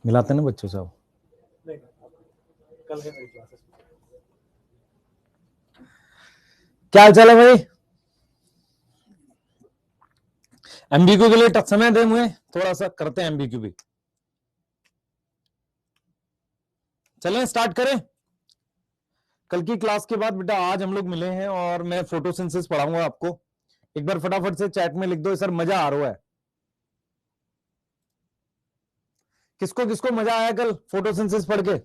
मिलाते ना बच्चों से आप। कल है मेरी क्लासेस। क्या हाल चाल है भाई? एमबीक्यू के लिए टच समय दे, मुझे थोड़ा सा करते हैं एमबीक्यू भी। चलें स्टार्ट करें। कल की क्लास के बाद बेटा आज हम लोग मिले हैं और मैं फोटोसिंथेसिस पढ़ाऊंगा आपको। एक बार फटाफट से चैट में लिख दो सर मजा आ रहा है। किसको किसको मजा आया कल फोटोसिंथेसिस पढ़ के?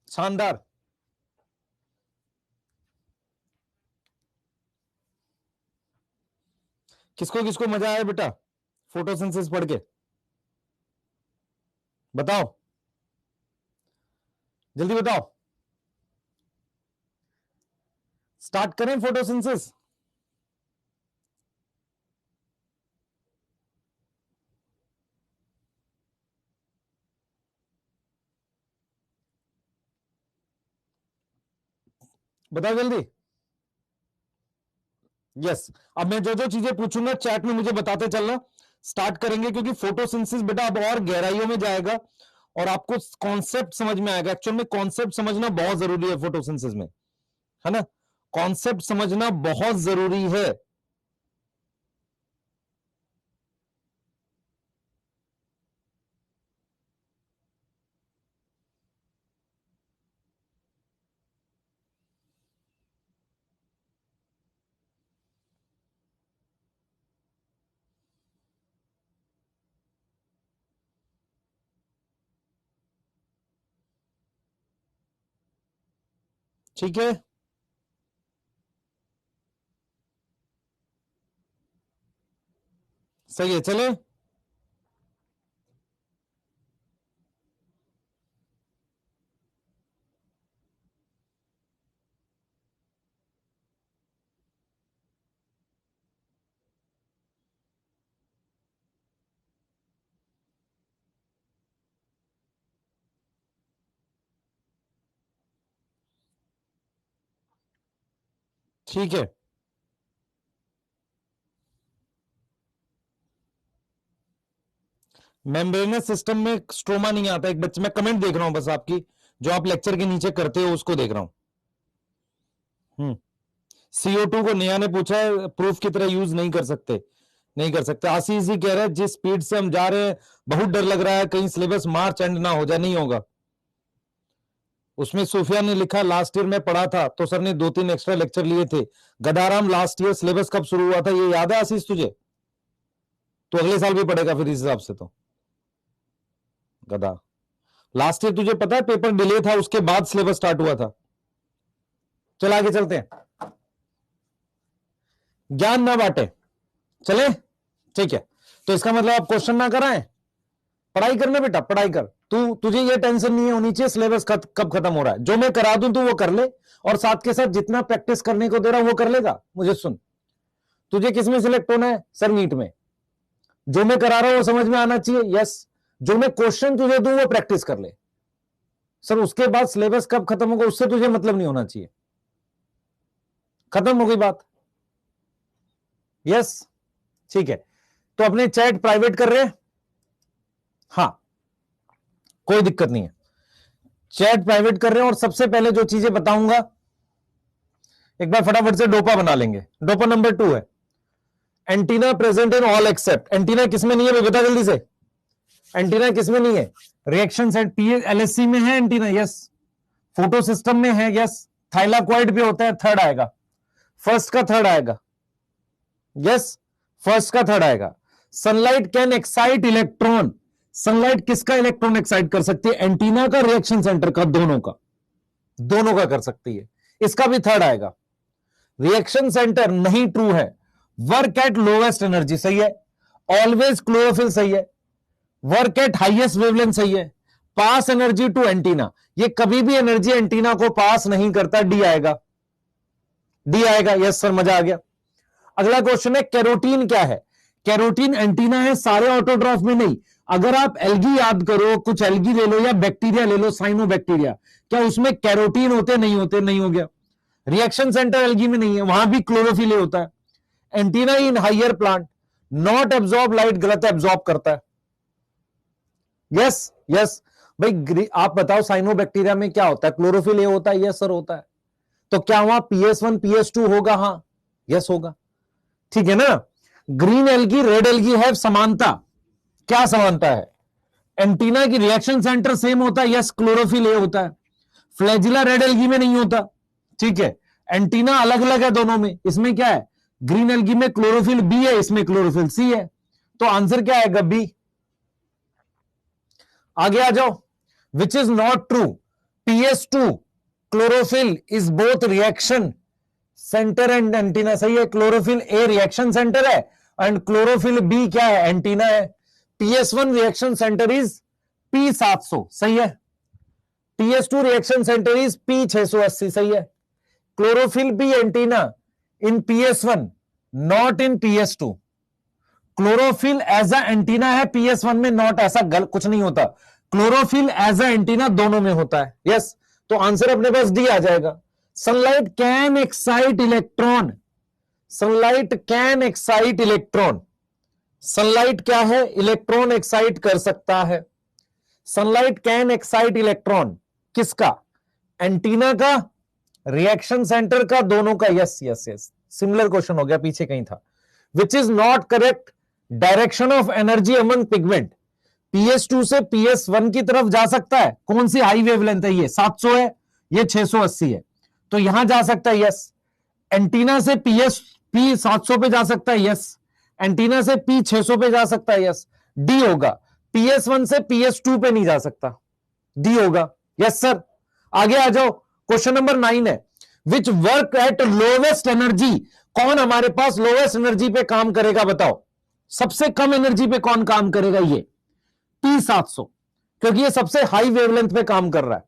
शानदार। किसको किसको मजा आया बेटा फोटोसिंथेसिस पढ़ के? बताओ, जल्दी बताओ। स्टार्ट करें फोटोसिंथेसिस। बताओ जल्दी। यस। अब मैं जो जो चीजें पूछूंगा चैट में मुझे बताते चलना। स्टार्ट करेंगे क्योंकि फोटोसिंथेसिस बेटा अब और गहराइयों में जाएगा और आपको कॉन्सेप्ट समझ में आएगा। एक्चुअल में कॉन्सेप्ट समझना बहुत जरूरी है फोटोसिंथेसिस में, है ना? कॉन्सेप्ट समझना बहुत जरूरी है। ठीक है, सही है, चले। ठीक है, मेम्ब्रेनस सिस्टम में स्ट्रोमा नहीं आता। एक बच्चे, मैं कमेंट देख रहा हूं बस आपकी, जो आप लेक्चर के नीचे करते हो उसको देख रहा हूं। CO2 को नेहा ने पूछा है, प्रूफ की तरह यूज नहीं कर सकते। नहीं कर सकते। आशीष जी कह रहे हैं जिस स्पीड से हम जा रहे हैं बहुत डर लग रहा है कहीं सिलेबस मार्च एंड ना हो जाए। नहीं होगा। उसमें सूफिया ने लिखा लास्ट ईयर में पढ़ा था तो सर ने 2-3 एक्स्ट्रा लेक्चर लिए थे। गदाराम लास्ट ईयर सिलेबस कब शुरू हुआ था ये याद है आशीष तुझे? तो अगले साल भी पढ़ेगा फिर इस हिसाब से तो। गदा, लास्ट ईयर तुझे पता है पेपर डिले था उसके बाद सिलेबस स्टार्ट हुआ था। चल आगे चलते हैं। ज्ञान ना बांटे, चले। ठीक है, तो इसका मतलब आप क्वेश्चन ना कराएं। पढ़ाई करना बेटा, पढ़ाई कर। तू, तुझे ये टेंशन नहीं होनी चाहिए सिलेबस कब खत्म हो रहा है। जो मैं करा दूं तू वो कर ले, और साथ के साथ जितना प्रैक्टिस करने को दे रहा हूं वो कर लेगा। मुझे सुन, तुझे किस में सिलेक्ट होना है? सर नीट में। जो मैं करा रहा हूं वो समझ में आना चाहिए। यस। जो मैं क्वेश्चन तुझे दूं वो प्रैक्टिस कर ले। सर उसके बाद सिलेबस कब खत्म होगा उससे तुझे मतलब नहीं होना चाहिए। खत्म हो गई बात। यस, ठीक है। तो अपने चैट प्राइवेट कर रहे हैं? हाँ, कोई दिक्कत नहीं है। चैट प्राइवेट कर रहे हैं और सबसे पहले जो चीजें बताऊंगा एक बार फटाफट से डोपा बना लेंगे। डोपा नंबर 2 है antenna present in all except. Antenna किसमें नहीं है बता जल्दी से। एंटीना किसमें नहीं है? रिएक्शन सेट पी LSC में है एंटीना। यस। फोटो सिस्टम में है। यस। थाइलाक्वाइड पे होता है। थर्ड आएगा, फर्स्ट का थर्ड आएगा। यस, फर्स्ट का थर्ड आएगा। Sunlight can excite electron. Sunlight किसका इलेक्ट्रॉन एक्साइट कर सकती है? एंटीना का, रिएक्शन सेंटर का, दोनों का। दोनों का कर सकती है। इसका भी थर्ड आएगा। रिएक्शन सेंटर नहीं ट्रू है। वर्क एट लोवेस्ट एनर्जी सही है। ऑलवेज क्लोरोफिल सही है। वर्क एट हाईएस्ट वेवलेंथ सही है। पास एनर्जी टू एंटीना, ये कभी भी एनर्जी एंटीना को पास नहीं करता। डी आएगा, डी आएगा। यस सर, मजा आ गया। अगला क्वेश्चन है कैरोटीन क्या है? कैरोटीन एंटीना है, सारे ऑटोट्रॉफ में नहीं। अगर आप एल्गी याद करो, कुछ एल्गी ले लो या बैक्टीरिया ले लो, साइनोबैक्टीरिया, क्या उसमें कैरोटीन होते? नहीं होते। नहीं हो गया। रिएक्शन सेंटर एल्गी में नहीं है, वहां भी क्लोरोफिल होता है। Antenna in higher plant not absorb light, गलत है, एब्जॉर्ब करता है। यस यस भाई, आप बताओ साइनोबैक्टीरिया में क्या होता है? क्लोरोफिल ए होता है, यस सर होता है। तो क्या वहां PS1 PS2 होगा? हाँ यस होगा, ठीक है ना। ग्रीन एल्गी रेड एल्गी है समानता, क्या समानता है? एंटीना की रिएक्शन सेंटर सेम होता है, यस क्लोरोफिल ए होता है। फ्लैजिला रेड एल्गी में नहीं होता, ठीक है। एंटीना अलग अलग है दोनों में, इसमें क्या है? ग्रीन एल्गी में क्लोरोफिल बी है, इसमें क्लोरोफिल सी है, तो आंसर क्या आएगा? बी। आगे आ जाओ, which is not true, PS2 chlorophyll is both reaction centre and antenna, सही है। क्लोरोफिल ए रिएक्शन सेंटर है एंड क्लोरोफिल बी क्या है? एंटीना है। PS1 reaction centre is P700, सही है। PS2 reaction centre is P680, सही है। Chlorophyll B antenna in PS1 not in PS2। Chlorophyll as a antenna है PS1 में, नॉट, ऐसा कुछ नहीं होता। क्लोरोफिल एज अ एंटीना दोनों में होता है, यस। तो आंसर अपने पास डी आ जाएगा। Sunlight can excite electron, sunlight can excite electron. Sunlight क्या है? इलेक्ट्रॉन एक्साइट कर सकता है। सनलाइट कैन एक्साइट इलेक्ट्रॉन, किसका? एंटीना का, रिएक्शन सेंटर का, दोनों का, yes yes yes. Similar question हो गया, पीछे कहीं था। Which is not correct, direction of energy among pigment. PS2 से PS1 की तरफ जा सकता है, कौन सी हाई वेवलेंथ है? ये 700 है, ये 680 है, तो यहां जा सकता है, यस। एंटीना से P700 पे जा सकता है, यस। एंटीना से P600 पे जा सकता है, यस। डी होगा। PS1 से PS2 पे नहीं जा सकता, डी होगा, यस सर। आगे आ जाओ, क्वेश्चन नंबर 9 है, which work at lowest energy. कौन हमारे पास लोवेस्ट एनर्जी पे काम करेगा? बताओ, सबसे कम एनर्जी पे कौन काम करेगा? ये P700, क्योंकि ये सबसे हाई वेवलेंथ पे काम कर रहा है।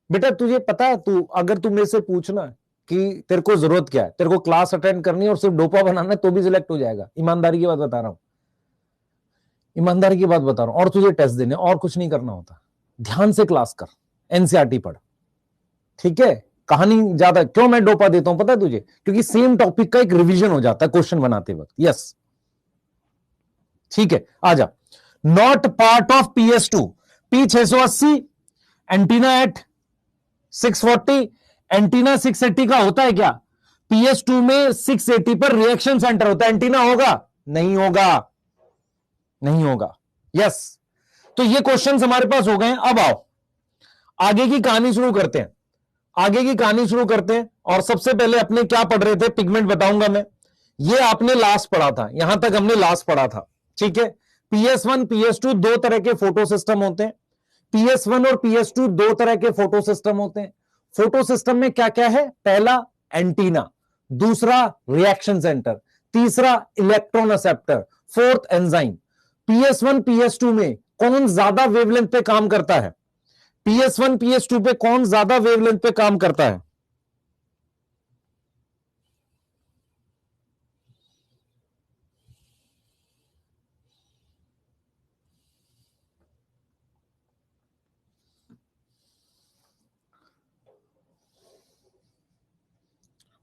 बेटा तुझे पता है, तू अगर तू मेरे से पूछना कि तेरे को जरूरत क्या है, तेरे को क्लास अटेंड करनी है और सिर्फ डोपा बनाना है, तो भी सिलेक्ट हो जाएगा। ईमानदारी की बात बता रहा हूं, ईमानदारी की बात बता रहा हूं। और तुझे टेस्ट देने और कुछ नहीं करना होता, ध्यान से क्लास कर, NCERT पढ़, ठीक है। कहानी ज्यादा क्यों मैं डोपा देता हूं पता है तुझे? क्योंकि सेम टॉपिक का एक रिवीजन हो जाता है क्वेश्चन बनाते वक्त, यस, ठीक है। आ जा, not part of PS2, P680, antenna at 640, antenna 680 का होता है क्या? PS2 में 680 पर रिएक्शन सेंटर होता है, एंटीना होगा? नहीं होगा, नहीं होगा, यस। तो ये क्वेश्चंस हमारे पास हो गए। अब आओ आगे की कहानी शुरू करते हैं, आगे की कहानी शुरू करते हैं। और सबसे पहले अपने क्या पढ़ रहे थे? पिगमेंट बताऊंगा मैं। ये आपने लास्ट पढ़ा था, यहां तक हमने लास्ट पढ़ा था, ठीक है। PS1 PS2 दो तरह के फोटो सिस्टम होते हैं। PS1 और PS2 दो तरह के फोटो सिस्टम होते हैं। फोटो सिस्टम में क्या क्या है? पहला एंटीना, दूसरा रिएक्शन सेंटर, तीसरा electron acceptor, fourth enzyme. PS1 PS2 में कौन ज्यादा वेवलेंथ पे काम करता है? PS1 PS2 पे कौन ज्यादा वेवलेंथ पे काम करता है?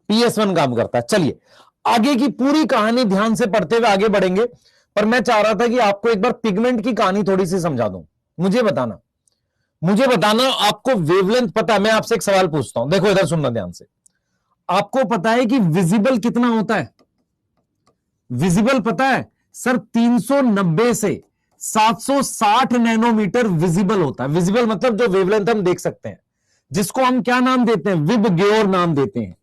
PS1 काम करता है। चलिए आगे की पूरी कहानी ध्यान से पढ़ते हुए आगे बढ़ेंगे, पर मैं चाह रहा था कि आपको एक बार पिगमेंट की कहानी थोड़ी सी समझा दूं। मुझे बताना आपको वेवलेंथ पता है? मैं आपसे एक सवाल पूछता हूं, देखो इधर सुनना ध्यान से। आपको पता है कि विजिबल कितना होता है? विजिबल पता है सर? 390 से 760 नैनोमीटर विजिबल होता है। विजिबल मतलब जो वेवलेंथ हम देख सकते हैं, जिसको हम क्या नाम देते हैं? विबग्योर नाम देते हैं।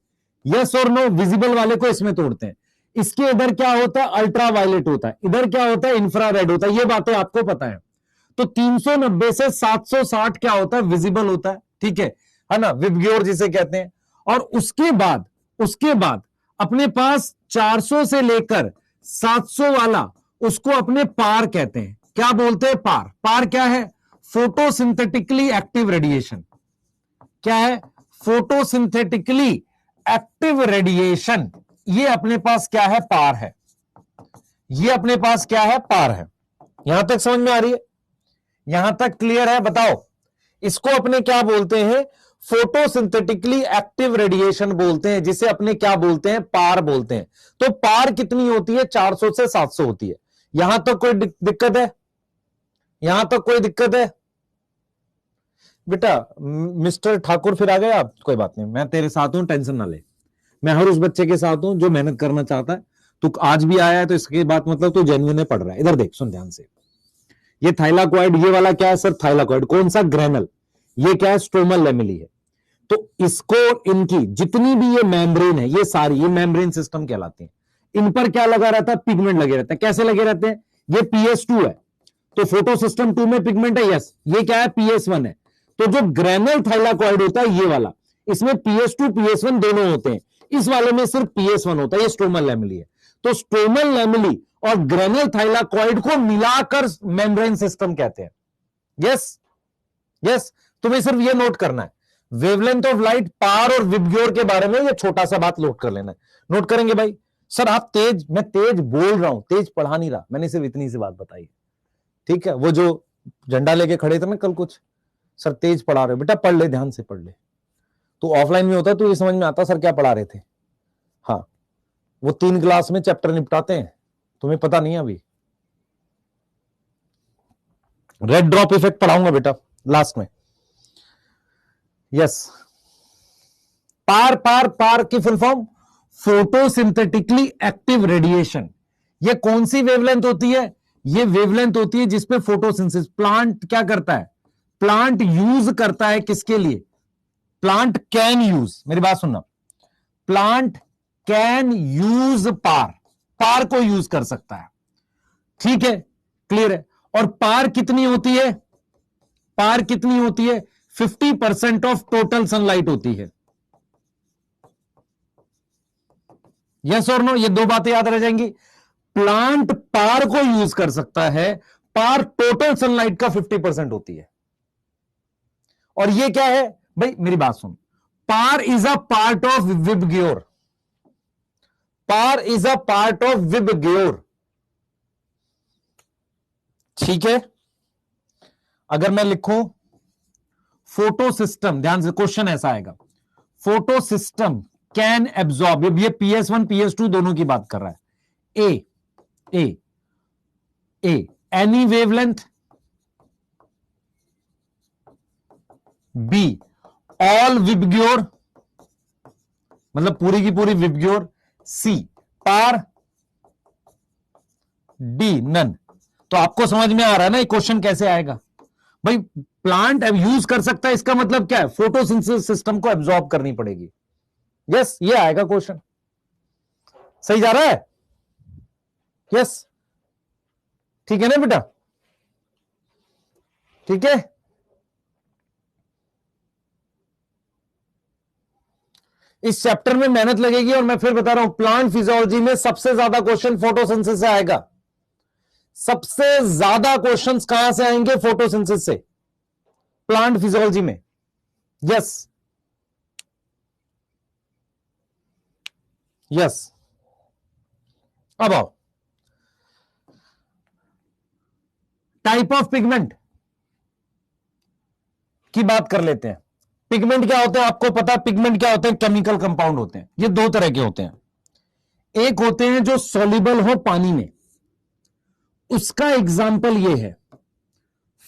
यस और नो? विजिबल वाले को इसमें तोड़ते हैं। इसके इधर क्या होता है? अल्ट्रा वायलेट होता है, इधर क्या होता है? इंफ्रारेड होता है। ये बातें आपको पता है। तो 390 से 760 क्या होता है? विजिबल होता है, ठीक है ना, विबग्योर जिसे कहते हैं। और उसके बाद अपने पास 400 से लेकर 700 वाला, उसको अपने पार कहते हैं। क्या बोलते हैं? पार। पार क्या है? Photosynthetically active radiation. क्या है? Photosynthetically active radiation. ये अपने पास क्या है? पार है। ये अपने पास क्या है? पार है। यहां तक समझ में आ रही है? यहां तक क्लियर है? बताओ, इसको अपने क्या बोलते हैं? फोटोसिंथेटिकली एक्टिव रेडिएशन बोलते हैं, जिसे अपने क्या बोलते हैं? पार बोलते हैं। तो पार कितनी होती है? 400 से 700 होती है। यहां तक कोई दिक्कत है? यहां तक कोई दिक्कत है बेटा? मिस्टर ठाकुर फिर आ गए आप? कोई बात नहीं, मैं तेरे साथ हूं, टेंशन ना ले। मैं हर उस बच्चे के साथ हूं जो मेहनत करना चाहता है। तू आज भी आया है तो इसके बात मतलब तू जेन्युइन पढ़ रहा है। इधर देख, सुन ध्यान से। ये थाइलाकॉइड, ये वाला क्या है सर? थाइलाकॉइड। कौन सा? ग्रेनल। ये क्या है? स्ट्रोमल लैमेली है। तो इसको, इनकी जितनी भी ये मेम्ब्रेन है, ये सारी ये मेम्ब्रेन सिस्टम कहलाती है। इन पर क्या लगा रहता है? पिगमेंट लगे रहते हैं। कैसे लगे रहते हैं? ये PS2 है तो फोटो सिस्टम 2 में पिगमेंट है, यस। ये क्या है? PS1 है। तो जो ग्रेनल थाइलाकॉइड होता है ये वाला, इसमें PS2 PS1 दोनों होते हैं। इस वाले में सिर्फ PS1 होता है। ये स्ट्रोमल लैमेली है। तो स्ट्रोमल लैमेली और ग्रेनल थाइलाकॉइड को मिलाकर मेम्ब्रेन सिस्टम कहते हैं। यस यस, तुम्हें सिर्फ ये नोट करना है। वेवलेंथ ऑफ लाइट, पावर और विबग्योर के बारे में ये छोटा सा बात नोट कर लेना है। नोट करेंगे भाई? सर आप तेज, मैं तेज बोल रहा हूं, तेज पढ़ा नहीं रहा, मैंने सिर्फ इतनी सी बात बताई। ठीक है? वो जो झंडा लेके खड़े थे ना कल, कुछ सर तेज पढ़ा रहे हो। बेटा पढ़ ले, ध्यान से पढ़ ले। तो ऑफलाइन में होता तो ये समझ में आता सर क्या पढ़ा रहे थे। हाँ, वो 3 क्लास में चैप्टर निपटाते हैं, तुम्हें पता नहीं है अभी। रेड ड्रॉप इफेक्ट पढ़ाऊंगा बेटा लास्ट में। यस, पार पार पार की full form photosynthetically active radiation. ये कौन सी वेवलेंथ होती है? ये वेवलेंथ होती है जिसपे फोटोसिंथेसिस प्लांट क्या करता है? प्लांट यूज करता है किसके लिए? प्लांट कैन यूज, मेरी बात सुनना, प्लांट कैन यूज पार, पार को यूज कर सकता है। ठीक है, क्लियर है? और पार कितनी होती है? पार कितनी होती है? 50% ऑफ टोटल सनलाइट होती है। यस और नो? ये दो बातें याद रह जाएंगी। प्लांट पार को यूज कर सकता है, पार टोटल सनलाइट का 50% होती है। और ये क्या है भाई? मेरी बात सुन, पार is a part of VIBGYOR. पार is a part of VIBGYOR. ठीक है? अगर मैं लिखूं फोटो सिस्टम, ध्यान से क्वेश्चन ऐसा आएगा, फोटो सिस्टम कैन एब्जॉर्ब, ये PS1 PS2 दोनों की बात कर रहा है। A any wavelength, B all VIBGYOR, मतलब पूरी की पूरी विबग्योर, सी पार, डी नन। तो आपको समझ में आ रहा है ना ये क्वेश्चन कैसे आएगा भाई? प्लांट अब यूज कर सकता है, इसका मतलब क्या है? फोटोसिंथेसिस सिस्टम को एब्जॉर्ब करनी पड़ेगी। यस, ये आएगा क्वेश्चन। सही जा रहा है? यस, ठीक है ना बेटा? ठीक है, इस चैप्टर में मेहनत लगेगी और मैं फिर बता रहा हूं प्लांट फिजियोलॉजी में सबसे ज्यादा क्वेश्चन फोटोसिंथेसिस से आएगा। सबसे ज्यादा क्वेश्चंस कहां से आएंगे? फोटोसिंथेसिस से, प्लांट फिजियोलॉजी में। यस यस, अब आओ टाइप ऑफ पिगमेंट की बात कर लेते हैं। पिगमेंट क्या होते हैं आपको पता है? पिगमेंट क्या होते हैं? केमिकल कंपाउंड होते हैं। ये दो तरह के होते हैं। एक होते हैं जो सॉल्युबल हो पानी में, उसका एग्जाम्पल ये है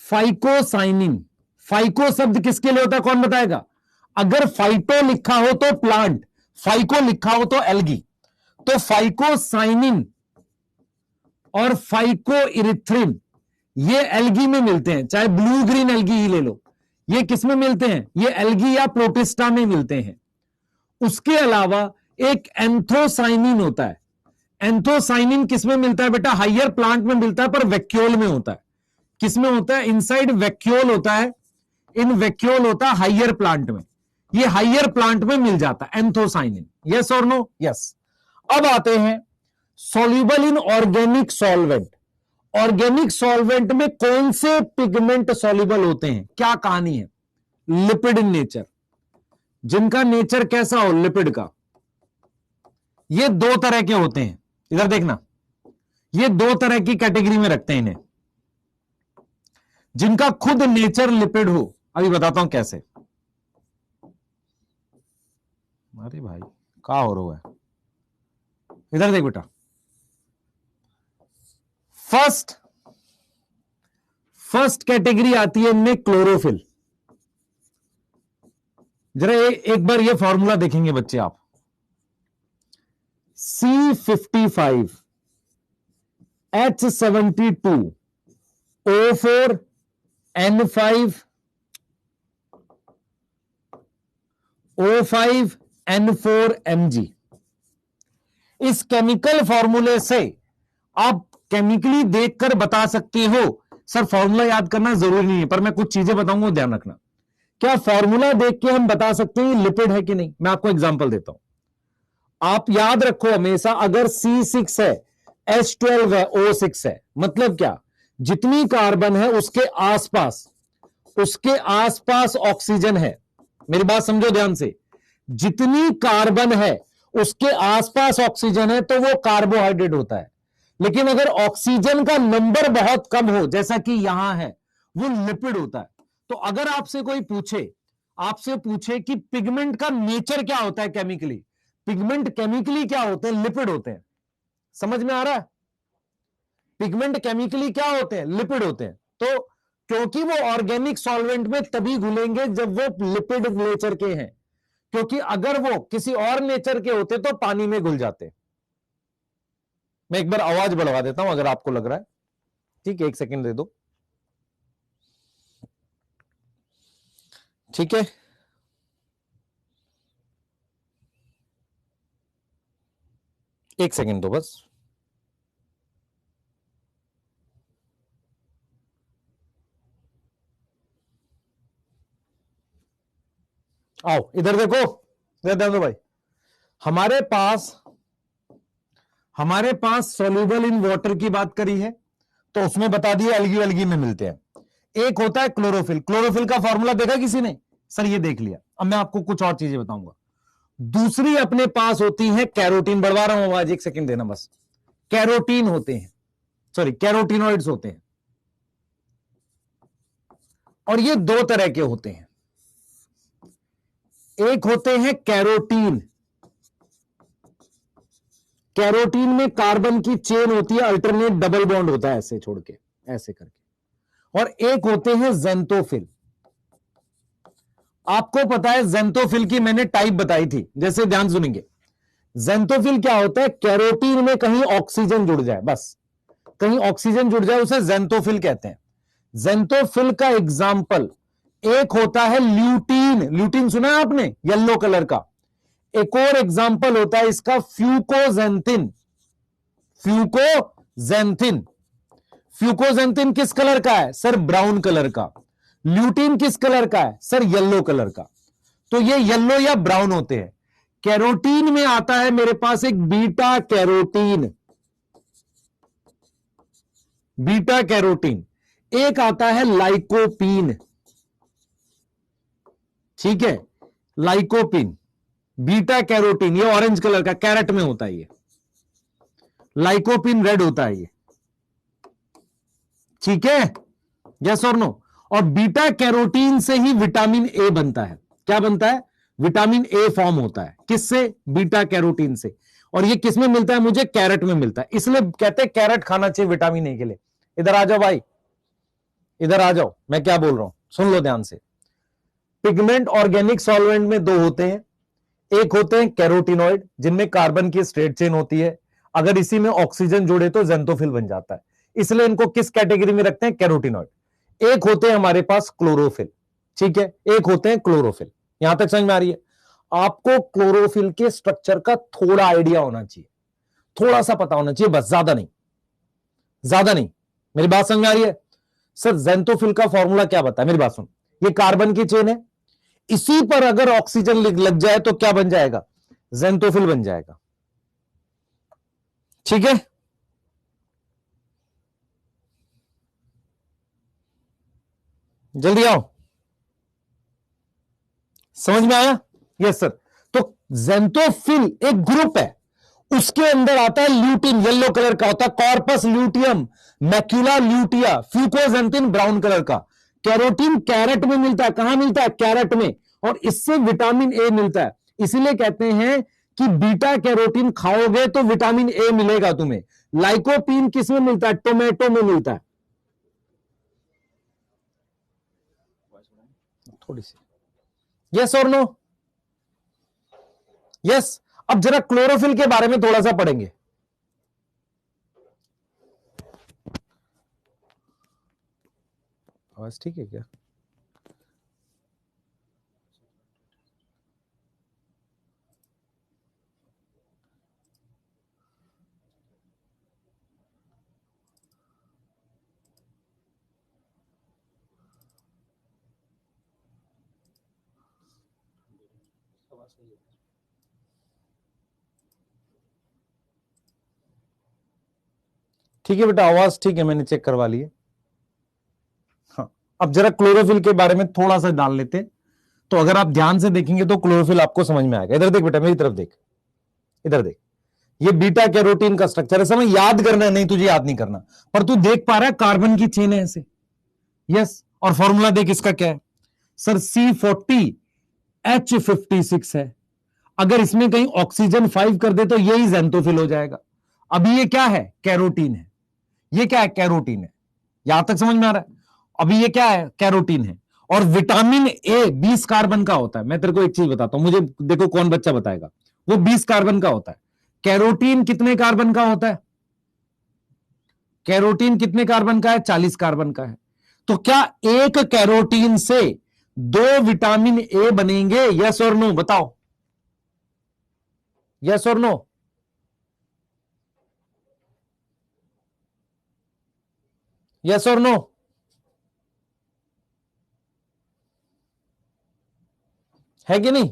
फाइकोसाइनिन। फाइको शब्द किसके लिए होता है? कौन बताएगा? अगर फाइटो लिखा हो तो प्लांट, फाइको लिखा हो तो एल्गी। तो फाइकोसाइनिन और फाइको इरिथ्रिन ये एल्गी में मिलते हैं, चाहे ब्लू ग्रीन एल्गी ही ले लो। ये किस में मिलते हैं? ये एल्गी या प्रोटिस्टा में मिलते हैं। उसके अलावा एक एंथोसाइनिन होता है। एंथोसाइनिन किस में मिलता है बेटा? हाइयर प्लांट में मिलता है, पर वैक्यूल में होता है। किस में होता है? इनसाइड वैक्यूल होता है। इन वैक्यूल होता है हाइयर प्लांट में। ये हाइयर प्लांट में मिल जाता है एंथोसाइनिन। यस और नो? यस। अब आते हैं soluble in organic solvent. Organic solvent में कौन से पिगमेंट सॉल्युबल होते हैं? क्या कहानी है? Lipid in nature. जिनका नेचर कैसा हो? लिपिड का। ये दो तरह के होते हैं, इधर देखना। ये दो तरह की कैटेगरी में रखते हैं इन्हें। जिनका खुद नेचर लिपिड हो, अभी बताता हूं कैसे। अरे भाई क्या हो रहा है? इधर देख बेटा। फर्स्ट कैटेगरी आती है इनमें क्लोरोफिल। जरा एक बार ये फॉर्मूला देखेंगे बच्चे आप, C55 H72 O4 N5 O5 N4 Mg। इस केमिकल फॉर्मूले से आप केमिकली देखकर बता सकते हो। सर फॉर्मूला याद करना जरूरी नहीं है, पर मैं कुछ चीजें बताऊंगा, ध्यान रखना। क्या फॉर्मूला देख के हम बता सकते हैं लिपिड है कि नहीं? मैं आपको एग्जांपल देता हूं। आप याद रखो हमेशा, अगर C6 है, H12 है, O6 है, मतलब क्या? जितनी कार्बन है उसके आसपास ऑक्सीजन है। मेरी बात समझो ध्यान से। जितनी कार्बन है उसके आसपास ऑक्सीजन है तो वो कार्बोहाइड्रेट होता है। लेकिन अगर ऑक्सीजन का नंबर बहुत कम हो, जैसा कि यहां है, वो लिपिड होता है। तो अगर आपसे कोई पूछे कि पिगमेंट का नेचर क्या होता है केमिकली, पिगमेंट केमिकली क्या होते हैं? लिपिड होते हैं। समझ में आ रहा है? पिगमेंट केमिकली क्या होते हैं? लिपिड होते हैं। तो क्योंकि वो ऑर्गेनिक सॉल्वेंट में तभी घुलेंगे जब वो लिपिड नेचर के हैं, क्योंकि अगर वो किसी और नेचर के होते तो पानी में घुल जाते। मैं एक बार आवाज बढ़वा देता हूं अगर आपको लग रहा है। ठीक है, एक सेकंड दे दो। ठीक है, एक सेकंड दो बस। आओ इधर देखो, ध्यान दो भाई। हमारे पास सॉल्युबल इन वाटर की बात करी है, तो उसमें बता दिया एल्गी में मिलते हैं। एक होता है क्लोरोफिल। क्लोरोफिल का फॉर्मूला देखा किसी ने? सर ये देख लिया। अब मैं आपको कुछ और चीजें बताऊंगा। दूसरी अपने पास होती है कैरोटीन। बढ़वा रहा हूं आवाज, एक सेकंड देना बस। कैरोटीन होते हैं, सॉरी कैरोटीनॉइड्स होते हैं, और ये दो तरह के होते हैं। एक होते हैं कैरोटीन। कैरोटीन में कार्बन की चेन होती है, अल्टरनेट डबल बॉन्ड होता है ऐसे छोड़ के, ऐसे करके। और एक होते हैं ज़ेंथोफिल। आपको पता है ज़ेंथोफिल की मैंने टाइप बताई थी, जैसे ध्यान सुनेंगे। ज़ेंथोफिल क्या होता है? कैरोटीन में कहीं ऑक्सीजन जुड़ जाए, बस कहीं ऑक्सीजन जुड़ जाए, उसे ज़ेंथोफिल कहते हैं। ज़ेंथोफिल का एग्जाम्पल एक होता है ल्यूटीन। ल्यूटीन सुना है आपने, येलो कलर का। एक और एग्जाम्पल होता है इसका फ्यूकोजेंथिन। फ्यूकोजेंथिन। फ्यूकोजेंथिन किस कलर का है? सर ब्राउन कलर का। ल्यूटीन किस कलर का है? सर येलो कलर का। तो ये येलो या ब्राउन होते हैं। कैरोटीन में आता है मेरे पास एक बीटा कैरोटीन। Beta carotene. एक आता है लाइकोपीन। ठीक है, लाइकोपीन। बीटा कैरोटीन ये ऑरेंज कलर का, कैरेट में होता है ये। लाइकोपीन रेड होता है ये। ठीक है, यस और नो। और बीटा कैरोटीन से ही विटामिन ए बनता है। क्या बनता है? विटामिन ए फॉर्म होता है। किससे? बीटा कैरोटीन से। और ये किस में मिलता है? मुझे कैरेट में मिलता है, इसलिए कहते हैं कैरेट खाना चाहिए विटामिन ए के लिए। इधर आ जाओ भाई, इधर आ जाओ, मैं क्या बोल रहा हूं सुन लो ध्यान से। पिगमेंट ऑर्गेनिक सॉल्वेंट में दो होते हैं। एक होते हैं कैरोटिनॉइड, जिनमें कार्बन की स्ट्रेट चेन होती है। अगर इसी में ऑक्सीजन जुड़े तो ज़ेंथोफिल बन जाता है, इसलिए इनको किस कैटेगरी में रखते हैं? कैरोटिनॉइड। एक होते हैं हमारे पास क्लोरोफिल। ठीक है, एक होते हैं क्लोरोफिल। यहां तक समझ में आ रही है? आपको क्लोरोफिल के स्ट्रक्चर का थोड़ा आइडिया होना चाहिए, थोड़ा सा पता होना चाहिए, बस, ज्यादा नहीं, ज्यादा नहीं। मेरी बात समझ में आ रही है? सर ज़ेंथोफिल का फॉर्मूला क्या बताया? मेरी बात सुन, ये कार्बन की चेन है, इसी पर अगर ऑक्सीजन लग जाए तो क्या बन जाएगा? ज़ेंथोफिल बन जाएगा। ठीक है, जल्दी आओ, समझ में आया? Yes sir. तो ज़ेंथोफिल एक ग्रुप है, उसके अंदर आता है ल्यूटीन, येलो कलर का होता है, corpus luteum, macula lutea, fucoxanthin brown colour का। कैरोटीन कैरेट में मिलता है। कहां मिलता है? कैरेट में। और इससे विटामिन ए मिलता है। इसीलिए कहते हैं कि बीटा कैरोटीन खाओगे तो विटामिन ए मिलेगा तुम्हें। लाइकोपीन किस में मिलता है? टोमेटो में मिलता है। थोड़ी सी, यस और नो? यस। अब जरा क्लोरोफिल के बारे में थोड़ा सा पढ़ेंगे। आवाज ठीक है क्या? ठीक है बेटा, आवाज ठीक है, मैंने चेक करवा ली है। हाँ, अब जरा क्लोरोफिल के बारे में थोड़ा सा डाल लेते हैं, तो अगर आप ध्यान से देखेंगे तो क्लोरोफिल आपको समझ में आएगा। इधर देख बेटा, मेरी तरफ देख, इधर देख, ये बीटा कैरोटीन का स्ट्रक्चर है। समय याद करना है, नहीं तुझे याद नहीं करना, पर तू देख पा रहा है कार्बन की चेन है ऐसे। यस, और फॉर्मूला देख इसका क्या है सर, C40H56 है। अगर इसमें कहीं ऑक्सीजन 5 कर दे तो यही ज़ेंथोफिल हो जाएगा। अभी ये क्या है? कैरोटीन है। ये क्या है? कैरोटीन है। यहां तक समझ में आ रहा है? अभी ये क्या है? कैरोटीन है। और विटामिन ए 20 कार्बन का होता है। मैं तेरे को एक चीज बताता हूं, मुझे देखो कौन बच्चा बताएगा। वो 20 कार्बन का होता है। कैरोटीन कितने कार्बन का होता है? कैरोटीन कितने कार्बन का है? 40 कार्बन का है। तो क्या एक कैरोटीन से 2 विटामिन ए बनेंगे? यस और नो बताओ, यस और नो? यस और नो? है कि नहीं?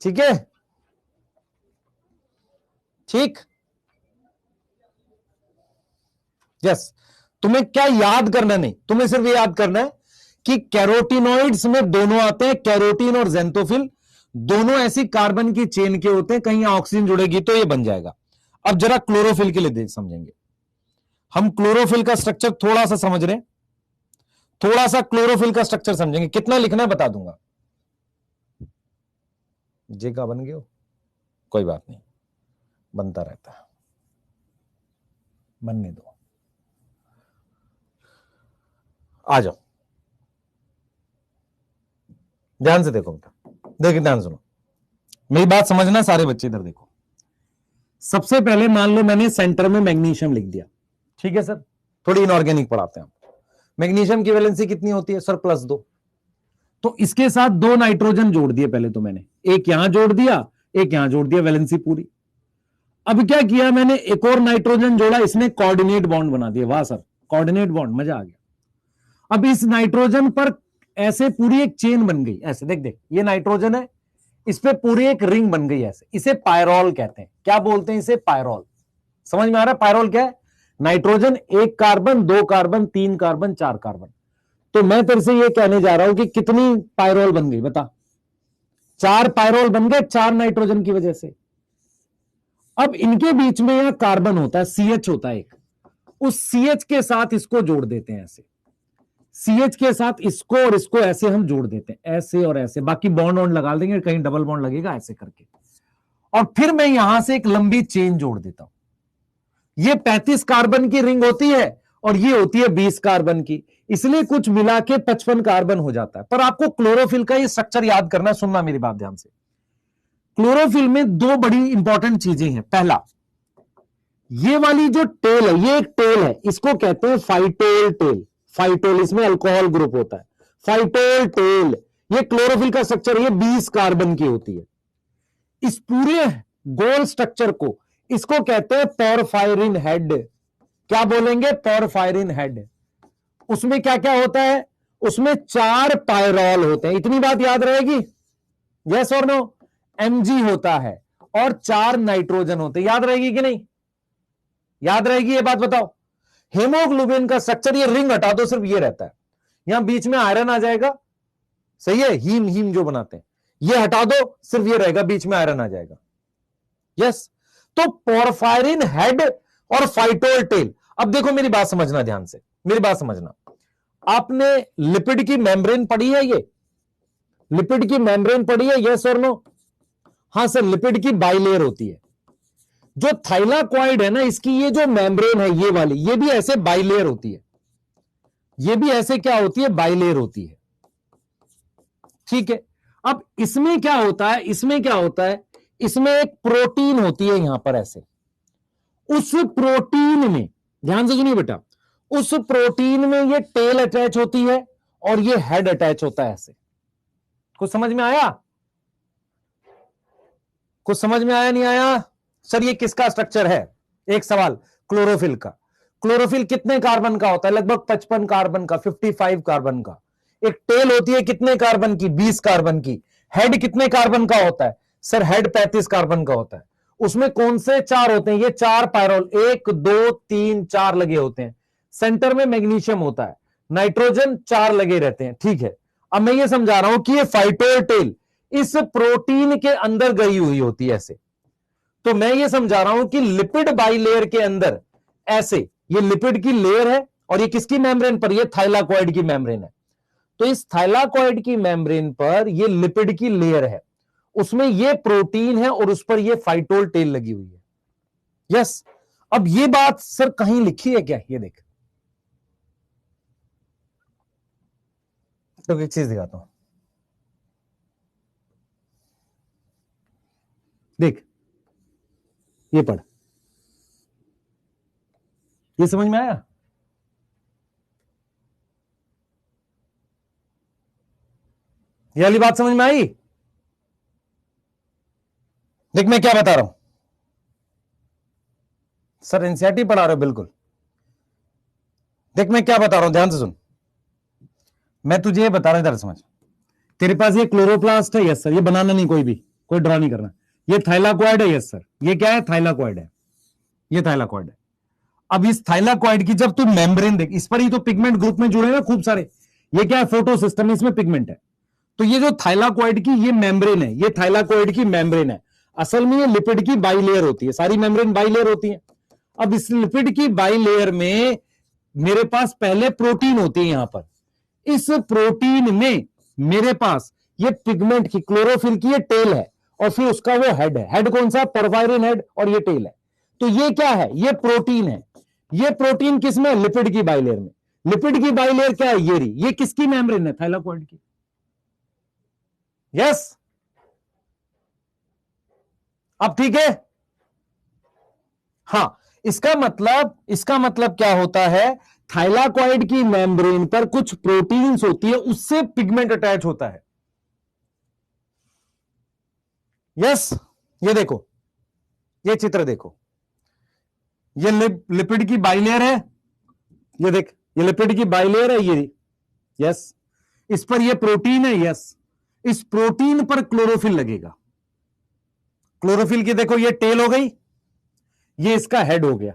ठीक है, ठीक। यस, तुम्हें क्या याद करना? नहीं, तुम्हें सिर्फ ये याद करना है कि कैरोटिनॉइड्स में दोनों आते हैं, कैरोटीन और ज़ेंथोफिल दोनों ऐसी कार्बन की चेन के होते हैं, कहीं ऑक्सीजन जुड़ेगी तो ये बन जाएगा। अब जरा क्लोरोफिल के लिए समझेंगे हम। क्लोरोफिल का स्ट्रक्चर थोड़ा सा समझ रहे हैं, थोड़ा सा क्लोरोफिल का स्ट्रक्चर समझेंगे। कितना लिखना है बता दूंगा। जे का बन गया हो, कोई बात नहीं, बनता रहता है, बनने दो। आ जाओ, ध्यान से देखो बेटा, देखिए ध्यान सुनो, मेरी बात समझना सारे बच्चे। इधर देखो, सबसे पहले मान लो मैंने सेंटर में मैग्नीशियम लिख दिया, ठीक है सर? थोड़ी इनऑर्गेनिक पढ़ाते हैं हम। मैग्नीशियम की वैलेंसी कितनी होती है सर? +2। तो इसके साथ 2 नाइट्रोजन जोड़ दिए पहले तो मैंने, एक यहां जोड़ दिया, एक यहां जोड़ दिया, वैलेंसी पूरी। अब क्या किया मैंने? एक और नाइट्रोजन जोड़ा, इसने कोऑर्डिनेट बॉन्ड बना दिया। वाह सर, कोऑर्डिनेट बॉन्ड, मजा आ गया। अब इस नाइट्रोजन पर ऐसे पूरी एक चेन बन गई, ऐसे देख देख, ये नाइट्रोजन है, इस पे पूरी एक रिंग बन गई ऐसे। इसे पायरोल कहते हैं। क्या बोलते हैं इसे? पायरोल। समझ में आ रहा है पायरोल क्या है? Nitrogen, 1 carbon, 2 carbon, 3 carbon, 4 carbon. तो मैं तेरे से ये कहने जा रहा हूं कि कितनी पायरोल बन गई बता? 4 पायरोल बन गए, 4 नाइट्रोजन की वजह से। अब इनके बीच में यहां कार्बन होता है, CH होता है एक, उस CH के साथ इसको जोड़ देते हैं ऐसे। CH के साथ इसको और इसको ऐसे हम जोड़ देते हैं, ऐसे और ऐसे। बाकी बॉन्ड वॉन्ड लगा देंगे, कहीं डबल बॉन्ड लगेगा ऐसे करके। और फिर मैं यहां से एक लंबी चेन जोड़ देता हूं। ये 35 कार्बन की रिंग होती है और ये होती है 20 कार्बन की, इसलिए कुछ मिला के 55 कार्बन हो जाता है। पर आपको क्लोरोफिल का ये स्ट्रक्चर याद करना है, सुनना मेरी बात ध्यान से। क्लोरोफिल में 2 बड़ी इंपॉर्टेंट चीजें हैं। पहला, ये वाली जो टेल है, ये एक टेल है, इसको कहते हैं फाइटोल टेल। फाइटोल, इसमें अल्कोहल ग्रुप होता है, फाइटोल टेल। ये क्लोरोफिल का स्ट्रक्चर, ये 20 कार्बन की होती है। इस पूरे गोल स्ट्रक्चर को, इसको कहते हैं पोरफायरिन हेड। क्या बोलेंगे? Porphyrin head. उसमें क्या क्या होता है? उसमें 4 पायरोल होते हैं। इतनी बात याद रहेगी? यस और नो? Mg होता है और 4 नाइट्रोजन होते हैं। याद रहेगी कि नहीं? याद रहेगी ये बात बताओ? हेमोग्लोबिन का स्ट्रक्चर, ये रिंग हटा दो, सिर्फ ये रहता है। यहां बीच में आयरन आ जाएगा, सही है? हीम हीम जो बनाते हैं, ये हटा दो, सिर्फ ये रहेगा, बीच में आयरन आ जाएगा। यस। तो पोरफायरिन हेड और फाइटोल टेल। अब देखो मेरी बात समझना ध्यान से, मेरी बात समझना। आपने लिपिड की मेम्ब्रेन पढ़ी है? ये लिपिड की मेम्ब्रेन पढ़ी है? यस और नो? हाँ सर, लिपिड की बाइलेयर होती है। जो थाइलाकॉइड है ना, इसकी ये जो मेम्ब्रेन है ये वाली, ये भी ऐसे बाइलेयर होती है। ये भी ऐसे क्या होती है, बाइलेयर होती है। ठीक है, अब इसमें क्या होता है, इसमें क्या होता है, इसमें एक प्रोटीन होती है यहां पर ऐसे। उस प्रोटीन में, ध्यान से सुनिए बेटा, उस प्रोटीन में ये टेल अटैच होती है और ये हेड अटैच होता है ऐसे। कुछ समझ में आया? कुछ समझ में आया नहीं आया? सर ये किसका स्ट्रक्चर है? एक सवाल, क्लोरोफिल का। क्लोरोफिल कितने कार्बन का होता है? लगभग 55 कार्बन का, 55 कार्बन का। एक टेल होती है कितने कार्बन की? 20 कार्बन की। हेड कितने कार्बन का होता है? सर हेड 35 कार्बन का होता है। उसमें कौन से चार होते हैं? ये चार पायरोल, 1 2 3 4 लगे होते हैं। सेंटर में मैग्नीशियम होता है, नाइट्रोजन 4 लगे रहते हैं। ठीक है, अब मैं ये समझा रहा हूं कि ये फाइटोल टेल इस प्रोटीन के अंदर गई हुई होती है ऐसे। तो मैं ये समझा रहा हूं कि लिपिड बाइलेयर के अंदर ऐसे, ये लिपिड की लेयर है और ये किसकी मेम्ब्रेन पर? ये थाइलाकॉइड की मेम्ब्रेन है। तो इस थाइलाकॉइड की मेम्ब्रेन पर ये लिपिड की लेयर है, उसमें ये प्रोटीन है और उस पर ये फाइटोल टेल लगी हुई है। यस, अब ये बात सर कहीं लिखी है क्या? ये देख, तो एक चीज दिखाता हूं, देख, ये पढ़, ये समझ में आया? ये वाली बात समझ में आई? देख मैं क्या बता रहा हूं सर, एनसीईआरटी पढ़ा रहे हो? बिल्कुल। देख मैं क्या बता रहा हूं, ध्यान से सुन। मैं तुझे ये बता रहा हूं, इधर समझ। तेरे पास ये क्लोरोप्लास्ट है, यस सर, ये बनाना नहीं, कोई भी, कोई ड्रॉ नहीं करना। ये थाइलाकॉइड है, यस सर, ये क्या है? थाइलाकॉइड है, ये थाइलाकॉइड है। अब इस थाइलाकॉइड की जब तू मेम्ब्रेन देख, इस पर ही तो पिगमेंट ग्रुप में जुड़े हैं खूब सारे। ये क्या है? फोटो सिस्टम, इसमें पिगमेंट है। तो ये जो थाइलाकॉइड की ये मेम्ब्रेन है, ये थाइलाकॉइड की मेम्ब्रेन है। असल में ये लिपिड की बाइलेयर होती है, सारी मेम्ब्रेन बाइलेयर होती है। अब इस लिपिड की बाइलेयर में मेरे पास पहले प्रोटीन होती है यहां पर। इस प्रोटीन में मेरे पास ये पिगमेंट की, क्लोरोफिल की ये टेल है और फिर उसका वो हेड है। हेड कौन सा? पोरफायरिन हेड, और ये टेल है। तो ये क्या है? ये प्रोटीन है। ये प्रोटीन किसमें? लिपिड की बाइलेयर में। लिपिड की बाइलेयर क्या है? ये रही। ये किसकी मेम्ब्रेन है? थाइलाकॉइड की। यस, अब ठीक है। हाँ, इसका मतलब क्या होता है? थाइलाकॉइड की मेम्ब्रेन पर कुछ प्रोटीन्स होती है, उससे पिगमेंट अटैच होता है। यस, ये देखो, ये चित्र देखो, ये लिपिड की बाइलेयर है। ये देख, ये लिपिड की बाइलेयर है ये। यस, इस पर ये प्रोटीन है। यस, इस प्रोटीन पर क्लोरोफिल लगेगा। क्लोरोफिल की देखो ये टेल हो गई, ये इसका हेड हो गया।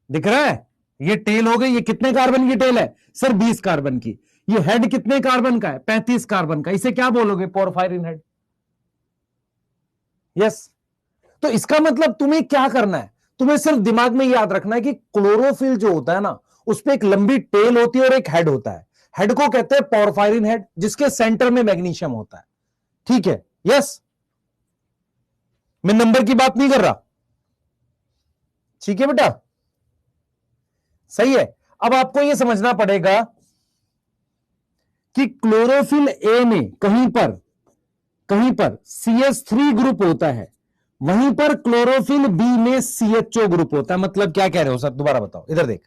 दिख रहा है? ये टेल हो गई। ये कितने कार्बन की टेल है? सर 20 कार्बन की। ये हेड कितने कार्बन का है? 35 कार्बन का। इसे क्या बोलोगे? Porphyrin head. यस, तो इसका मतलब तुम्हें क्या करना है? तुम्हें सिर्फ दिमाग में याद रखना है कि क्लोरोफिल जो होता है ना, उस पर एक लंबी टेल होती है और एक हेड होता है। हेड को कहते हैं पोरफायरिन हेड, जिसके सेंटर में मैग्नीशियम होता है। ठीक है? यस, मैं नंबर की बात नहीं कर रहा। ठीक है बेटा, सही है। अब आपको यह समझना पड़ेगा कि क्लोरोफिल ए में कहीं पर CH3 ग्रुप होता है, वहीं पर क्लोरोफिल बी में CHO ग्रुप होता है। मतलब क्या कह रहे हो सर? दोबारा बताओ, इधर देख,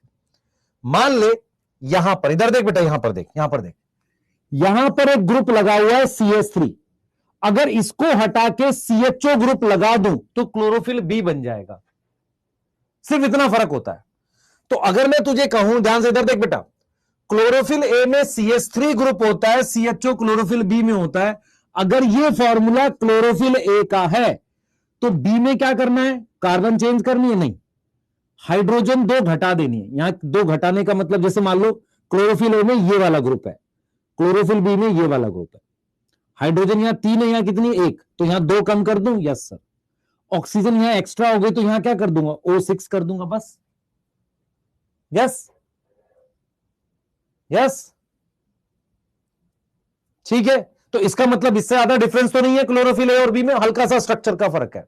मान ले यहां पर, इधर देख बेटा, यहां पर देख, यहां पर एक ग्रुप लगा हुआ है CH3। अगर इसको हटा के CHO ग्रुप लगा दूं तो क्लोरोफिल बी बन जाएगा। सिर्फ इतना फर्क होता है। तो अगर मैं तुझे कहूं, ध्यान से इधर देख बेटा, क्लोरोफिल ए में CH3 ग्रुप होता है, CHO क्लोरोफिल बी में होता है। अगर ये फॉर्मूला क्लोरोफिल ए का है तो बी में क्या करना है? कार्बन चेंज करनी है? नहीं, हाइड्रोजन 2 घटा देनी है। यहां 2 घटाने का मतलब, जैसे मान लो क्लोरोफिल ए में ये वाला ग्रुप है, क्लोरोफिल बी में ये वाला ग्रुप है। हाइड्रोजन यहां 3 है, यहां कितनी? 1, तो यहां 2 कम कर दूं? Yes sir. ऑक्सीजन यहां एक्स्ट्रा हो गई तो यहां क्या कर दूंगा? O6 कर दूंगा, बस। यस, यस, ठीक है। तो इसका मतलब इससे ज्यादा डिफरेंस तो नहीं है क्लोरोफिल ए और बी में, हल्का सा स्ट्रक्चर का फर्क है।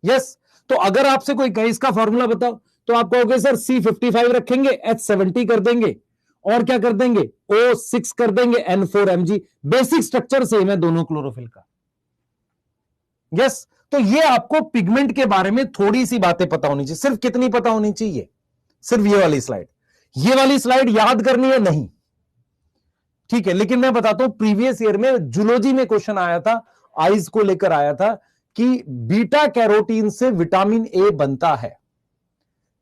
यस, तो अगर आपसे कोई कहे इसका फॉर्मूला बताओ, तो आप कहोगे सर C55 रखेंगे, H70 कर देंगे, और क्या कर देंगे, O6 कर देंगे, N4Mg। बेसिक स्ट्रक्चर सेम है दोनों क्लोरोफिल का। यस, तो ये आपको पिगमेंट के बारे में थोड़ी सी बातें पता होनी चाहिए। सिर्फ कितनी पता होनी चाहिए, सिर्फ ये वाली स्लाइड, ये वाली स्लाइड याद करनी है नहीं, ठीक है। लेकिन मैं बताता हूं, प्रीवियस ईयर में जूलॉजी में क्वेश्चन आया था, आइज को लेकर आया था कि बीटा कैरोटीन से विटामिन ए बनता है।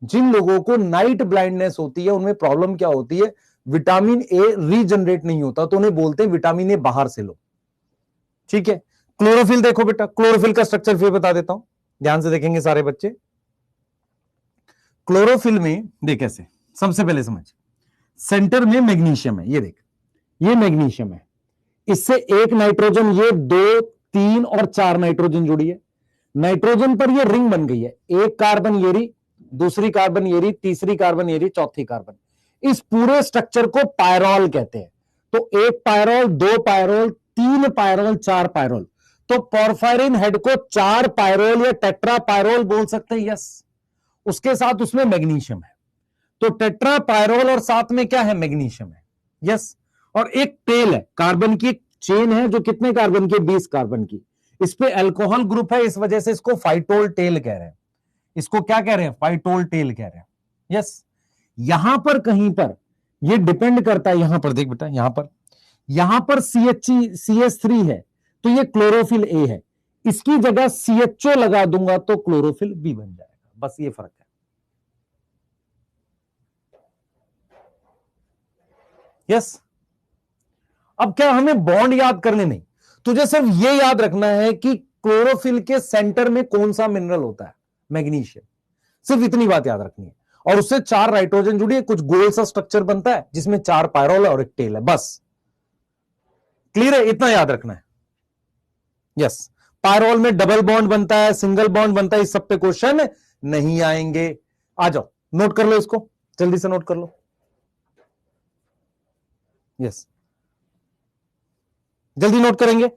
जिन लोगों को नाइट ब्लाइंडनेस होती है उनमें प्रॉब्लम क्या होती है, विटामिन ए रीजनरेट नहीं होता, तो उन्हें बोलते हैं विटामिन ए बाहर से लो, ठीक है। क्लोरोफिल देखो बेटा, क्लोरोफिल का स्ट्रक्चर फिर बता देता हूं, ध्यान से देखेंगे सारे बच्चे। क्लोरोफिल में देख कैसे, सबसे पहले समझ, सेंटर में मैग्नीशियम है, ये देख, ये मैग्नीशियम है, इससे एक नाइट्रोजन, ये 2 3 और 4 नाइट्रोजन जुड़ी है, नाइट्रोजन पर ये रिंग बन गई है, एक कार्बन ये रही, दूसरी कार्बन ये रही, तीसरी कार्बन ये रही, चौथी कार्बन। इस पूरे स्ट्रक्चर को पायरोल कहते हैं। तो एक पायरोल, 2 पायरोल, 3 पायरोल, 4 पायरोल। तो पोरफायरिन हेड को 4 पायरोल या टेट्रा पायरोल बोल सकते हैं। यस, उसके साथ उसमें मैग्नीशियम है, तो टेट्रा पायरोल और साथ में क्या है, मैग्नीशियम है। यस, और एक टेल है, कार्बन की एक चेन है जो कितने कार्बन की, 20 कार्बन की, इस पे अल्कोहल ग्रुप है, इस वजह से इसको फाइटोल टेल कह रहे हैं। इसको क्या कह रहे हैं, फाइटोल टेल कह रहे हैं। यस, यहां पर कहीं पर ये डिपेंड करता है, यहां पर देख बेटा, यहां पर CH3 है, तो ये क्लोरोफिल ए है, इसकी जगह CHO लगा दूंगा तो क्लोरोफिल बी बन जाएगा, बस ये फर्क है। यस, अब क्या हमें बॉन्ड याद करने नहीं, तुझे सिर्फ ये याद रखना है कि क्लोरोफिल के सेंटर में कौन सा मिनरल होता है, मैग्नीशियम, सिर्फ इतनी बात याद रखनी है। और उससे 4 नाइट्रोजन जुड़ी है, कुछ गोल सा स्ट्रक्चर बनता है जिसमें 4 पायरोल है और एक टेल है, बस। क्लियर है, इतना याद रखना है। यस, पायरोल में डबल बॉन्ड बनता है, सिंगल बॉन्ड बनता है, इस सब पे क्वेश्चन नहीं आएंगे। आ जाओ, नोट कर लो इसको, जल्दी से नोट कर लो। यस, जल्दी नोट करेंगे।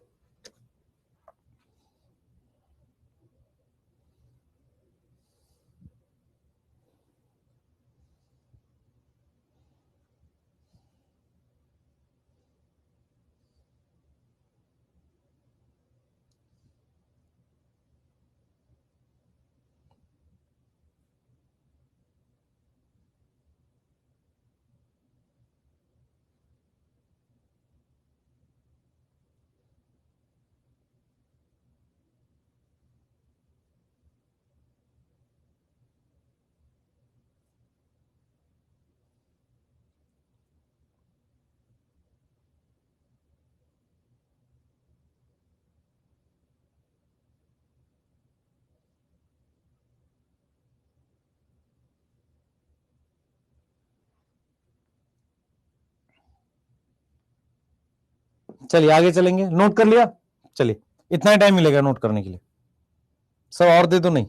चलिए आगे चलेंगे, नोट कर लिया, चलिए इतना ही टाइम मिलेगा नोट करने के लिए, सर और दे दो नहीं।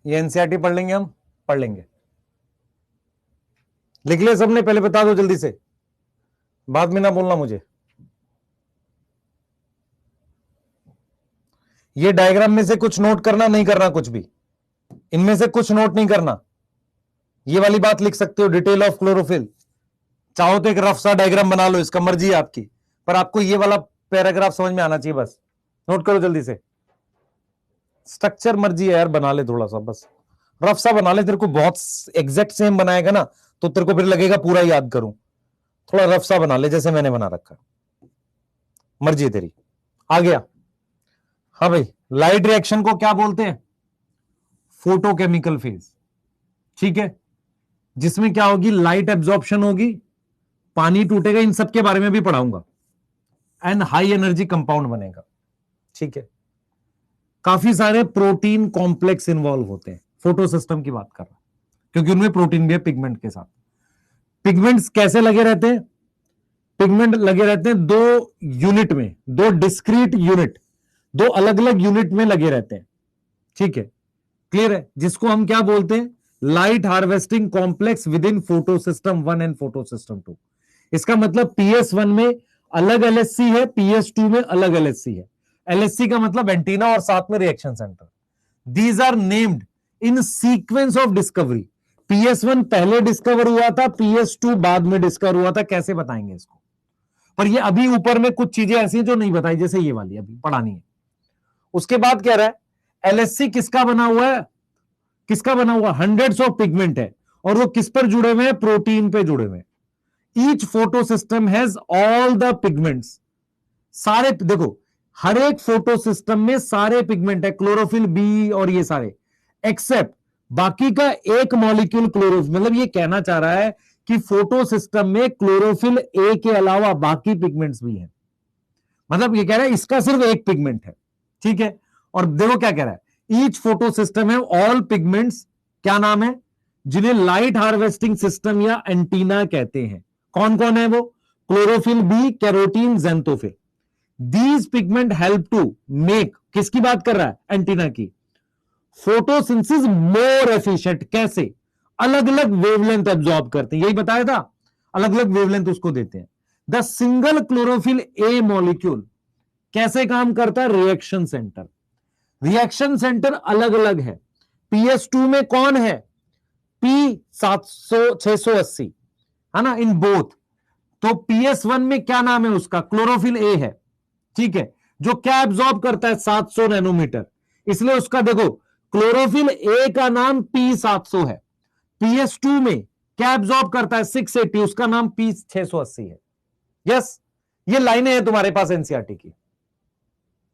ये एनसीईआरटी पढ़ लेंगे, हम पढ़ लेंगे, लिख लिया सबने, पहले बता दो जल्दी से, बाद में ना बोलना मुझे। ये डायग्राम में से कुछ नोट करना, नहीं करना कुछ भी, इनमें से कुछ नोट नहीं करना। ये वाली बात लिख सकते हो, डिटेल ऑफ क्लोरोफिल, चाहो तो एक रफ सा डायग्राम बना लो, इसका मर्जी है आपकी, पर आपको ये वाला पैराग्राफ समझ में आना चाहिए, बस नोट करो जल्दी से। स्ट्रक्चर मर्जी है यार, बना ले थोड़ा सा, बस रफ सा बना ले, तेरे को बहुत एग्जैक्ट सेम बनाएगा ना तो तेरे को फिर लगेगा पूरा याद करूं, थोड़ा रफ सा बना ले जैसे मैंने बना रखा, मर्जी है तेरी। आ गया, हाँ भाई, लाइट रिएक्शन को क्या बोलते हैं, फोटोकेमिकल फेज, ठीक है, जिसमें क्या होगी, लाइट एब्जॉर्प्शन होगी, पानी टूटेगा, इन सब के बारे में भी पढ़ाऊंगा, एंड हाई एनर्जी कंपाउंड बनेगा, ठीक है। काफी सारे प्रोटीन कॉम्प्लेक्स इन्वॉल्व होते हैं, फोटो सिस्टम की बात कर रहा हूं, क्योंकि उनमें प्रोटीन भी है पिगमेंट के साथ। पिगमेंट्स कैसे लगे रहते हैं, पिगमेंट लगे रहते हैं 2 यूनिट में, 2 डिस्क्रीट यूनिट, 2 अलग अलग यूनिट में लगे रहते हैं, ठीक है, क्लियर है, जिसको हम क्या बोलते हैं, light harvesting complex with in photo system 1 and photo system 2। इसका मतलब PS1 में अलग LSC है, PS2 में अलग LSC है। LSC का मतलब एंटीना और साथ में reaction centre. These are named in sequence of discovery. PS1 पहले डिस्कवर हुआ था, PS2 बाद में डिस्कवर हुआ था। कैसे बताएंगे इसको? पर ये अभी ऊपर में कुछ चीजें ऐसी जो नहीं बताई, जैसे ये वाली अभी पढ़ानी है। उसके बाद कह रहा है LSC किसका बना हुआ है? किसका बना हुआ? हंड्रेड्स ऑफ पिगमेंट है, और वो किस पर जुड़े हुए हैं? प्रोटीन पे जुड़े हुए हैं। Each photo system has all the pigments. सारे देखो, हर एक फोटो सिस्टम में सारे पिगमेंट है, क्लोरोफिल बी और ये सारे, एक्सेप्ट बाकी का एक मॉलिक्यूल क्लोरोफिल। मतलब ये कहना चाह रहा है कि फोटो सिस्टम में क्लोरोफिल ए के अलावा बाकी पिगमेंट्स भी हैं। मतलब ये कह रहा है इसका सिर्फ एक पिगमेंट है, ठीक है। और देखो क्या कह रहा है, ईच फोटो सिस्टम है ऑल पिगमेंट्स, क्या नाम है, जिन्हें लाइट हार्वेस्टिंग सिस्टम या एंटीना कहते हैं। कौन कौन है वो? Chlorophyll B, carotene, xanthophyll. These pigment help to make, किसकी बात कर रहा है? एंटीना की। Photosynthesis more efficient. कैसे? अलग अलग वेवलेंथ एब्जॉर्ब करते हैं, यही बताया था, अलग अलग वेवलेंथ उसको देते हैं। The single chlorophyll A molecule कैसे काम करता है? Reaction centre. रिएक्शन सेंटर अलग अलग है। PS2 में कौन है? P700 680 है ना, इन बोथ। तो PS1 में क्या नाम है उसका? क्लोरोफिल ए है, ठीक है, जो क्या एब्जॉर्ब करता है? 700 नैनोमीटर। इसलिए उसका देखो, क्लोरोफिल ए का नाम P700 है। PS2 में क्या एब्जॉर्ब करता है? 680, उसका नाम P680 है। यस, ये लाइनें हैं तुम्हारे पास एनसीईआरटी की,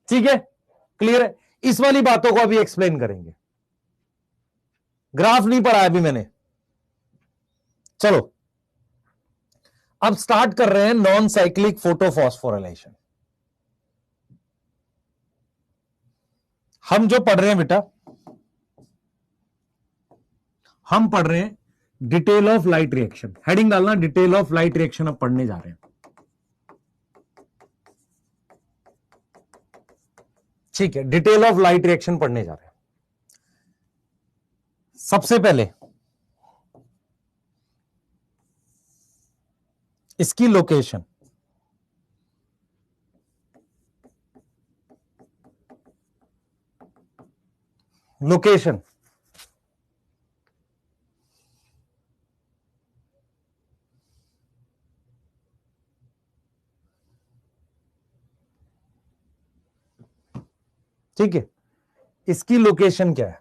ठीक है, क्लियर है। इस वाली बातों को अभी एक्सप्लेन करेंगे। ग्राफ नहीं पढ़ा अभी मैंने। चलो अब स्टार्ट कर रहे हैं नॉन साइक्लिक फोटोफॉस्फोराइलेशन। हम जो पढ़ रहे हैं बेटा, हम पढ़ रहे हैं detail of light reaction. Heading डालना डिटेल ऑफ लाइट रिएक्शन, अब पढ़ने जा रहे हैं, ठीक है। डिटेल ऑफ लाइट रिएक्शन पढ़ने जा रहे हैं। सबसे पहले इसकी लोकेशन, लोकेशन ठीक है, इसकी लोकेशन क्या है?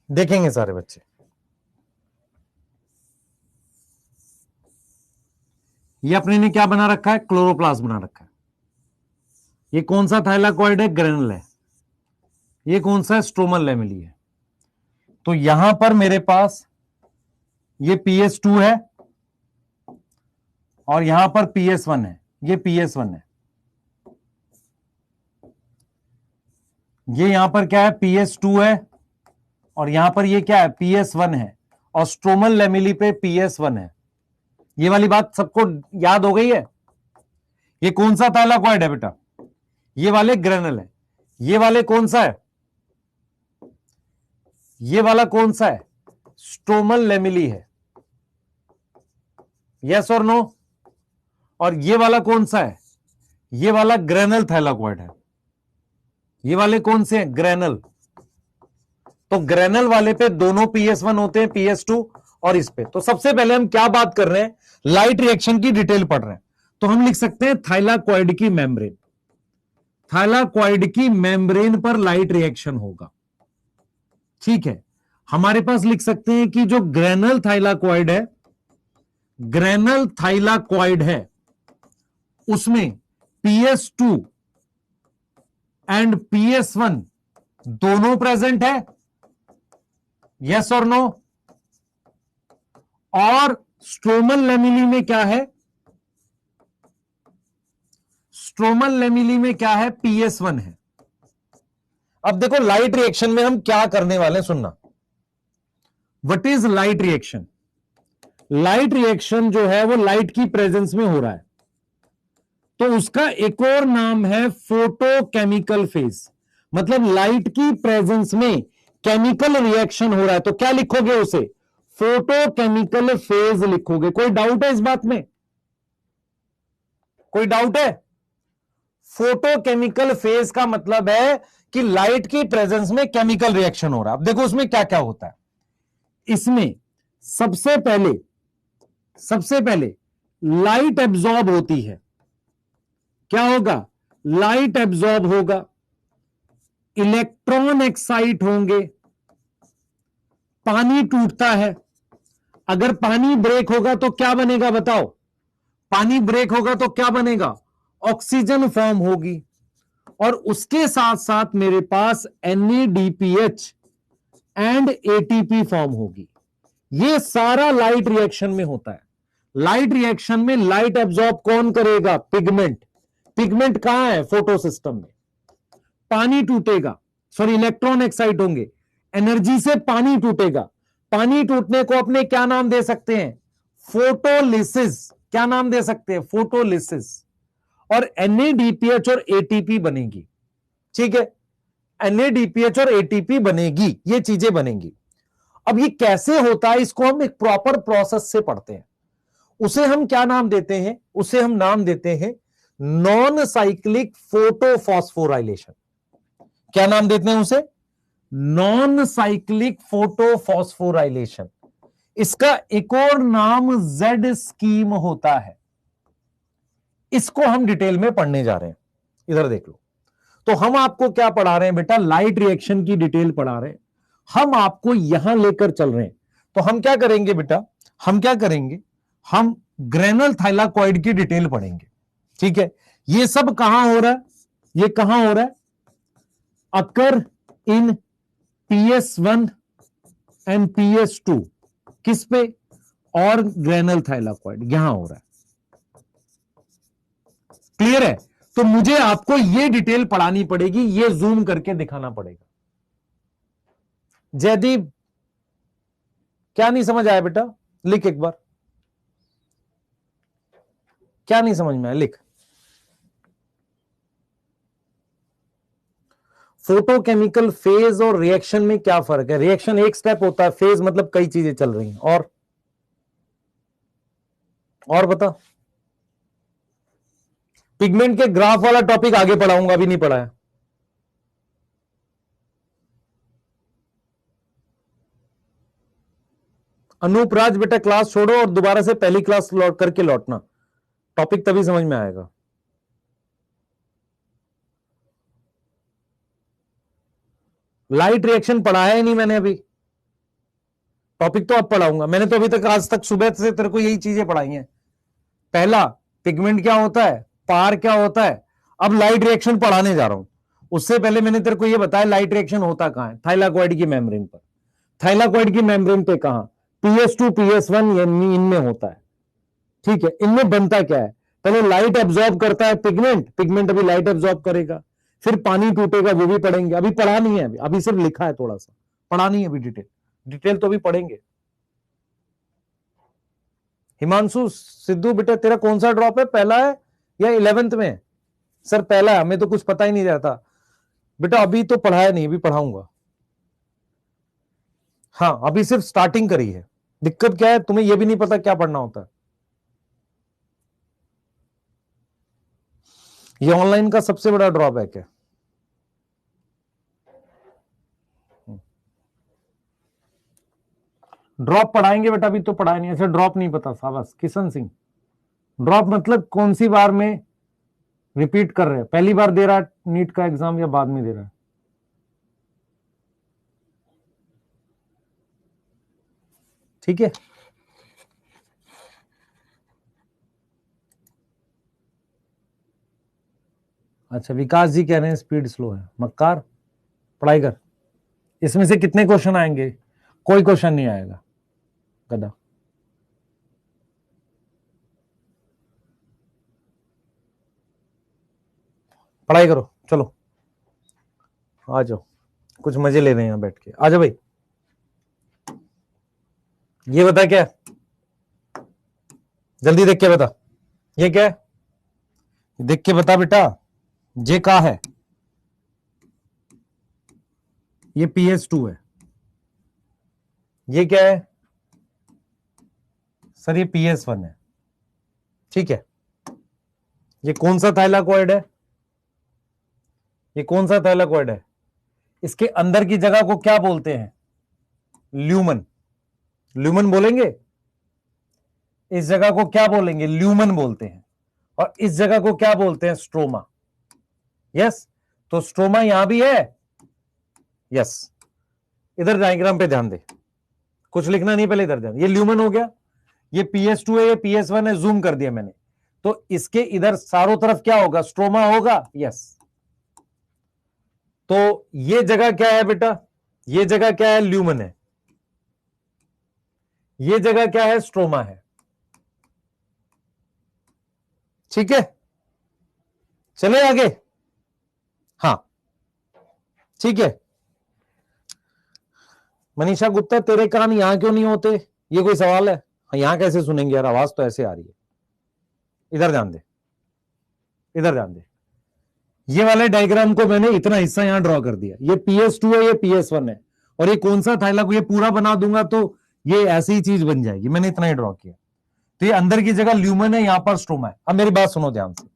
देखेंगे सारे बच्चे। ये अपने ने क्या बना रखा है? क्लोरोप्लास्ट बना रखा है। ये कौन सा थाइलाकॉइड है? ग्रेनुल है। ये कौन सा है? स्ट्रोमल लैमेली है। तो यहां पर मेरे पास ये PS2 है और यहां पर PS1 है। ये PS1 है, ये यहां पर क्या है? PS2 है, और यहां पर ये क्या है? PS1 है, और स्ट्रोमल लैमेली पे PS1 है। ये वाली बात सबको याद हो गई है? ये कौन सा थाइलाकॉइड है बेटा? ये वाले ग्रेनुल है। ये वाले कौन सा है? ये वाला कौन सा है? स्ट्रोमल लैमेली है। यस और नो? और ये वाला कौन सा है? ये वाला ग्रेनुल थाइलाकॉइड है। ये वाले कौन से हैं? ग्रेनुल। तो ग्रेनुल वाले पे दोनों PS1 होते हैं, PS2 और इस पे। तो सबसे पहले हम क्या बात कर रहे हैं? लाइट रिएक्शन की डिटेल पढ़ रहे हैं। तो हम लिख सकते हैं थाइलाकॉइड की मेम्ब्रेन। थाइलाकॉइड की मेम्ब्रेन पर लाइट रिएक्शन होगा, ठीक है। हमारे पास लिख सकते हैं कि जो ग्रेनुल थाइलाकॉइड है, ग्रेनुल थाइलाकॉइड है, उसमें PS2 एंड PS1 दोनों प्रेजेंट है। यस और नो? और स्ट्रोमल लैमेली में क्या है? स्ट्रोमल लैमेली में क्या है? PS1 है। अब देखो लाइट रिएक्शन में हम क्या करने वाले हैं, सुनना। What is light reaction? Light reaction जो है वो लाइट की प्रेजेंस में हो रहा है, तो उसका एक और नाम है फोटोकेमिकल फेज। मतलब लाइट की प्रेजेंस में केमिकल रिएक्शन हो रहा है, तो क्या लिखोगे उसे? फोटोकेमिकल फेज लिखोगे। कोई डाउट है इस बात में? कोई डाउट है? फोटोकेमिकल फेज का मतलब है कि लाइट की प्रेजेंस में केमिकल रिएक्शन हो रहा है। अब देखो उसमें क्या क्या होता है। इसमें सबसे पहले लाइट एब्जॉर्ब होती है। क्या होगा? लाइट एब्जॉर्ब होगा, इलेक्ट्रॉन एक्साइट होंगे, पानी टूटता है। अगर पानी ब्रेक होगा तो क्या बनेगा बताओ? पानी ब्रेक होगा तो क्या बनेगा? ऑक्सीजन फॉर्म होगी, और उसके साथ साथ मेरे पास NADPH एंड ATP फॉर्म होगी। ये सारा लाइट रिएक्शन में होता है। लाइट रिएक्शन में लाइट एब्जॉर्ब कौन करेगा? पिगमेंट। पिगमेंट कहां है? फोटो सिस्टम में। पानी टूटेगा, सॉरी इलेक्ट्रॉन एक्साइट होंगे, एनर्जी से पानी टूटेगा। पानी टूटने को अपने क्या नाम दे सकते हैं? फोटोलिसिस। क्या नाम दे सकते हैं? फोटोलिसिस। और NADPH और ATP बनेगी। ठीक है, NADPH और ATP बनेगी, ये चीजें बनेंगी। अब ये कैसे होता है, इसको हम एक प्रॉपर प्रोसेस से पढ़ते हैं। उसे हम क्या नाम देते हैं? उसे हम नाम देते हैं नॉन साइक्लिक फोटोफॉस्फोराइलेशन। क्या नाम देते हैं उसे? Non cyclic photophosphorylation. इसका एक और नाम Z स्कीम होता है। इसको हम डिटेल में पढ़ने जा रहे हैं। इधर देख लो। तो हम आपको क्या पढ़ा रहे हैं बेटा? लाइट रिएक्शन की डिटेल पढ़ा रहे हैं। हम आपको यहां लेकर चल रहे हैं। तो हम क्या करेंगे बेटा? हम क्या करेंगे? हम ग्रेनल थाइलाकॉइड की डिटेल पढ़ेंगे। ठीक है, ये सब कहां हो रहा है? ये कहां हो रहा है? अकर इन PS1 एंड PS2। किस पे? और ग्रेनल थाइलाकॉइड यहां हो रहा है। क्लियर है? तो मुझे आपको ये डिटेल पढ़ानी पड़ेगी, ये जूम करके दिखाना पड़ेगा। जयदीप, क्या नहीं समझ आया बेटा? लिख एक बार। क्या नहीं समझ में आया? लिख। फोटोकेमिकल फेज और रिएक्शन में क्या फर्क है? रिएक्शन एक स्टेप होता है, फेज मतलब कई चीजें चल रही हैं। और बता। पिगमेंट के ग्राफ वाला टॉपिक आगे पढ़ाऊंगा, अभी नहीं पढ़ाया। अनूप राज बेटा क्लास छोड़ो और दोबारा से पहली क्लास लौट करके लौटना, टॉपिक तभी समझ में आएगा। लाइट रिएक्शन पढ़ाया ही नहीं मैंने अभी, टॉपिक तो अब पढ़ाऊंगा। मैंने तो अभी तक आज तक सुबह से तेरे को यही चीजें पढ़ाई हैं। पहला, पिगमेंट क्या होता है, पार क्या होता है। अब लाइट रिएक्शन पढ़ाने जा रहा हूं। उससे पहले मैंने तेरे को यह बताया लाइट रिएक्शन होता कहां है? थाइलाकॉइड की मेम्ब्रेन पर। थाइलाकॉइड की मेम्ब्रेन पे कहां? PS2 PS1 इनमें होता है। ठीक है, इनमें बनता क्या है? पहले लाइट एब्जॉर्ब करता है पिगमेंट, पिगमेंट अभी लाइट एब्जॉर्ब करेगा, फिर पानी टूटेगा, वो भी पढ़ेंगे। अभी पढ़ा नहीं है, अभी सिर्फ लिखा है, थोड़ा सा पढ़ा नहीं है अभी। डिटेल तो अभी पढ़ेंगे। हिमांशु सिद्धू बेटा तेरा कौन सा ड्रॉप है, पहला है या 11th में? सर पहला है, हमें तो कुछ पता ही नहीं रहता बेटा। अभी तो पढ़ाया नहीं, अभी पढ़ाऊंगा। हाँ, अभी सिर्फ स्टार्टिंग करी है। दिक्कत क्या है, तुम्हें यह भी नहीं पता क्या पढ़ना होता है। ये ऑनलाइन का सबसे बड़ा ड्रॉबैक है। ड्रॉप पढ़ाएंगे बेटा, अभी तो पढ़ाया नहीं। ऐसे ड्रॉप नहीं पता साबस किशन सिंह। ड्रॉप मतलब कौन सी बार में रिपीट कर रहे हैं? पहली बार दे रहा है नीट का एग्जाम या बाद में दे रहा है? ठीक है, अच्छा विकास जी कह रहे हैं स्पीड स्लो है। मक्कार, पढ़ाई कर। इसमें से कितने क्वेश्चन आएंगे? कोई क्वेश्चन नहीं आएगा, गधा। पढ़ाई करो, चलो आ जाओ, कुछ मजे ले रहे हैं यहां बैठ के। आ जाओ भाई। ये बता क्या जल्दी देख के बता, ये क्या है, देख के बता बेटा, ये क्या है, ये PS2 है, ये क्या है सर, ये PS1 है, ठीक है। ये कौन सा थाइलाकॉइड है, ये कौन सा थाइलाकॉइड है, इसके अंदर की जगह को क्या बोलते हैं, ल्यूमन, ल्यूमन बोलेंगे, इस जगह को क्या बोलेंगे, ल्यूमन बोलते हैं, और इस जगह को क्या बोलते हैं, स्ट्रोमा। यस, तो स्ट्रोमा यहां भी है, यस। इधर डायग्राम पे ध्यान दे, कुछ लिखना नहीं, पहले इधर ध्यान, ये ल्यूमन हो गया, ये PS2 है, ये PS1 है, जूम कर दिया मैंने, तो इसके इधर चारों तरफ क्या होगा, स्ट्रोमा होगा, यस। तो ये जगह क्या है बेटा, ये जगह क्या है, ल्यूमन है, ये जगह क्या है, स्ट्रोमा है, ठीक है। चले आगे, हाँ ठीक है। मनीषा गुप्ता, तेरे कान यहां क्यों नहीं होते, ये कोई सवाल है, यहां कैसे सुनेंगे यार, आवाज तो ऐसे आ रही है। इधर ध्यान दे, इधर ध्यान दे, ये वाले डायग्राम को मैंने इतना हिस्सा यहां ड्रॉ कर दिया, ये PS2 है, ये PS1 है, और ये कौन सा थाइलाकॉइड, ये पूरा बना दूंगा तो ये ऐसी ही चीज बन जाएगी, मैंने इतना ही ड्रॉ किया। तो ये अंदर की जगह ल्यूमन है, यहां पर स्ट्रोमा है। अब मेरी बात सुनो ध्यान से,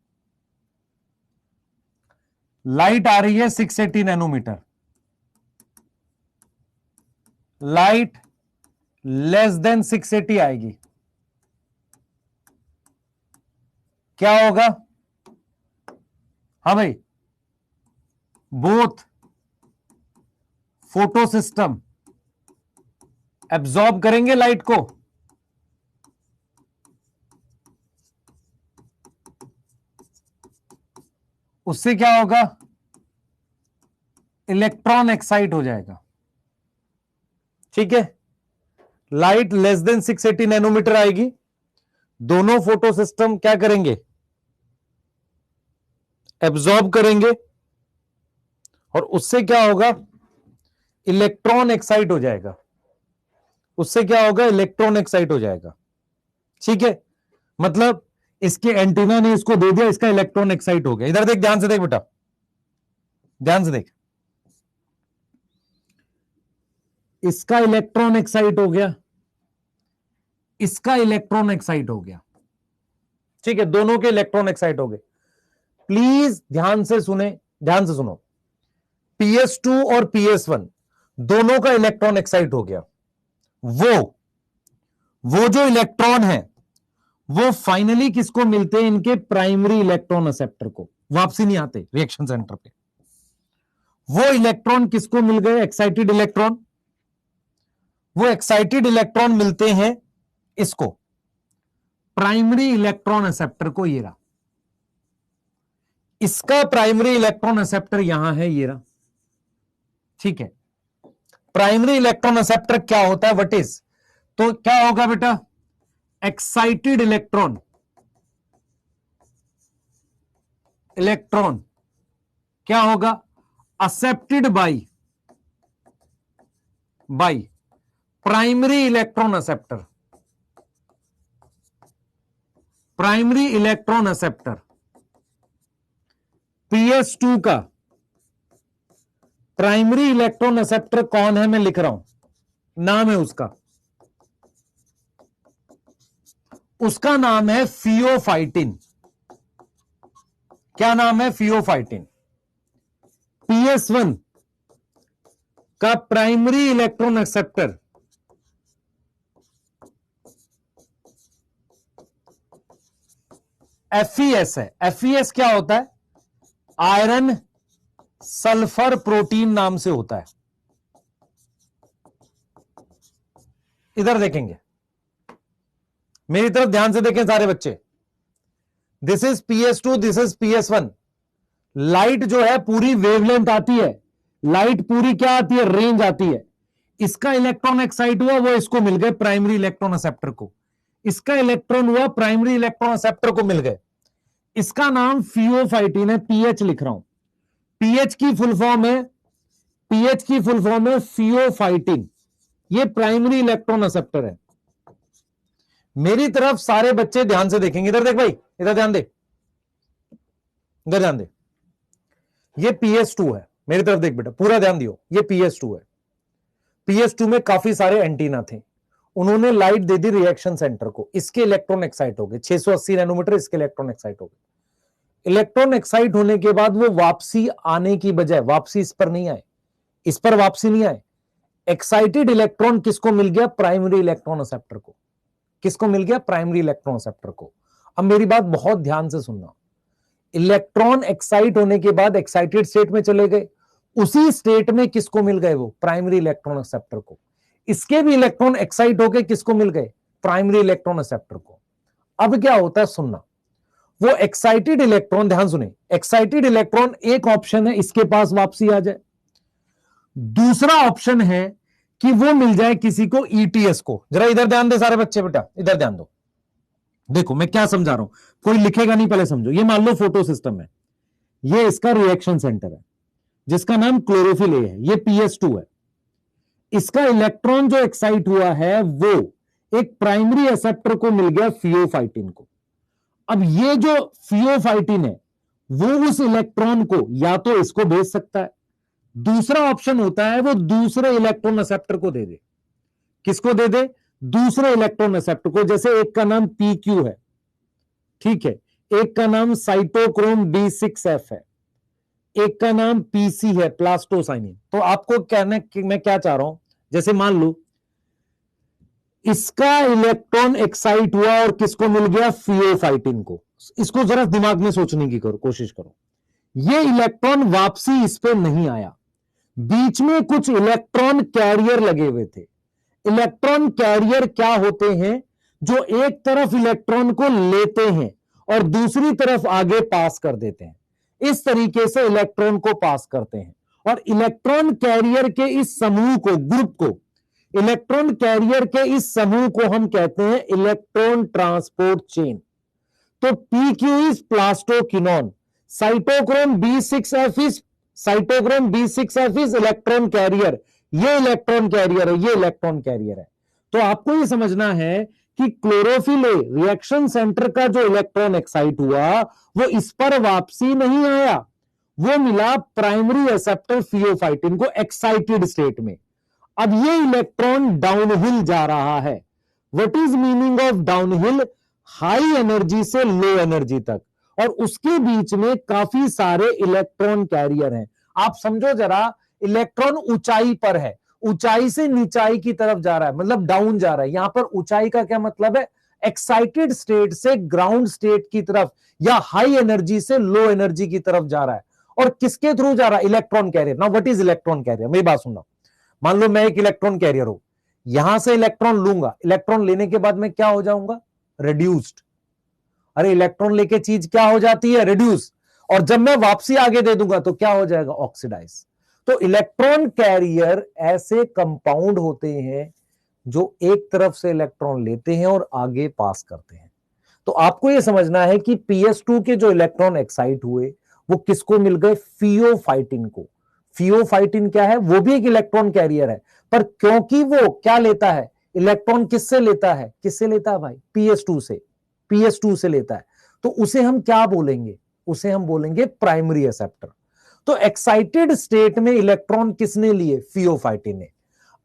लाइट आ रही है 680 नैनोमीटर, लाइट लेस देन 680 आएगी, क्या होगा, हाँ भाई, बोथ फोटो सिस्टम एब्जॉर्ब करेंगे लाइट को, उससे क्या होगा, इलेक्ट्रॉन एक्साइट हो जाएगा, ठीक है। लाइट लेस देन 680 नैनोमीटर आएगी, दोनों फोटो सिस्टम क्या करेंगे, एब्जॉर्ब करेंगे, और उससे क्या होगा, इलेक्ट्रॉन एक्साइट हो जाएगा, उससे क्या होगा, इलेक्ट्रॉन एक्साइट हो जाएगा, ठीक है। मतलब इसके एंटीना ने इसको दे दिया, इसका इलेक्ट्रॉन एक्साइट हो गया। इधर देख, ध्यान से देख बेटा, ध्यान से देख, इसका इलेक्ट्रॉन एक्साइट हो गया, इसका इलेक्ट्रॉन एक्साइट हो गया, ठीक है, दोनों के इलेक्ट्रॉन एक्साइट हो गए। प्लीज ध्यान से सुने, ध्यान से सुनो, PS2 और PS1 दोनों का इलेक्ट्रॉन एक्साइट हो गया, वो जो इलेक्ट्रॉन है वो फाइनली किसको मिलते हैं, इनके प्राइमरी इलेक्ट्रॉन एक्सेप्टर को, वापसी नहीं आते रिएक्शन सेंटर पे। वो इलेक्ट्रॉन किसको मिल गए, एक्साइटेड इलेक्ट्रॉन, वो एक्साइटेड इलेक्ट्रॉन मिलते हैं इसको, प्राइमरी इलेक्ट्रॉन एक्सेप्टर को, ये रहा, इसका प्राइमरी इलेक्ट्रॉन एक्सेप्टर यहां है, ये रहा, ठीक है। प्राइमरी इलेक्ट्रॉन एक्सेप्टर क्या होता है, व्हाट इज, तो क्या होगा बेटा, एक्साइटेड इलेक्ट्रॉन, इलेक्ट्रॉन क्या होगा, accepted by primary electron acceptor, primary electron acceptor. PS2 का प्राइमरी इलेक्ट्रॉन एक्सेप्टर कौन है, मैं लिख रहा हूं, नाम है उसका, उसका नाम है फियोफाइटिन। क्या नाम है, फियोफाइटिन। PS1 का प्राइमरी इलेक्ट्रॉन एक्सेप्टर FeS है। FeS क्या होता है, आयरन सल्फर प्रोटीन नाम से होता है। इधर देखेंगे, मेरी तरफ ध्यान से देखें सारे बच्चे, this is PS2, this is PS1। Light जो है पूरी वेवलेंथ आती है, लाइट पूरी क्या आती है, रेंज आती है। इसका इलेक्ट्रॉन एक्साइट हुआ, वो इसको मिल गए प्राइमरी इलेक्ट्रॉन एक्सेप्टर को, इसका इलेक्ट्रॉन हुआ प्राइमरी इलेक्ट्रॉन एक्सेप्टर को मिल गए। इसका नाम फियोफाइटिन है, PH लिख रहा हूं, PH की फुल फॉर्म है, PH की फुल फॉर्म है फियोफाइटिन, ये प्राइमरी इलेक्ट्रॉन एक्सेप्टर है। मेरी तरफ सारे बच्चे ध्यान से देखेंगे, इधर देख भाई, इधर ध्यान दे, इधर ध्यान दे। ये PS2 है, मेरी तरफ देख बेटा, पूरा ध्यान दियो, ये PS2 है। PS2 में काफी सारे एंटीना थे, उन्होंने लाइट दे दी रिएक्शन सेंटर को, इसके इलेक्ट्रॉन एक्साइट हो गए 680 नैनोमीटर, इसके इलेक्ट्रॉन एक्साइट हो गए। इलेक्ट्रॉन एक्साइट होने के बाद वो वापसी आने की बजाय, वापसी इस पर नहीं आए, इस पर वापसी नहीं आए, एक्साइटेड इलेक्ट्रॉन किसको मिल गया? प्राइमरी इलेक्ट्रॉन एक्सेप्टर को। किसको मिल गया? प्राइमरी इलेक्ट्रॉन एक्सेप्टर को। अब मेरी बात बहुत ध्यान से सुनना, इलेक्ट्रॉन एक्साइट होने के बाद एक्साइटेड स्टेट में चले गए, उसी स्टेट में किसको मिल गए? वो प्राइमरी इलेक्ट्रॉन एक्सेप्टर को। इसके भी इलेक्ट्रॉन एक्साइट होके किसको मिल गए? प्राइमरी इलेक्ट्रॉन एक्सेप्टर को। अब क्या होता है सुनना, वो एक्साइटेड इलेक्ट्रॉन, ध्यान सुने, एक्साइटेड इलेक्ट्रॉन एक ऑप्शन है इसके पास वापसी आ जाए, दूसरा ऑप्शन है कि वो मिल जाए किसी को, ETS को। जरा इधर ध्यान दे सारे बच्चे, बेटा इधर ध्यान दो, देखो मैं क्या समझा रहा हूं, कोई लिखेगा नहीं, पहले समझो। ये मान लो फोटो सिस्टम है, ये इसका रिएक्शन सेंटर है जिसका नाम क्लोरोफिल A है, ये PS2 है। इसका इलेक्ट्रॉन जो एक्साइट हुआ है वो एक प्राइमरी एक्सेप्टर को मिल गया, फियोफाइटिन को। अब ये जो फियोफाइटिन है वो उस इलेक्ट्रॉन को या तो इसको भेज सकता है, दूसरा ऑप्शन होता है वो दूसरे इलेक्ट्रॉन एक्सेप्टर को दे दे। किसको दे दे? दूसरे इलेक्ट्रॉन एक्सेप्टर को। जैसे एक का नाम PQ है, ठीक है, एक का नाम साइटोक्रोम B6F है, एक का नाम PC है, प्लास्टोसाइनिन। तो आपको कहना कि मैं क्या चाह रहा हूं, जैसे मान लो इसका इलेक्ट्रॉन एक्साइट हुआ और किसको मिल गया? फियोफाइटिन को। इसको जरा दिमाग में सोचने की कोशिश करो। ये इलेक्ट्रॉन वापसी इस पे नहीं आया, बीच में कुछ इलेक्ट्रॉन कैरियर लगे हुए थे। इलेक्ट्रॉन कैरियर क्या होते हैं? जो एक तरफ इलेक्ट्रॉन को लेते हैं और दूसरी तरफ आगे पास कर देते हैं, इस तरीके से इलेक्ट्रॉन को पास करते हैं। और इलेक्ट्रॉन कैरियर के इस समूह को, ग्रुप को, इलेक्ट्रॉन कैरियर के इस समूह को हम कहते हैं इलेक्ट्रॉन ट्रांसपोर्ट चेन। तो PQ is plastoquinone, cytochrome B6F is electron carrier. ये इलेक्ट्रॉन कैरियर है, ये इलेक्ट्रॉन कैरियर है। तो आपको ये समझना है कि क्लोरोफिल A रिएक्शन सेंटर का जो इलेक्ट्रॉन एक्साइट हुआ वो इस पर वापसी नहीं आया, वो मिला प्राइमरी एक्सेप्टर फियोफाइटिन को एक्साइटेड स्टेट में। अब ये इलेक्ट्रॉन डाउनहिल जा रहा है। What is meaning of downhill? High energy से लो एनर्जी तक, और उसके बीच में काफी सारे इलेक्ट्रॉन कैरियर हैं। आप समझो जरा, इलेक्ट्रॉन ऊंचाई पर है, ऊंचाई से नीचाई की तरफ जा रहा है, मतलब डाउन जा रहा है। यहां पर ऊंचाई का क्या मतलब है? एक्साइटेड स्टेट से ग्राउंड स्टेट की तरफ, या हाई एनर्जी से लो एनर्जी की तरफ जा रहा है। और किसके थ्रू जा रहा है? Electron carrier. Now what is electron career? मेरी बात सुनना, मान लो मैं एक इलेक्ट्रॉन कैरियर हूं, यहां से इलेक्ट्रॉन लूंगा, इलेक्ट्रॉन लेने के बाद मैं क्या हो जाऊंगा? रिड्यूस्ड। अरे इलेक्ट्रॉन लेके चीज क्या हो जाती है? रिड्यूस। और जब मैं वापसी आगे दे दूंगा तो क्या हो जाएगा? ऑक्सीडाइज। तो इलेक्ट्रॉन कैरियर ऐसे कंपाउंड होते हैं जो एक तरफ से इलेक्ट्रॉन लेते हैं और आगे पास करते हैं। तो आपको यह समझना है कि PS2 के जो इलेक्ट्रॉन एक्साइट हुए वो किसको मिल गए? फियोफाइटिन को। फियोफाइटिन क्या है? वो भी एक इलेक्ट्रॉन कैरियर है, पर क्योंकि वो क्या लेता है? इलेक्ट्रॉन किससे लेता है? किससे लेता है भाई? PS2 से। PS2 से लेता है, तो उसे हम क्या बोलेंगे? उसे हम बोलेंगे प्राइमरी एक्सेप्टर। तो एक्साइटेड स्टेट में इलेक्ट्रॉन किसने लिए? फियोफाइटिन ने।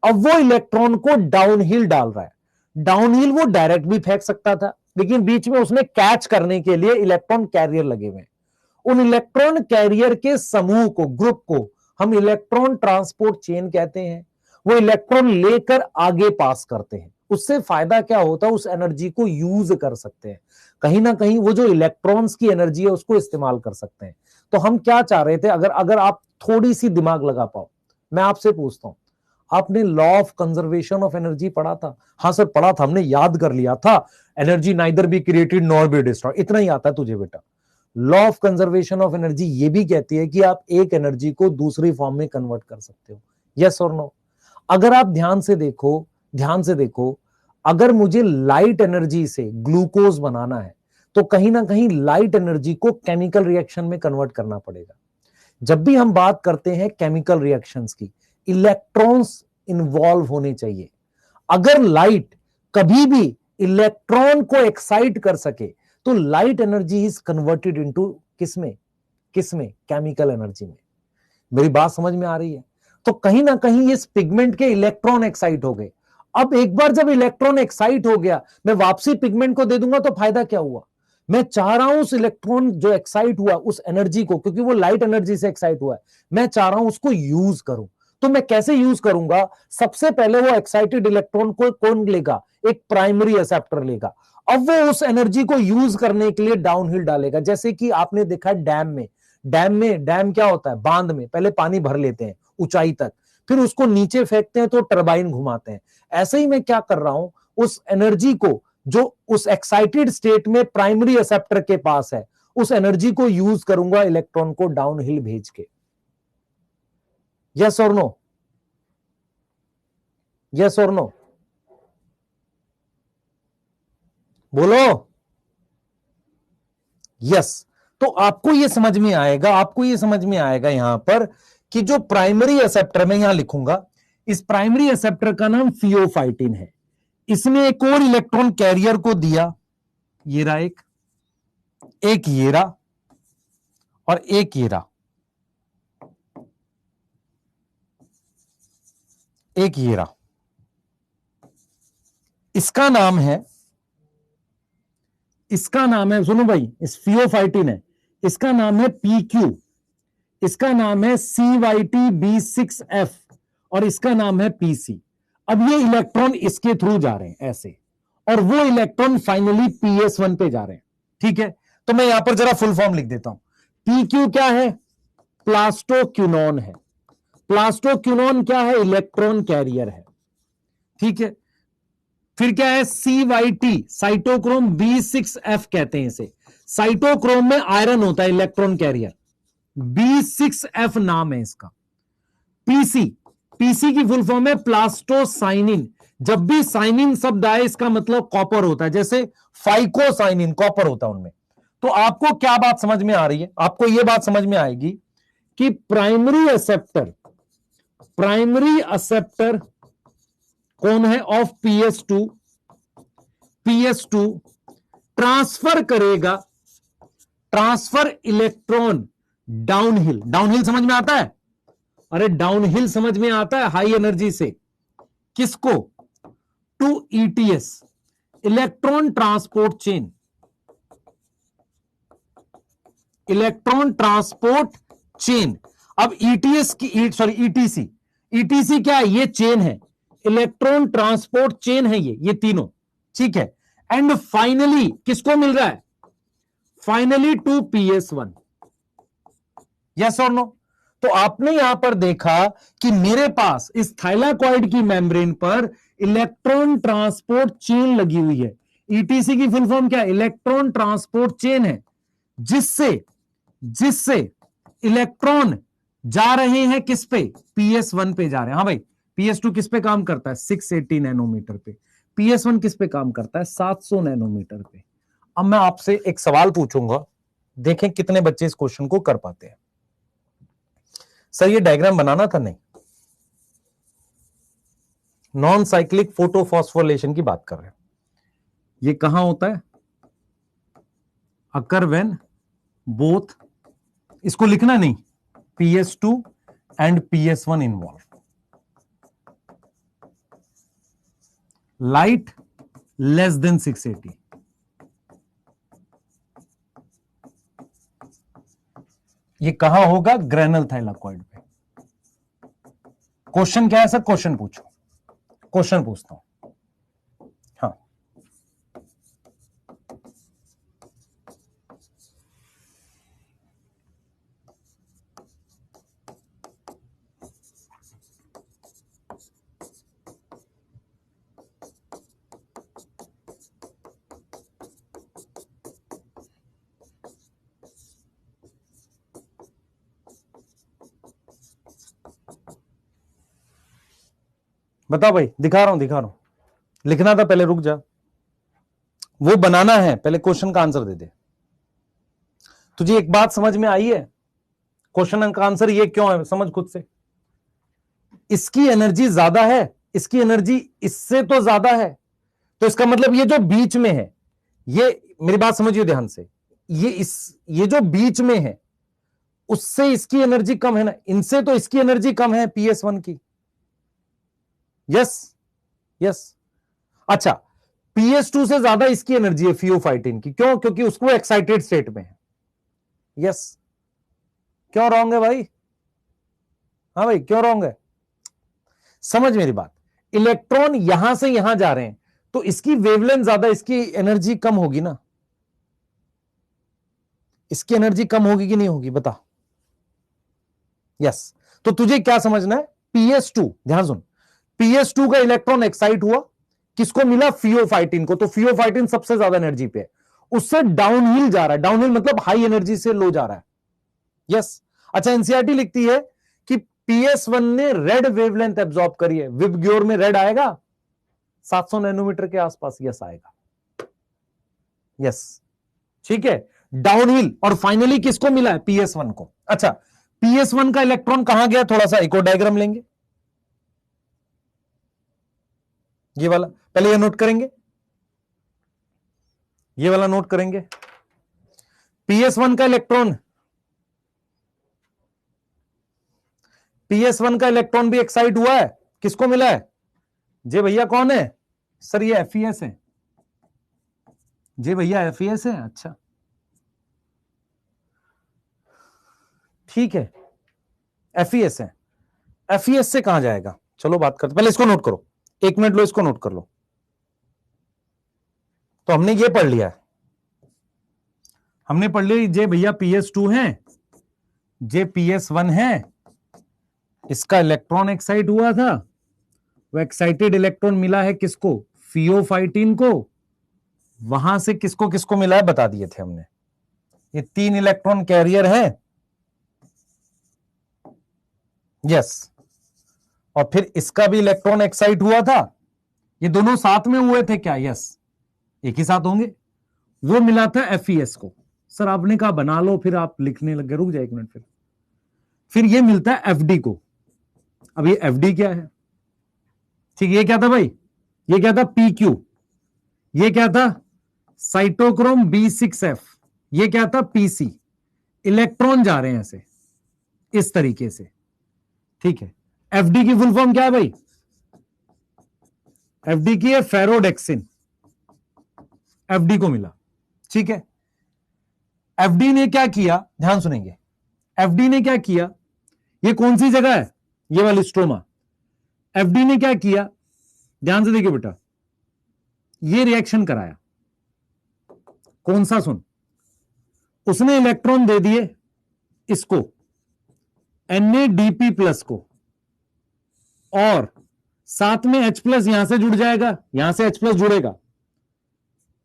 अब वो इलेक्ट्रॉन को डाउनहिल डाल रहा है। डाउनहिल वो डायरेक्ट भी फेंक सकता था, लेकिन बीच में उसने कैच करने के लिए इलेक्ट्रॉन कैरियर लगे हुए। उन इलेक्ट्रॉन कैरियर के समूह को, ग्रुप को हम इलेक्ट्रॉन ट्रांसपोर्ट चेन कहते हैं। वो इलेक्ट्रॉन लेकर आगे पास करते हैं। उससे फायदा क्या होता है? उस एनर्जी को यूज कर सकते हैं, कहीं ना कहीं वो जो इलेक्ट्रॉन्स की एनर्जी है उसको इस्तेमाल कर सकते हैं। तो हम क्या चाह रहे थे, अगर आप थोड़ी सी दिमाग लगा पाओ, मैं आपसे पूछता हूं, आपने law of conservation of energy पढ़ा था? हाँ सर पढ़ा था, हमने याद कर लिया था। Energy neither be created nor be destroyed, इतना ही आता है तुझे बेटा। Law of conservation of energy ये भी कहती है कि आप एक एनर्जी को दूसरी फॉर्म में कन्वर्ट कर सकते हो। यस और नो? अगर आप ध्यान से देखो, अगर मुझे लाइट एनर्जी से ग्लूकोज बनाना है तो कहीं ना कहीं लाइट एनर्जी को केमिकल रिएक्शन में कन्वर्ट करना पड़ेगा। जब भी हम बात करते हैं केमिकल रिएक्शंस की, इलेक्ट्रॉन्स इन्वॉल्व होने चाहिए। अगर लाइट कभी भी इलेक्ट्रॉन को एक्साइट कर सके, तो light energy is converted into किसमें, केमिकल एनर्जी में। मेरी बात समझ में आ रही है? तो कहीं ना कहीं इस पिगमेंट के इलेक्ट्रॉन एक्साइट हो गए। अब एक बार जब इलेक्ट्रॉन एक्साइट हो गया, मैं वापसी पिगमेंट को दे दूंगा तो फायदा क्या हुआ? मैं चाह रहा हूं उस इलेक्ट्रॉन जो एक्साइट हुआ उस एनर्जी को, क्योंकि वो लाइट एनर्जी से एक्साइट हुआ है, मैं चाह रहा हूं उसको यूज करूं। तो मैं कैसे यूज करूंगा? सबसे पहले वो एक्साइटेड इलेक्ट्रॉन को कौन लेगा? एक प्राइमरी एक्सेप्टर लेगा। अब वो उस एनर्जी को यूज करने के लिए डाउनहिल डालेगा। जैसे कि आपने देखा डैम क्या होता है? बांध में पहले पानी भर लेते हैं ऊंचाई तक, फिर उसको नीचे फेंकते हैं तो टरबाइन घुमाते हैं। ऐसे ही मैं क्या कर रहा हूं, उस एनर्जी को जो उस एक्साइटेड स्टेट में प्राइमरी एक्सेप्टर के पास है, उस एनर्जी को यूज करूंगा इलेक्ट्रॉन को डाउनहिल भेज के। यस और नो? यस और नो? बोलो यस। तो आपको यह समझ में आएगा, यहां पर कि जो प्राइमरी एक्सेप्टर, मैं यहां लिखूंगा, इस प्राइमरी एक्सेप्टर का नाम फियोफाइटिन है। इसने एक और इलेक्ट्रॉन कैरियर को दिया, ये रहा एक ये रहा और एक ये रहा, एक ये रहा। इसका नाम है, सुनो भाई, इस फियोफाइटिन है, इसका नाम है PQ, इसका नाम है CYT B6F और इसका नाम है PC। अब ये इलेक्ट्रॉन इसके थ्रू जा रहे हैं ऐसे, और वो इलेक्ट्रॉन फाइनली PS1 पे जा रहे हैं। ठीक है, तो मैं यहां पर जरा फुल फॉर्म लिख देता हूं। PQ क्या है? प्लास्टोक्यूनॉन है। प्लास्टोक्यूनॉन क्या है? इलेक्ट्रॉन कैरियर है। ठीक है, फिर क्या है? CYT, साइटोक्रोम B6F कहते हैं इसे। साइटोक्रोम में आयरन होता है, इलेक्ट्रॉन कैरियर, B6F नाम है इसका। PC की फुल फॉर्म है प्लास्टोसाइनिन। जब भी साइनिन शब्द आए इसका मतलब कॉपर होता है, जैसे फाइकोसाइनिन कॉपर होता है उनमें। तो आपको क्या बात समझ में आ रही है? आपको यह बात समझ में आएगी कि प्राइमरी एक्सेप्टर कौन है of PS2 transfer electron downhill समझ में आता है? अरे डाउनहिल समझ में आता है, हाई एनर्जी से। किसको? To ETS, electron transport chain. अब ETC क्या है? ये चेन है, इलेक्ट्रॉन ट्रांसपोर्ट चेन है ये तीनों। ठीक है, एंड फाइनली किसको मिल रहा है? Finally to PS1। यस और नो? तो आपने यहां पर देखा कि मेरे पास इस थाइलाकॉइड की मेम्ब्रेन पर इलेक्ट्रॉन ट्रांसपोर्ट चेन लगी हुई है। ETC की फुल फॉर्म क्या है? इलेक्ट्रॉन ट्रांसपोर्ट चेन है, जिससे इलेक्ट्रॉन जा रहे हैं किस पे? PS1 पे जा रहे हैं। हाँ भाई, PS2 किस पे काम करता है? 680 नैनोमीटर पे। PS1 किस पे काम करता है? 700 नैनोमीटर पे। अब मैं आपसे एक सवाल पूछूंगा, देखें कितने बच्चे इस क्वेश्चन को कर पाते हैं। सर ये डायग्राम बनाना था? नहीं, नॉन साइक्लिक फोटोफॉस्फोरिलेशन की बात कर रहे हैं। ये कहां होता है? अकर व्हेन बोथ, इसको लिखना नहीं, PS2 and PS1 involve. Light less than 680। ये कहां होगा? ग्रेनल थाइलाकॉइड पे। क्वेश्चन क्या है सर? क्वेश्चन पूछता हूं। हाँ, बताओ भाई। दिखा रहा हूं। लिखना था पहले, रुक जा। वो बनाना है, पहले क्वेश्चन का आंसर दे दे। तुझे एक बात समझ में आई है? क्वेश्चन का आंसर ये क्यों है, समझ खुद से। इसकी एनर्जी ज्यादा है, इसकी एनर्जी इससे तो ज्यादा है, तो इसका मतलब ये जो बीच में है, ये मेरी बात समझिए ध्यान से, ये जो बीच में है उससे इसकी एनर्जी कम है ना, इनसे तो इसकी एनर्जी कम है PS1 की। Yes yes. अच्छा, PS2 से ज्यादा इसकी एनर्जी है फियोफाइटिन की, क्यों? क्योंकि उसको एक्साइटेड स्टेट में है। यस। क्यों रॉन्ग है भाई? हाँ भाई, क्यों रॉन्ग है? समझ मेरी बात। इलेक्ट्रॉन यहां से यहां जा रहे हैं तो इसकी वेवलेंथ ज्यादा, इसकी एनर्जी कम होगी ना। इसकी एनर्जी कम होगी कि नहीं होगी, बता। यस। तो तुझे क्या समझना है, PS2, ध्यान सुन, PS2 का इलेक्ट्रॉन एक्साइट हुआ, किसको मिला? फियोफाइटिन को। तो फियोफाइटिन सबसे ज्यादा एनर्जी पे है, उससे डाउनहिल जा रहा है। डाउनहिल मतलब हाई एनर्जी से लो जा रहा है। यस। अच्छा, एनसीईआरटी लिखती है कि PS1 ने रेड वेवलेंथ एब्जॉर्ब करी है। विबग्योर में रेड आएगा 700 नैनोमीटर के आसपास। यस आएगा। यस, ठीक है। डाउनहिल और फाइनली किसको मिला है? PS1 को। अच्छा, PS1 का इलेक्ट्रॉन कहां गया? थोड़ा सा इको डायग्राम लेंगे, ये वाला पहले ये नोट करेंगे, ये वाला नोट करेंगे। PS1 का इलेक्ट्रॉन, PS1 का इलेक्ट्रॉन भी एक्साइट हुआ है, किसको मिला है? जे भैया कौन है? सर ये FeS है। जे भैया FeS है। अच्छा ठीक है, FeS है। FeS से कहां जाएगा? चलो बात करते, पहले इसको नोट करो, 1 मिनट लो, इसको नोट कर लो। तो हमने ये पढ़ लिया है, हमने पढ़ लिया जे भैया PS2 है, जे PS1 है, इसका इलेक्ट्रॉन एक्साइट हुआ था, वो एक्साइटेड इलेक्ट्रॉन मिला है किसको? फियोफाइटिन को। वहां से किसको किसको मिला है बता दिए थे हमने। ये 3 इलेक्ट्रॉन कैरियर है। यस। और फिर इसका भी इलेक्ट्रॉन एक्साइट हुआ था, ये दोनों साथ में हुए थे क्या? यस, एक ही साथ होंगे। वो मिला था FeS को। सर आपने कहा बना लो, फिर आप लिखने लग गए, रुक जाए 1 मिनट। फिर ये मिलता है FD को। अब ये FD क्या है? ठीक, ये क्या था भाई? ये क्या था? PQ। ये क्या था? Cytochrome B6F। ये क्या था? PC। इलेक्ट्रॉन जा रहे हैं ऐसे, इस तरीके से, ठीक है। FD की फुल फॉर्म क्या है भाई? FD की है फेरोडेक्सिन। FD को मिला, ठीक है। FD ने क्या किया, ध्यान सुनेंगे। FD ने क्या किया, ये कौन सी जगह है? ये वाली स्ट्रोमा। FD ने क्या किया, ध्यान से देखिए बेटा, ये रिएक्शन कराया। कौन सा? सुन, उसने इलेक्ट्रॉन दे दिए इसको, NADP+ को, और साथ में H+ यहां से जुड़ जाएगा, यहां से H+ जुड़ेगा,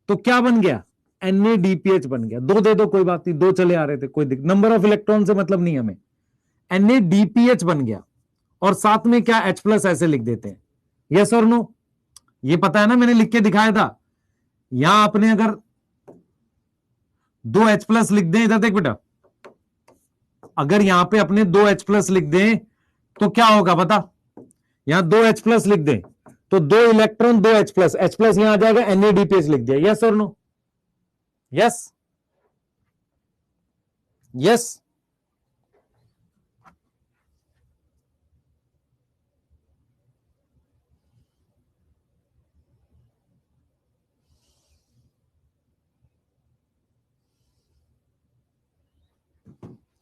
तो क्या बन गया? NADPH बन गया। 2 दे दो, कोई बात नहीं, 2 चले आ रहे थे, कोई दिक्कत, नंबर ऑफ इलेक्ट्रॉन से मतलब नहीं हमें। NADPH बन गया, और साथ में क्या? H+ ऐसे लिख देते हैं। यस और नो? ये पता है ना, मैंने लिख के दिखाया था। यहां आपने अगर 2 H+ लिख दें, इधर देख बेटा, अगर यहां पे अपने 2 H+ लिख दें तो क्या होगा बता? यहां 2 H+ लिख दें तो 2 इलेक्ट्रॉन 2 H+ यहां आ जाएगा, NADPH लिख दिया। यस और नो? Yes yes.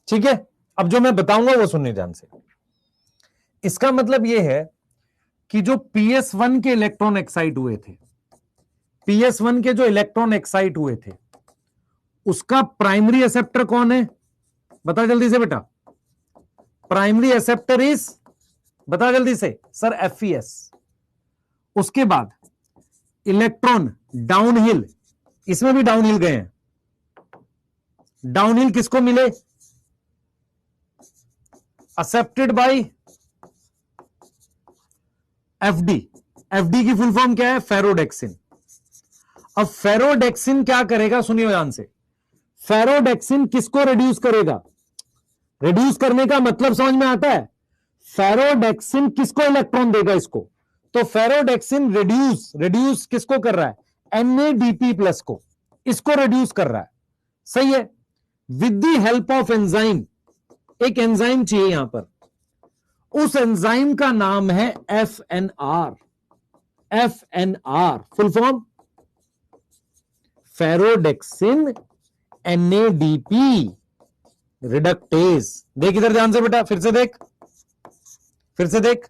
ठीक है, अब जो मैं बताऊंगा वो सुनने ध्यान से। इसका मतलब यह है कि जो PS1 के इलेक्ट्रॉन एक्साइट हुए थे, PS1 के जो इलेक्ट्रॉन एक्साइट हुए थे, उसका प्राइमरी एक्सेप्टर कौन है? बता जल्दी से बेटा। प्राइमरी एक्सेप्टर इज, बता जल्दी से। Sir FeS। उसके बाद इलेक्ट्रॉन डाउनहिल, इसमें भी डाउनहिल गए हैं। डाउनहिल किसको मिले? Accepted by FD। FD की फुल फॉर्म क्या है? फेरोडेक्सिन। अब फेरोडेक्सिन क्या करेगा, सुनिए ध्यान से। फेरोडेक्सिन किसको रिड्यूस करेगा? रिड्यूस करने का मतलब समझ में आता है? फेरोडेक्सिन किसको इलेक्ट्रॉन देगा? इसको। तो फेरोडेक्सिन रिड्यूस किसको कर रहा है? NADP प्लस को, इसको रिड्यूस कर रहा है। सही है। With the help of enzyme, एक एंजाइम चाहिए यहां पर, उस एंजाइम का नाम है FNR। FNR full form ferredoxin NADP reductase. देख इधर ध्यान से बेटा, फिर से देख, फिर से देख।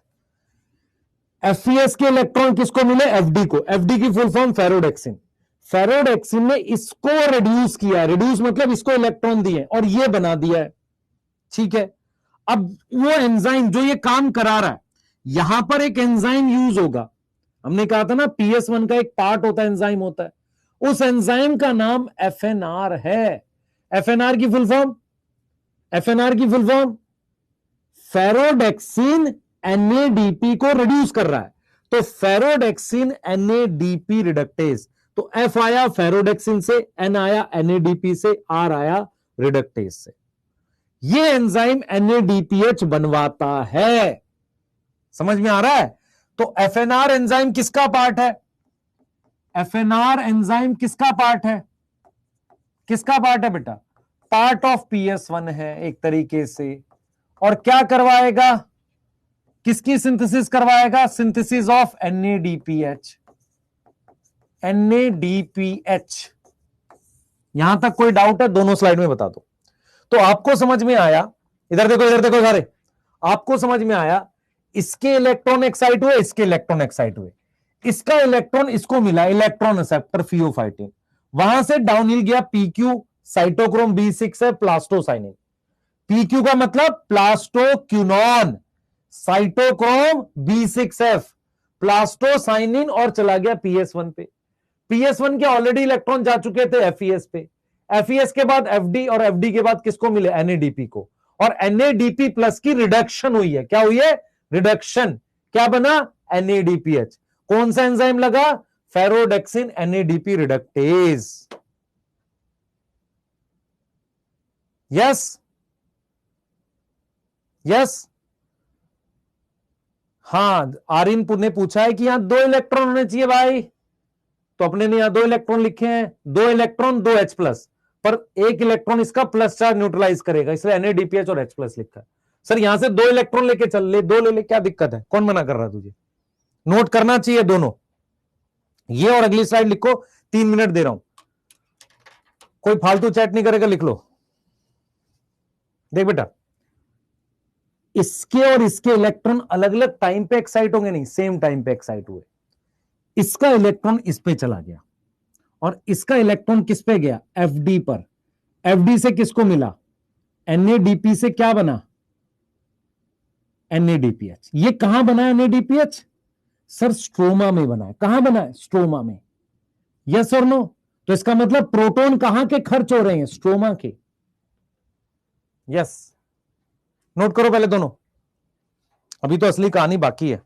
FES के इलेक्ट्रॉन किसको मिले? FD को। FD की फुल फॉर्म फेरोडेक्सिन। फेरोडेक्सिन ने इसको रिड्यूस किया, रिड्यूस मतलब इसको इलेक्ट्रॉन दिए और ये बना दिया है। ठीक है। अब वो एंजाइम जो ये काम करा रहा है, यहां पर एक एंजाइम यूज होगा। हमने कहा था ना PS1 का एक पार्ट होता है, एंजाइम होता है, उस एंजाइम का नाम FNR है। FNR की फुल फॉर्म, FNR की फुल फॉर्म फेरोडेक्सिन NADP को रिड्यूस कर रहा है, तो फेरोडेक्सिन NADP रिडक्टेज। तो F आया फेरोडेक्सिन से, N आया NADP से, R आया रिडक्टेज से। ये एंजाइम NADPH बनवाता है। समझ में आ रहा है? तो FNR एंजाइम किसका पार्ट है? FNR एंजाइम किसका पार्ट है? किसका पार्ट है बेटा? पार्ट ऑफ PS1 है एक तरीके से। और क्या करवाएगा? किसकी सिंथेसिस करवाएगा? Synthesis of NADPH। NADPH। यहां तक कोई डाउट है? दोनों स्लाइड में बता दो। तो आपको समझ में आया, इधर देखो, इधर देखो सारे, आपको समझ में आया, इसके इलेक्ट्रॉन एक्साइट हुए, इसके इलेक्ट्रॉन एक्साइट हुए, इसका इलेक्ट्रॉन इसको मिला, इलेक्ट्रॉन एक्सेप्टर फियोफाइटिन, वहां से डाउनहिल गया PQ, साइटोक्रोम B6 है, प्लास्टोसाइनिन। PQ का मतलब प्लास्टोक्यूनॉन, साइटोक्रोम B6F, प्लास्टोसाइनिन, और चला गया PS1 पे। PS1 के ऑलरेडी इलेक्ट्रॉन जा चुके थे FES पे। FES के बाद FD, और FD के बाद किसको मिले? NADP को। और NADP प्लस की रिडक्शन हुई है। क्या हुई है? रिडक्शन। क्या बना? NADPH। कौन सा एंजाइम लगा? फेरोडेक्सिन NADP रिडक्टेज। Yes, yes. हाँ, आर्यन ने पूछा है कि यहां 2 इलेक्ट्रॉन होने चाहिए भाई, तो अपने ने यहां 2 इलेक्ट्रॉन लिखे हैं, 2 इलेक्ट्रॉन 2 H प्लस, पर एक इलेक्ट्रॉन इसका प्लस चार्ज न्यूट्रलाइज करेगा, इसलिए NADPH और H प्लस लिखा है। सर यहां से 2 इलेक्ट्रॉन लेके चल, ले 2 ले ले, क्या दिक्कत है? कौन मना कर रहा है तुझे? नोट करना चाहिए दोनों। ये और अगली स्लाइड लिखो, 3 मिनट दे रहा हूं, कोई फालतू चैट नहीं करेगा, लिख लो। देख बेटा, इसके और इसके इलेक्ट्रॉन अलग अलग टाइम पे एक्साइट होंगे नहीं, सेम टाइम पे एक्साइट हुए। इसका इलेक्ट्रॉन इस पे चला गया और इसका इलेक्ट्रॉन किस पे गया? FD पर। FD से किसको मिला? NADP से क्या बना? NADPH। ये कहां बना है NADPH? सर स्ट्रोमा में बना है। कहां बना है? स्ट्रोमा में। यस और नो? तो इसका मतलब प्रोटॉन कहां के खर्च हो रहे हैं? स्ट्रोमा के। यस, नोट करो पहले दोनों, अभी तो असली कहानी बाकी है।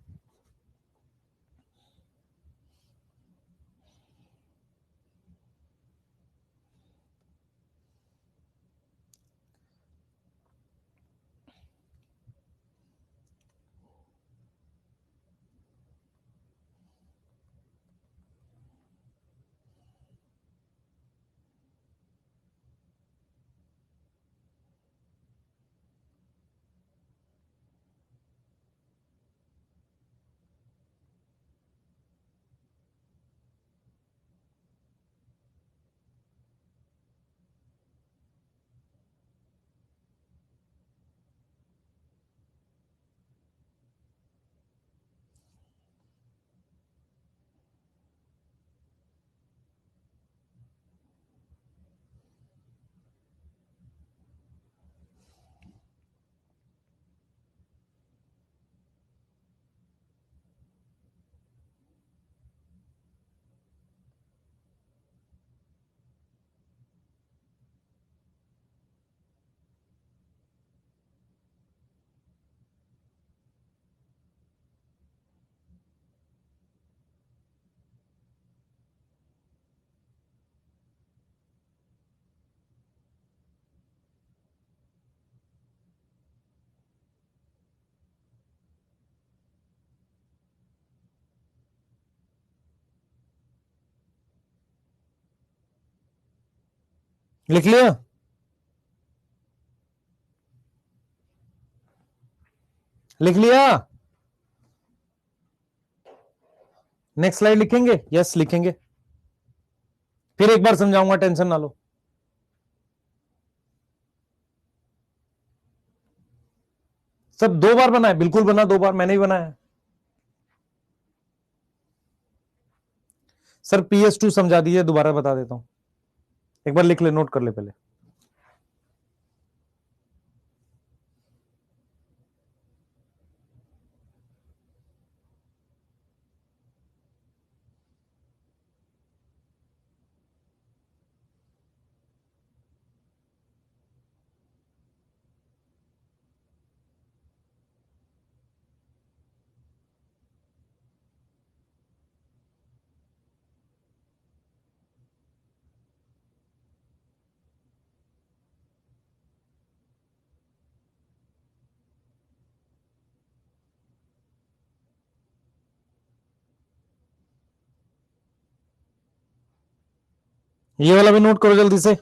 लिख लिया? लिख लिया? नेक्स्ट स्लाइड लिखेंगे? यस लिखेंगे। फिर एक बार समझाऊंगा, टेंशन ना लो। सब 2 बार बना है? बिल्कुल बना, 2 बार मैंने ही बनाया है। सर PS2 समझा दीजिए, दोबारा बता देता हूं। एक बार लिख ले, नोट कर ले पहले। ये वाला भी नोट करो जल्दी से।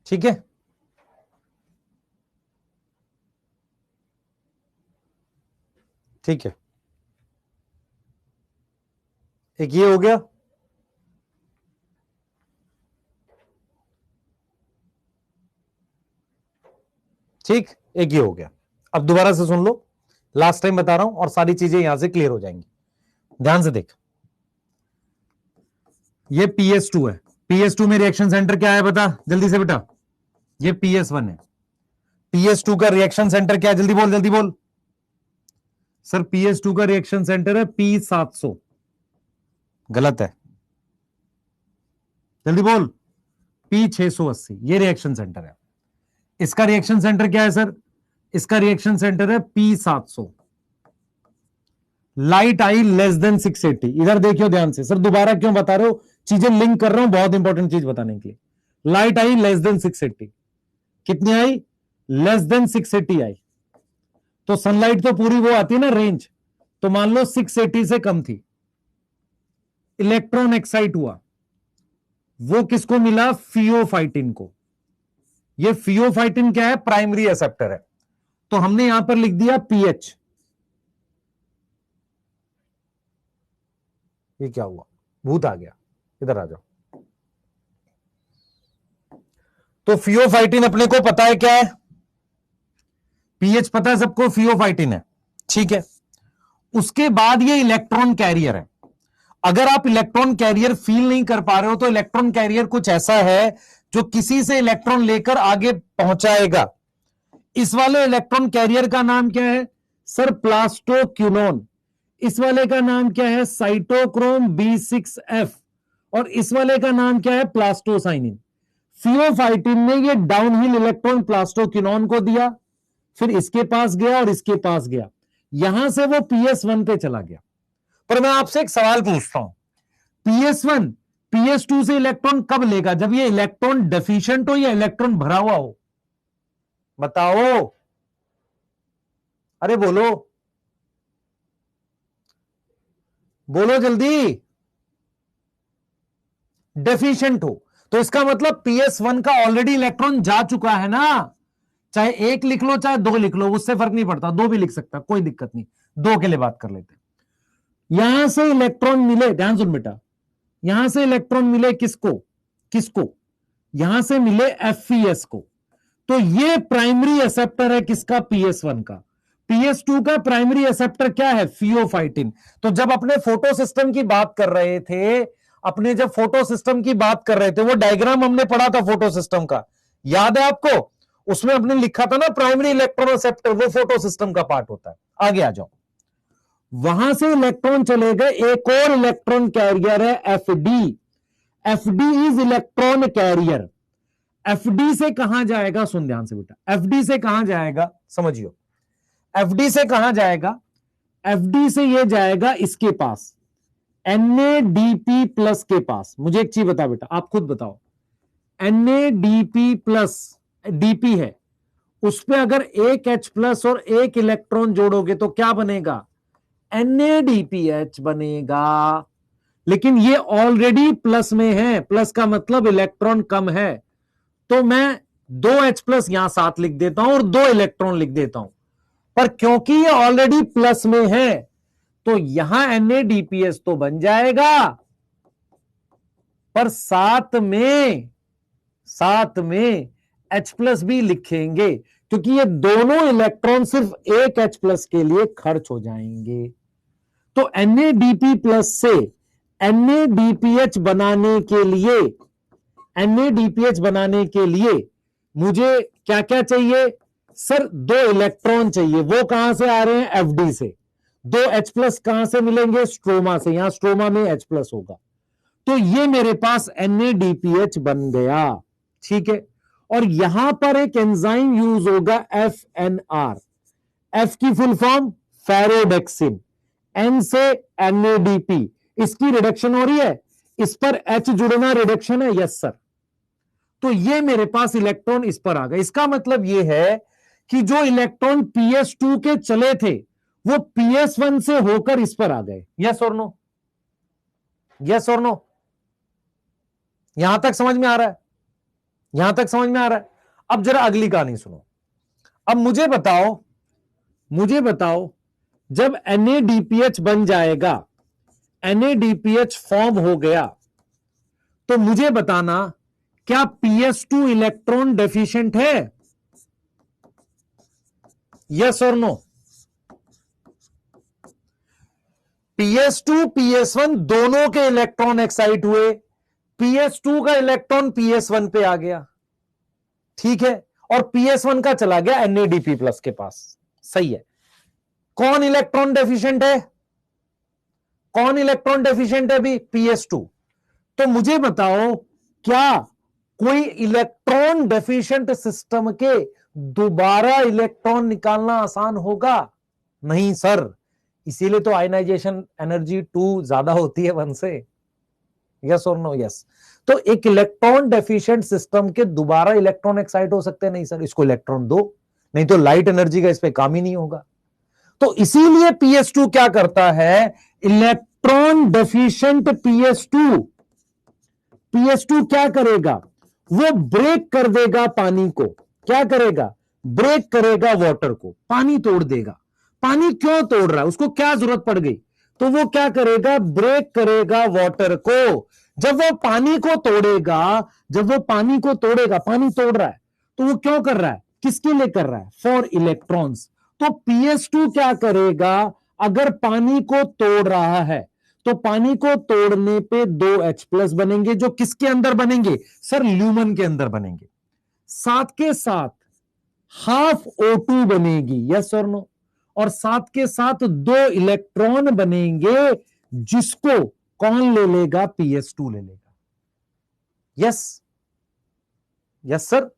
ठीक है, ठीक है। एक ये हो गया। ठीक, एक ये हो गया। अब दोबारा से सुन लो, लास्ट टाइम बता रहा हूं और सारी चीजें यहां से क्लियर हो जाएंगी। ध्यान से देख, ये PS2 है। PS2 में रिएक्शन सेंटर क्या है बता जल्दी से बेटा। ये PS1 है। PS2 का रिएक्शन सेंटर क्या है? जल्दी बोल, जल्दी बोल। सर PS2 का रिएक्शन सेंटर है P700। गलत है, जल्दी बोल। P680 ये रिएक्शन सेंटर है। इसका रिएक्शन सेंटर क्या है सर? इसका रिएक्शन सेंटर है P700। लाइट आई लेस देन 680। इधर देखियो ध्यान से। सर दोबारा क्यों बता रहे हो? चीजें लिंक कर रहा हूं, बहुत इंपॉर्टेंट चीज बताने के लिए। लाइट आई लेस देन 680। कितनी आई? लेस देन 680 आई। तो सनलाइट तो पूरी वो आती है ना रेंज, तो मान लो 680 से कम थी। इलेक्ट्रॉन एक्साइट हुआ, वो किसको मिला? फियोफाइटिन को। ये फियोफाइटिन क्या है? प्राइमरी एक्सेप्टर है। तो हमने यहां पर लिख दिया पीएच। ये क्या हुआ? भूत आ गया, इधर आ जाओ। तो फियोफाइटिन अपने को पता है क्या है? पीएच पता है सबको, फियोफाइटिन है। ठीक है, उसके बाद ये इलेक्ट्रॉन कैरियर है। अगर आप इलेक्ट्रॉन कैरियर फील नहीं कर पा रहे हो तो इलेक्ट्रॉन कैरियर कुछ ऐसा है जो किसी से इलेक्ट्रॉन लेकर आगे पहुंचाएगा। इस वाले इलेक्ट्रॉन कैरियर का नाम क्या है सर? प्लास्टोक्यूनोन। इस वाले का नाम क्या है? Cytochrome B6F। और इस वाले का नाम क्या है? प्लास्टोसाइनिन। फियोफाइटिन ने ये डाउनहिल इलेक्ट्रॉन प्लास्टोक्यूनोन को दिया, फिर इसके पास गया और इसके पास गया, यहां से वो PS1 पे चला गया। पर मैं आपसे एक सवाल पूछता हूं, PS1 PS2 से इलेक्ट्रॉन कब लेगा? जब ये इलेक्ट्रॉन डेफिशिएंट हो या इलेक्ट्रॉन भरा हुआ हो? बताओ, अरे बोलो, बोलो जल्दी। डेफिशिएंट हो तो इसका मतलब PS1 का ऑलरेडी इलेक्ट्रॉन जा चुका है ना। चाहे 1 लिख लो चाहे 2 लिख लो, उससे फर्क नहीं पड़ता, 2 भी लिख सकता, कोई दिक्कत नहीं। 2 के लिए बात कर लेते हैं। यहां से इलेक्ट्रॉन मिले, ध्यान सुन बेटा, यहां से इलेक्ट्रॉन मिले किसको? किसको? यहां से मिले FeS को। तो ये प्राइमरी एक्सेप्टर है किसका? PS1 का। PS2 का प्राइमरी एक्सेप्टर क्या है? फियोफाइटिन। तो जब अपने फोटो सिस्टम की बात कर रहे थे, अपने जब फोटो सिस्टम की बात कर रहे थे, वो डायग्राम हमने पढ़ा था फोटो सिस्टम का, याद है आपको? उसमें हमने लिखा था ना प्राइमरी इलेक्ट्रॉन एक्सेप्टर वो फोटो सिस्टम का पार्ट होता है। आगे आ जाओ। वहां से इलेक्ट्रॉन चले गए, एक और इलेक्ट्रॉन कैरियर है Fd। Fd is electron career. Fd से कहां जाएगा, सुन ध्यान से बेटा, Fd से कहां जाएगा समझियो, Fd से कहां जाएगा, Fd से ये जाएगा इसके पास, NADP प्लस के पास। मुझे एक चीज बता बेटा, आप खुद बताओ, NADP प्लस DP है, उस पे अगर एक H प्लस और एक इलेक्ट्रॉन जोड़ोगे तो क्या बनेगा, NADPH बनेगा। लेकिन ये ऑलरेडी प्लस में है, प्लस का मतलब इलेक्ट्रॉन कम है, तो मैं 2H प्लस यहां साथ लिख देता हूं और 2 इलेक्ट्रॉन लिख देता हूं। पर क्योंकि ये ऑलरेडी प्लस में है तो यहां NADPH तो बन जाएगा, पर साथ में H प्लस भी लिखेंगे, क्योंकि ये दोनों इलेक्ट्रॉन सिर्फ एक H प्लस के लिए खर्च हो जाएंगे। तो NADP प्लस से NADPH बनाने के लिए मुझे क्या क्या चाहिए सर, 2 इलेक्ट्रॉन चाहिए। वो कहां से आ रहे हैं, Fd से। 2 H प्लस कहां से मिलेंगे, स्ट्रोमा से। यहां स्ट्रोमा में H प्लस होगा, तो ये मेरे पास NADPH बन गया, ठीक है। और यहां पर एक एंजाइम यूज होगा FNR। F की फुल फॉर्म फेरोडेक्सिन, N से NADP, इसकी रिडक्शन हो रही है, इस पर H जुड़ना रिडक्शन है, यस सर। तो ये मेरे पास इलेक्ट्रॉन इस पर आ गए। इसका मतलब ये है कि जो इलेक्ट्रॉन PS2 के चले थे वो PS1 से होकर इस पर आ गए, यस और नो, यस और नो। यहां तक समझ में आ रहा है, यहां तक समझ में आ रहा है। अब जरा अगली कहानी सुनो। अब मुझे बताओ जब NADPH बन जाएगा, NADPH फॉर्म हो गया, तो मुझे बताना क्या PS2 इलेक्ट्रॉन डेफिशिएंट है, यस और नो। PS2 PS1 दोनों के इलेक्ट्रॉन एक्साइट हुए, PS2 का इलेक्ट्रॉन PS1 पे आ गया, ठीक है, और PS1 का चला गया NADP प्लस के पास, सही है। कौन इलेक्ट्रॉन डेफिशिएंट है, कौन इलेक्ट्रॉन डेफिशिएंट है भी, PS2। तो मुझे बताओ क्या कोई इलेक्ट्रॉन डेफिशिएंट सिस्टम के दोबारा इलेक्ट्रॉन निकालना आसान होगा, नहीं सर। इसीलिए तो आयनाइजेशन एनर्जी 2 ज्यादा होती है 1 से, यस और नो, यस। तो एक इलेक्ट्रॉन डेफिशिएंट सिस्टम के दोबारा इलेक्ट्रॉन एक्साइट हो सकते हैं, नहीं सर, इसको इलेक्ट्रॉन दो, नहीं तो लाइट एनर्जी का इस पे काम ही नहीं होगा। तो इसीलिए PS2 क्या करता है, इलेक्ट्रॉन डेफिशिएंट PS2 क्या करेगा, वो ब्रेक कर देगा पानी को। क्या करेगा, ब्रेक करेगा वाटर को, पानी तोड़ देगा। पानी क्यों तोड़ रहा है, उसको क्या जरूरत पड़ गई, तो वो क्या करेगा, ब्रेक करेगा वाटर को। जब वो पानी को तोड़ेगा, पानी तोड़ रहा है, तो वो क्यों कर रहा है, किसके लिए कर रहा है, फॉर इलेक्ट्रॉन्स। तो PS2 क्या करेगा, अगर पानी को तोड़ रहा है तो पानी को तोड़ने पे 2H प्लस बनेंगे, जो किसके अंदर बनेंगे सर, ल्यूमन के अंदर बनेंगे। साथ के साथ हाफ O2 बनेगी, यस और नो, और साथ के साथ 2 इलेक्ट्रॉन बनेंगे, जिसको कौन ले लेगा, PS2 ले लेगा, यस, यस सर।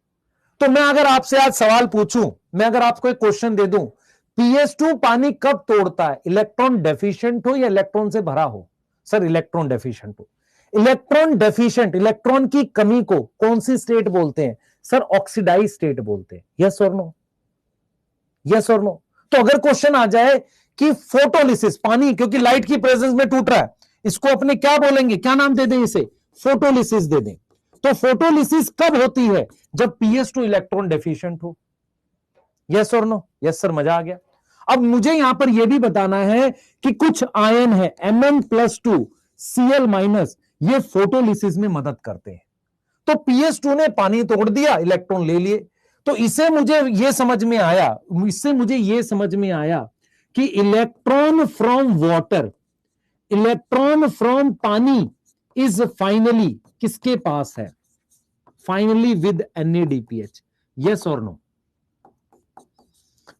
तो मैं अगर आपसे आज सवाल पूछूं, मैं अगर आपको एक क्वेश्चन दे दूं, PS2 पानी कब तोड़ता है, इलेक्ट्रॉन डेफिशिएंट हो या इलेक्ट्रॉन से भरा हो, सर इलेक्ट्रॉन डेफिशिएंट हो। इलेक्ट्रॉन डेफिशिएंट, इलेक्ट्रॉन की कमी को कौन सी स्टेट बोलते हैं, सर ऑक्सीडाइज स्टेट बोलते हैं, यस और नो, यस और नो। तो अगर क्वेश्चन आ जाए कि फोटोलिसिस, पानी क्योंकि लाइट की प्रेजेंस में टूट रहा है, इसको अपने क्या बोलेंगे, क्या नाम दे दें इसे, फोटोलिसिस दे दें। तो फोटोलिसिस कब होती है, जब PS2 इलेक्ट्रॉन डेफिशिएंट हो, यस और नो, यस सर, मजा आ गया। अब मुझे यहां पर यह भी बताना है कि कुछ आयन है Mn+2 Cl-, ये फोटोलिसिस में मदद करते हैं। तो PS2 ने पानी तोड़ दिया, इलेक्ट्रॉन ले लिए। तो इससे मुझे यह समझ में आया कि electron from water, electron from पानी इज फाइनली किसके पास है, फाइनली विद NADPH, यस और नो।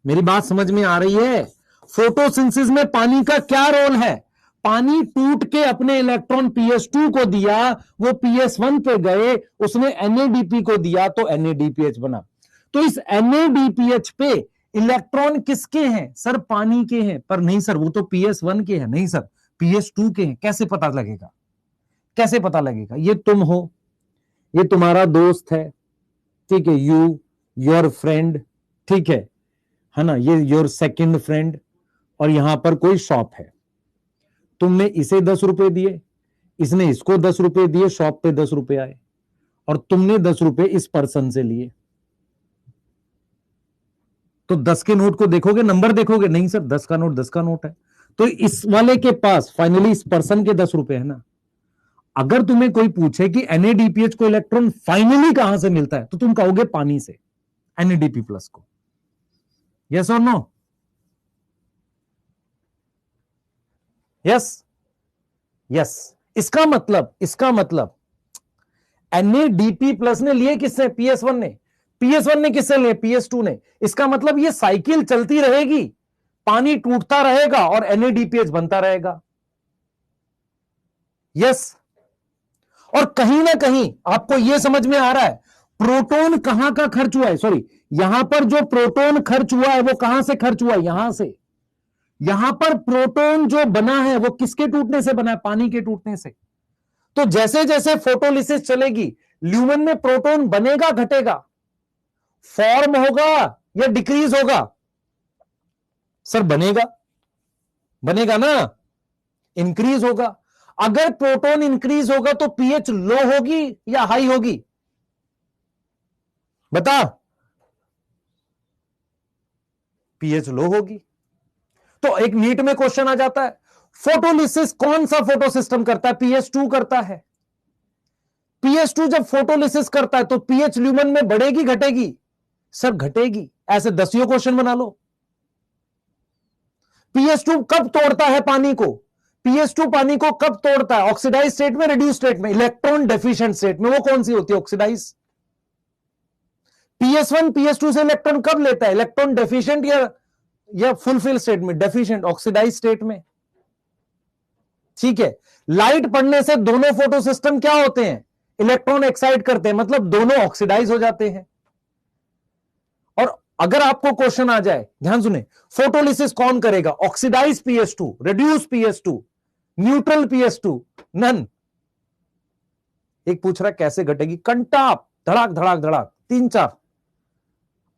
मेरी बात समझ में आ रही है। फोटोसिंथेसिस में पानी का क्या रोल है? पानी टूट के अपने इलेक्ट्रॉन PS2 को दिया, वो PS1 पे गए, उसने NADP को दिया तो NADPH बना। तो इस NADPH पे इलेक्ट्रॉन किसके हैं? सर पानी के हैं। पर नहीं सर, वो तो PS1 के हैं। नहीं सर, PS2 के हैं। कैसे पता लगेगा? कैसे पता लगेगा? ये तुम हो, ये तुम्हारा दोस्त है, ठीक है, यू, योर फ्रेंड, ठीक है ना, ये योर सेकंड फ्रेंड, और यहां पर कोई शॉप है, तुमने इसे 10 रुपए दिए, इसने इसको 10 रुपए दिए, शॉप पे 10 रुपए आए, और तुमने 10 रुपए इस पर्सन से लिए। तो 10 के नोट को देखोगे, नंबर देखोगे? नहीं सर, 10 का नोट 10 का नोट है। तो इस वाले के पास फाइनली इस पर्सन के 10 रुपए है ना। अगर तुम्हें कोई पूछे कि NADPH को इलेक्ट्रॉन फाइनली कहां से मिलता है, तो तुम कहोगे पानी से, NADP प्लस को। यस और नो? Yes yes. इसका मतलब NADP प्लस ने लिए किससे? PS1 ने। PS1 ने किससे लिए? PS2 ने। इसका मतलब ये साइकिल चलती रहेगी, पानी टूटता रहेगा और NADPH बनता रहेगा। यस। और कहीं ना कहीं आपको यह समझ में आ रहा है प्रोटॉन कहां का खर्च हुआ है? सॉरी, यहां पर जो प्रोटॉन खर्च हुआ है वो कहां से खर्च हुआ है? यहां से। यहां पर प्रोटॉन जो बना है वो किसके टूटने से बना है? पानी के टूटने से। तो जैसे जैसे फोटोलिसिस चलेगी, ल्यूमेन में प्रोटॉन बनेगा, घटेगा, फॉर्म होगा या डिक्रीज होगा? सर बनेगा, बनेगा ना, इंक्रीज होगा। अगर प्रोटॉन इंक्रीज होगा तो पीएच लो होगी या हाई होगी? बता। पीएच लो होगी। तो एक नीट में क्वेश्चन आ जाता है, फोटोलिसिस कौन सा फोटो सिस्टम करता है? PS2 करता है। PS2 जब फोटोलिसिस करता है तो पीएच ल्यूमेन में बढ़ेगी घटेगी? सर घटेगी। ऐसे 10 क्वेश्चन बना लो। PS2 कब तोड़ता है पानी को? PS2 पानी को कब तोड़ता है? ऑक्सीडाइज स्टेट में, रिड्यूस स्टेट में, इलेक्ट्रॉन डेफिशिएंट स्टेट में। वो कौन सी होती है? ऑक्सीडाइज। PS1 PS2 से इलेक्ट्रॉन कब लेता है? इलेक्ट्रॉन डेफिशिएंट या फुलफिल स्टेट में? डेफिशिएंट, ऑक्सीडाइज स्टेट में। ठीक है। लाइट पड़ने से दोनों फोटो सिस्टम क्या होते हैं? इलेक्ट्रॉन एक्साइट करते हैं, मतलब दोनों ऑक्सीडाइज हो जाते हैं। और अगर आपको क्वेश्चन आ जाए, ध्यान सुने, फोटोलिसिस कौन करेगा? Oxidise PS2, reduce PS2, neutral PS2, none. एक पूछ रहा कैसे घटेगी? कंटाप, धड़ाक धड़ाक धड़ाक, 3-4।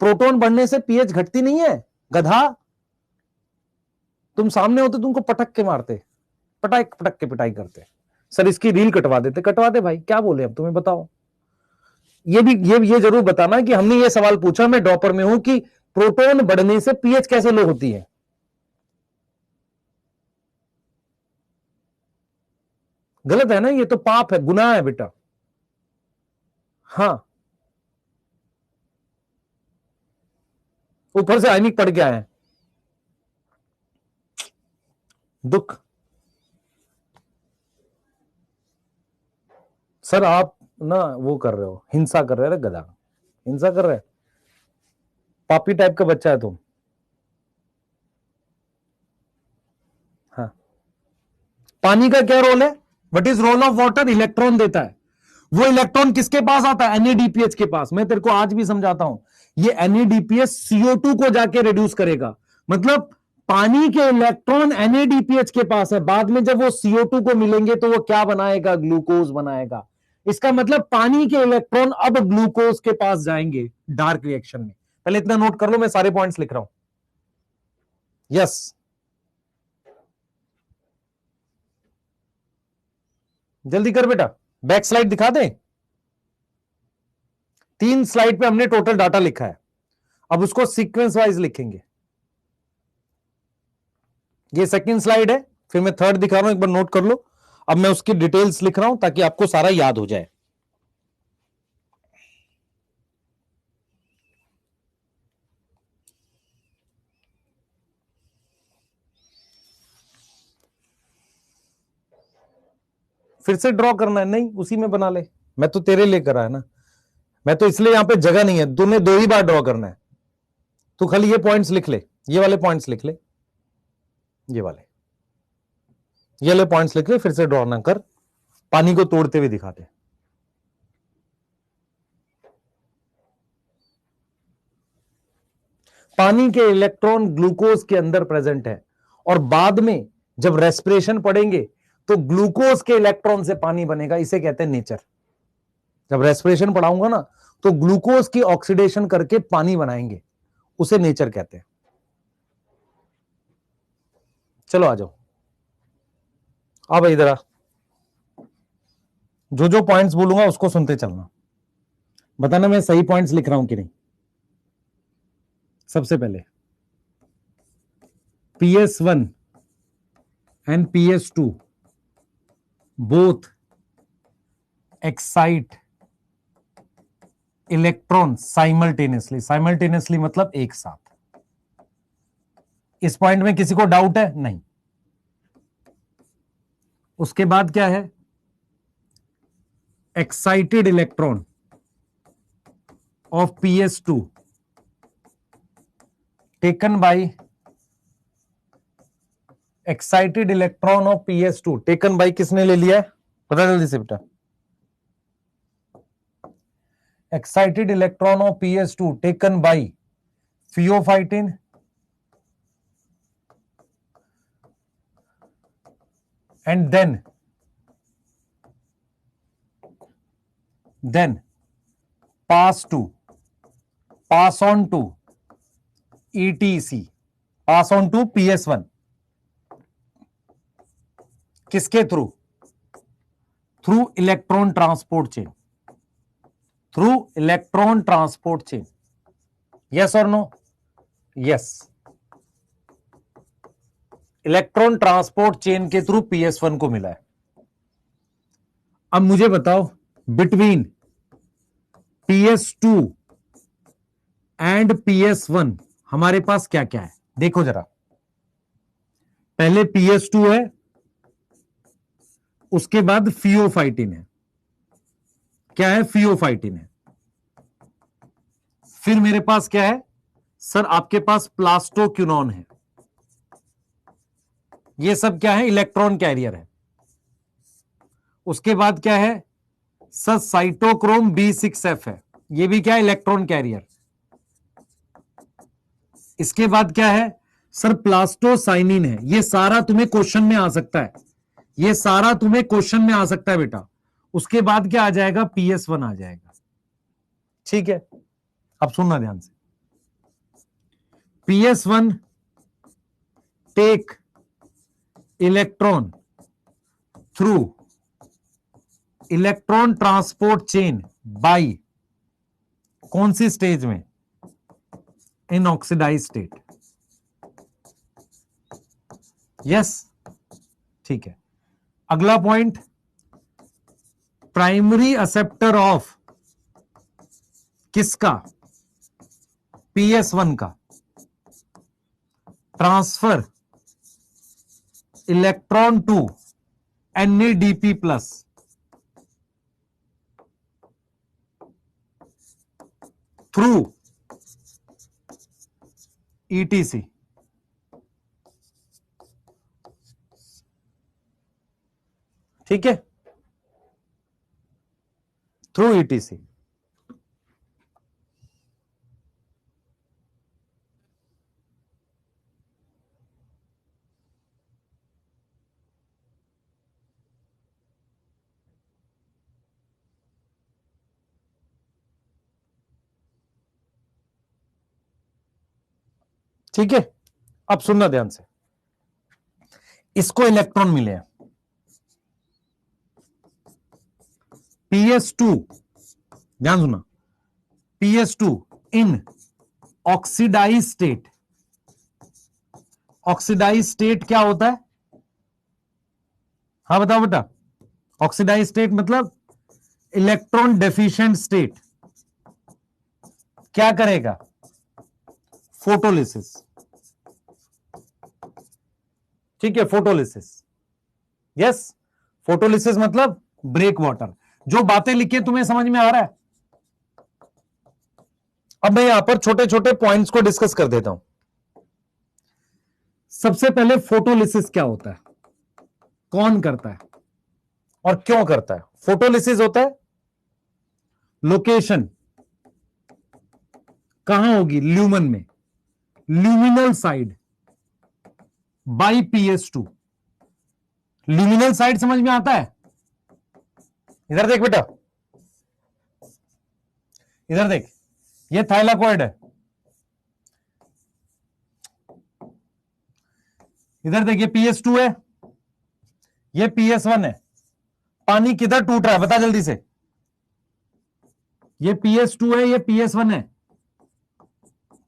प्रोटॉन बढ़ने से पीएच घटती नहीं है, गधा। तुम सामने होते तुमको पटक के मारते, पटक पटक के पिटाई करते। सर इसकी रील कटवा देते। कटवा दे भाई, क्या बोले अब तुम्हें बताओ। ये जरूर बताना कि हमने ये सवाल पूछा, मैं ड्रॉपर में हूं, कि प्रोटॉन बढ़ने से पीएच कैसे लो होती है। गलत है ना, ये तो पाप है, गुनाह है बेटा। हाँ, ऊपर से आयनिक पड़ के आए हैं, दुख। सर आप ना वो कर रहे हो, हिंसा कर रहे हो, गधा, हिंसा कर रहे हो, पापी टाइप का बच्चा है तुम। हाँ, पानी का क्या रोल है? What is role of water? Electron देता है। वो इलेक्ट्रॉन किसके पास आता है? NADPH के पास। मैं तेरे को आज भी समझाता हूं, ये NADPH CO2 को जाके रिड्यूस करेगा। मतलब पानी के इलेक्ट्रॉन NADPH के पास है, बाद में जब वो CO2 को मिलेंगे तो वो क्या बनाएगा? ग्लूकोज बनाएगा। इसका मतलब पानी के इलेक्ट्रॉन अब ग्लूकोज के पास जाएंगे डार्क रिएक्शन में। पहले इतना नोट कर लो, मैं सारे पॉइंट्स लिख रहा हूं। यस, जल्दी कर बेटा, बैक स्लाइड दिखा दें। 3 स्लाइड पे हमने टोटल डाटा लिखा है, अब उसको सीक्वेंस वाइज लिखेंगे। ये सेकंड स्लाइड है, फिर मैं थर्ड दिखा रहा हूं, एक बार नोट कर लो। अब मैं उसकी डिटेल्स लिख रहा हूं ताकि आपको सारा याद हो जाए। फिर से ड्रॉ करना है? नहीं, उसी में बना ले। मैं तो तेरे लिए करा है ना, मैं तो इसलिए यहां पे जगह नहीं है, तूने 2 ही बार ड्रॉ करना है। तू खाली ये पॉइंट्स लिख ले, ये वाले पॉइंट्स लिख ले। ये वाले पॉइंट्स लिख ले, फिर से ड्रॉ ना कर, पानी को तोड़ते हुए दिखाते। पानी के इलेक्ट्रॉन ग्लूकोज के अंदर प्रेजेंट है, और बाद में जब रेस्पिरेशन पढ़ेंगे तो ग्लूकोज के इलेक्ट्रॉन से पानी बनेगा, इसे कहते हैं नेचर। जब रेस्पिरेशन पढ़ाऊंगा ना तो ग्लूकोज की ऑक्सीडेशन करके पानी बनाएंगे, उसे नेचर कहते हैं। चलो आ जाओ, अब इधर आ, जो जो पॉइंट्स बोलूंगा उसको सुनते चलना, बताना मैं सही पॉइंट्स लिख रहा हूं कि नहीं। सबसे पहले PS1 and PS2 both excite electron simultaneously. Simultaneously मतलब एक साथ। इस पॉइंट में किसी को डाउट है? नहीं। उसके बाद क्या है? Excited electron of PS2 taken by excited electron of PS2 taken by किसने ले लिया है? पता जल्दी से बेटा। Excited electron of PS2 taken by pheophytin and then pass on to ETC, pass on to PS1। किसके through? Through electron transport chain, through electron transport chain. Yes और no? Yes, electron transport chain के through PS1 को मिला है। अब मुझे बताओ, between PS2 and PS1 हमारे पास क्या क्या है? देखो जरा, पहले PS2 है, उसके बाद फियोफाइटिन है। क्या है? फियोफाइटिन है। फिर मेरे पास क्या है? सर आपके पास प्लास्टोक्यूनॉन है। ये सब क्या है? इलेक्ट्रॉन कैरियर है। उसके बाद क्या है? सर साइटोक्रोम B6F है, ये भी क्या है? Electron carrier. इसके बाद क्या है? सर प्लास्टोसाइनिन है। ये सारा तुम्हें क्वेश्चन में आ सकता है, ये सारा तुम्हें क्वेश्चन में आ सकता है बेटा। उसके बाद क्या आ जाएगा? PS1 आ जाएगा। ठीक है, अब सुनना ध्यान से। PS1 take electron through electron transport chain by कौन सी स्टेज में? इन ऑक्सीडाइज स्टेट। यस, ठीक है। अगला पॉइंट, प्राइमरी एक्सेप्टर ऑफ किसका? PS1 का। Transfer electron to NADP plus through ETC। ठीक है, थ्रू ETC। ठीक है, अब सुनना ध्यान से। इसको इलेक्ट्रॉन मिले हैं, PS2, ध्यान सुना, PS2 इन ऑक्सीडाइज स्टेट। ऑक्सीडाइज स्टेट क्या होता है? हाँ बताओ बेटा। ऑक्सीडाइज स्टेट मतलब इलेक्ट्रॉन डेफिशिएंट स्टेट। क्या करेगा? फोटोलिसिस। ठीक है, फोटोलिसिस। यस, फोटोलिसिस मतलब ब्रेक वाटर। जो बातें लिखी तुम्हें समझ में आ रहा है? अब मैं यहां पर छोटे छोटे पॉइंट्स को डिस्कस कर देता हूं। सबसे पहले फोटोलिसिस क्या होता है, कौन करता है और क्यों करता है? फोटोलिसिस होता है, लोकेशन कहां होगी? ल्यूमन में, luminal side by PS2। Luminal side समझ में आता है? इधर देख बेटा, इधर देख, ये थाइलाकॉइड है, इधर देख, ये PS2 है, ये PS1 है। पानी किधर टूट रहा है बता जल्दी से? ये PS2 है, ये PS1 है।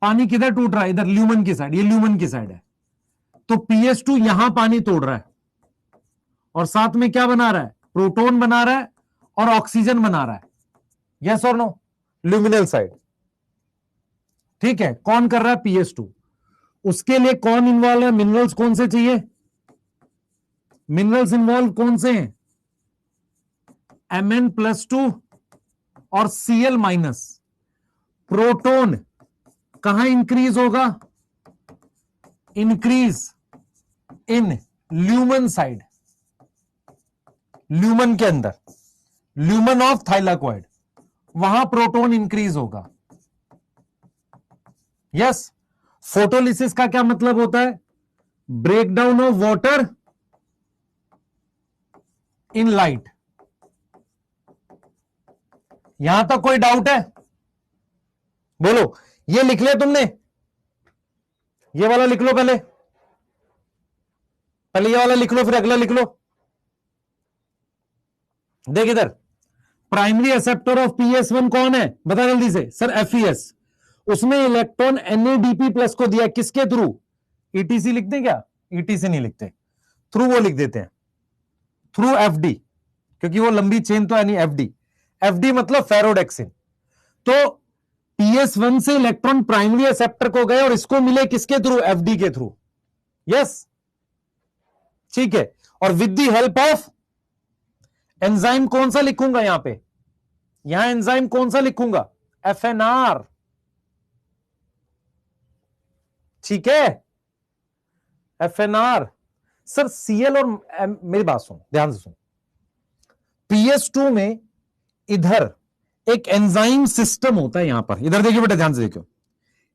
पानी किधर टूट रहा है? इधर ल्यूमन की साइड, ये ल्यूमन की साइड है। तो PS2 यहां पानी तोड़ रहा है और साथ में क्या बना रहा है? प्रोटॉन बना रहा है और ऑक्सीजन बना रहा है। यस और नो? Luminal side. ठीक है, कौन कर रहा है? PS2। उसके लिए कौन इन्वॉल्व है? मिनरल्स कौन से चाहिए? मिनरल्स इन्वॉल्व कौन से हैं? Mn+2 और Cl-। प्रोटॉन कहां इंक्रीज होगा? Increase in lumen side, lumen के अंदर, ल्यूमन ऑफ थाइलाकॉइड, वहां प्रोटॉन इंक्रीज होगा। यस। फोटोलिसिस का क्या मतलब होता है? Breakdown of water in light. यहां तक कोई डाउट है? बोलो। ये लिख लिया तुमने? ये वाला लिख लो पहले, पहले ये वाला लिख लो, फिर अगला लिख लो। देख इधर, प्राइमरी एक्सेप्टर ऑफ PS1 कौन है बता जल्दी से? Sir FeS। उसमें इलेक्ट्रॉन NADP+ को दिया, किसके थ्रू? ETC लिखते क्या? ETC नहीं लिखते, थ्रू वो लिख देते हैं, थ्रू FD, क्योंकि वो लंबी चेन तो है नहीं। FD मतलब फेरोडेक्सिन। तो PS1 से इलेक्ट्रॉन प्राइमरी एक्सेप्टर को गए और इसको मिले किसके थ्रू? FD के थ्रू। यस, ठीक है। और with the help of enzyme, कौन सा लिखूंगा यहां पे? यहां एंजाइम कौन सा लिखूंगा? FNR। ठीक है, FNR। सर Cl और मेरी बात सुन, ध्यान से सुन। PS2 में इधर एक एंजाइम सिस्टम होता है, यहां पर इधर देखिए बेटा, ध्यान से देखियो,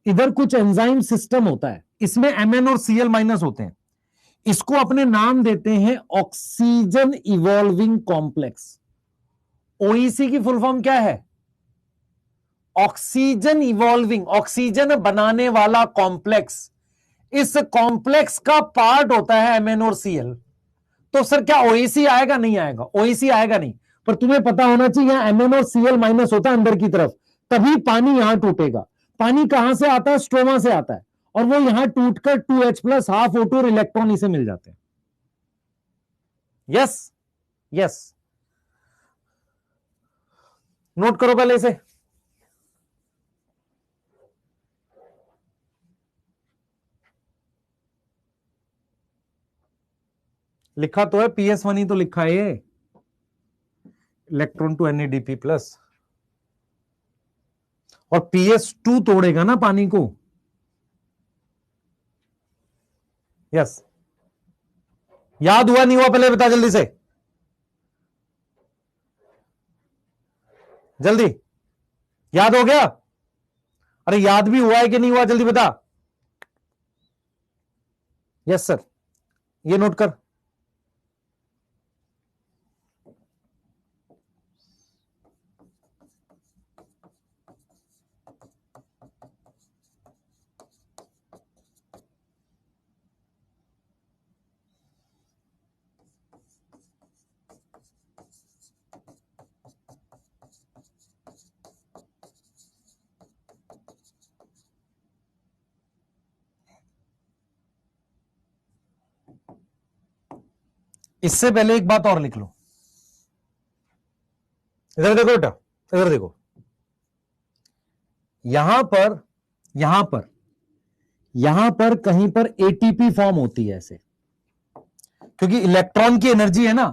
इधर कुछ एंजाइम सिस्टम होता है, इसमें Mn और Cl- होते हैं। इसको अपने नाम देते हैं ऑक्सीजन इवॉल्विंग कॉम्प्लेक्स। OEC की फुल फॉर्म क्या है? ऑक्सीजन इवॉल्विंग, ऑक्सीजन बनाने वाला कॉम्प्लेक्स। इस कॉम्प्लेक्स का पार्ट होता है Mn और Cl। तो सर क्या OEC आएगा? नहीं आएगा, OEC आएगा नहीं। पर तुम्हें पता होना चाहिए यहां Mn और Cl- होता है अंदर की तरफ, तभी पानी यहां टूटेगा। पानी कहां से आता है? स्ट्रोमा से आता है, और वो यहां टूटकर 2H+ हाफ O2 और इलेक्ट्रॉन इसे मिल जाते हैं। यस, यस, नोट करो पहले इसे। लिखा तो है PS1 ही तो लिखा है ये, इलेक्ट्रॉन टू NADP+। और PS2 तोड़ेगा ना पानी को। यस, याद हुआ नहीं हुआ पहले बता जल्दी से, जल्दी। याद हो गया? अरे याद भी हुआ है कि नहीं हुआ, जल्दी बता। यस सर, ये नोट कर। इससे पहले एक बात और लिख लो, इधर देखो बेटा, इधर देखो, यहां पर यहां पर यहां पर कहीं पर ATP फॉर्म होती है ऐसे, क्योंकि इलेक्ट्रॉन की एनर्जी है ना,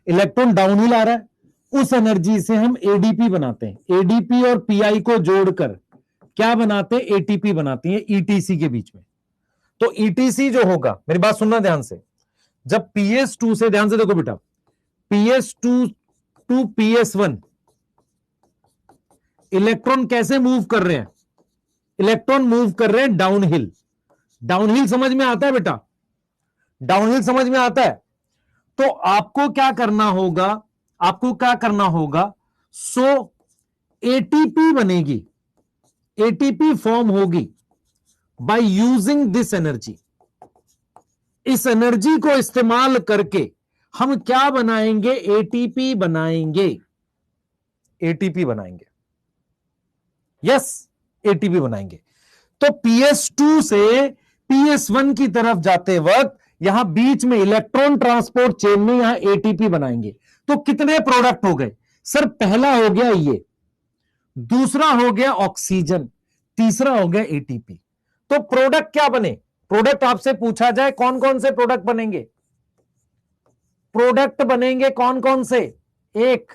इलेक्ट्रॉन डाउनहिल आ रहा है, उस एनर्जी से हम ADP बनाते हैं। ADP और PI को जोड़कर क्या बनाते हैं? ATP बनाते हैं ETC के बीच में। तो ईटीसी जो होगा, मेरी बात सुनना ध्यान से, जब PS2 से, ध्यान से देखो बेटा, PS2 टू PS1 इलेक्ट्रॉन कैसे मूव कर रहे हैं? इलेक्ट्रॉन मूव कर रहे हैं डाउनहिल। डाउनहिल समझ में आता है बेटा? डाउनहिल समझ में आता है? तो आपको क्या करना होगा? आपको क्या करना होगा? सो एटीपी बनेगी, एटीपी फॉर्म होगी बाय यूजिंग दिस एनर्जी। इस एनर्जी को इस्तेमाल करके हम क्या बनाएंगे? एटीपी बनाएंगे, एटीपी बनाएंगे। यस, एटीपी बनाएंगे। तो PS2 से PS1 की तरफ जाते वक्त यहां बीच में इलेक्ट्रॉन ट्रांसपोर्ट चेन में यहां एटीपी बनाएंगे। तो कितने प्रोडक्ट हो गए सर? पहला हो गया ये, दूसरा हो गया ऑक्सीजन, तीसरा हो गया एटीपी। तो प्रोडक्ट क्या बने? प्रोडक्ट आपसे पूछा जाए कौन कौन से प्रोडक्ट बनेंगे? प्रोडक्ट बनेंगे कौन कौन से? एक,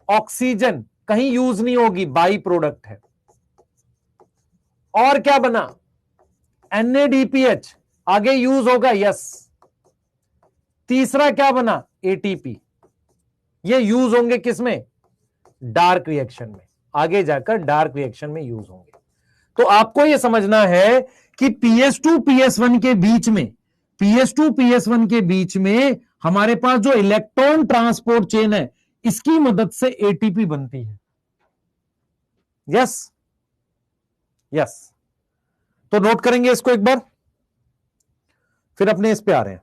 ऑक्सीजन कहीं यूज नहीं होगी, बाई प्रोडक्ट है। और क्या बना? NADPH आगे यूज होगा, यस। तीसरा क्या बना? ATP। ये यूज होंगे किसमें? डार्क रिएक्शन में, आगे जाकर डार्क रिएक्शन में यूज होंगे। तो आपको यह समझना है कि PS2 PS1 के बीच में, PS2 PS1 के बीच में हमारे पास जो इलेक्ट्रॉन ट्रांसपोर्ट चेन है, इसकी मदद से एटीपी बनती है। Yes, yes. तो नोट करेंगे इसको एक बार, फिर अपने इस पे आ रहे हैं।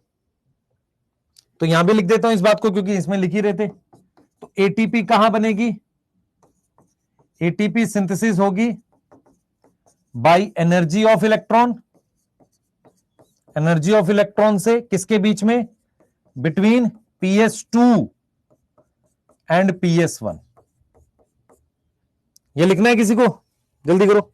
तो यहां भी लिख देता हूं इस बात को, क्योंकि इसमें लिख ही रहे थे। तो एटीपी कहां बनेगी? एटीपी सिंथेसिस होगी by energy of electron. Energy of electron से किसके बीच में? Between PS2 and PS1। ये लिखना है किसी को? जल्दी करो।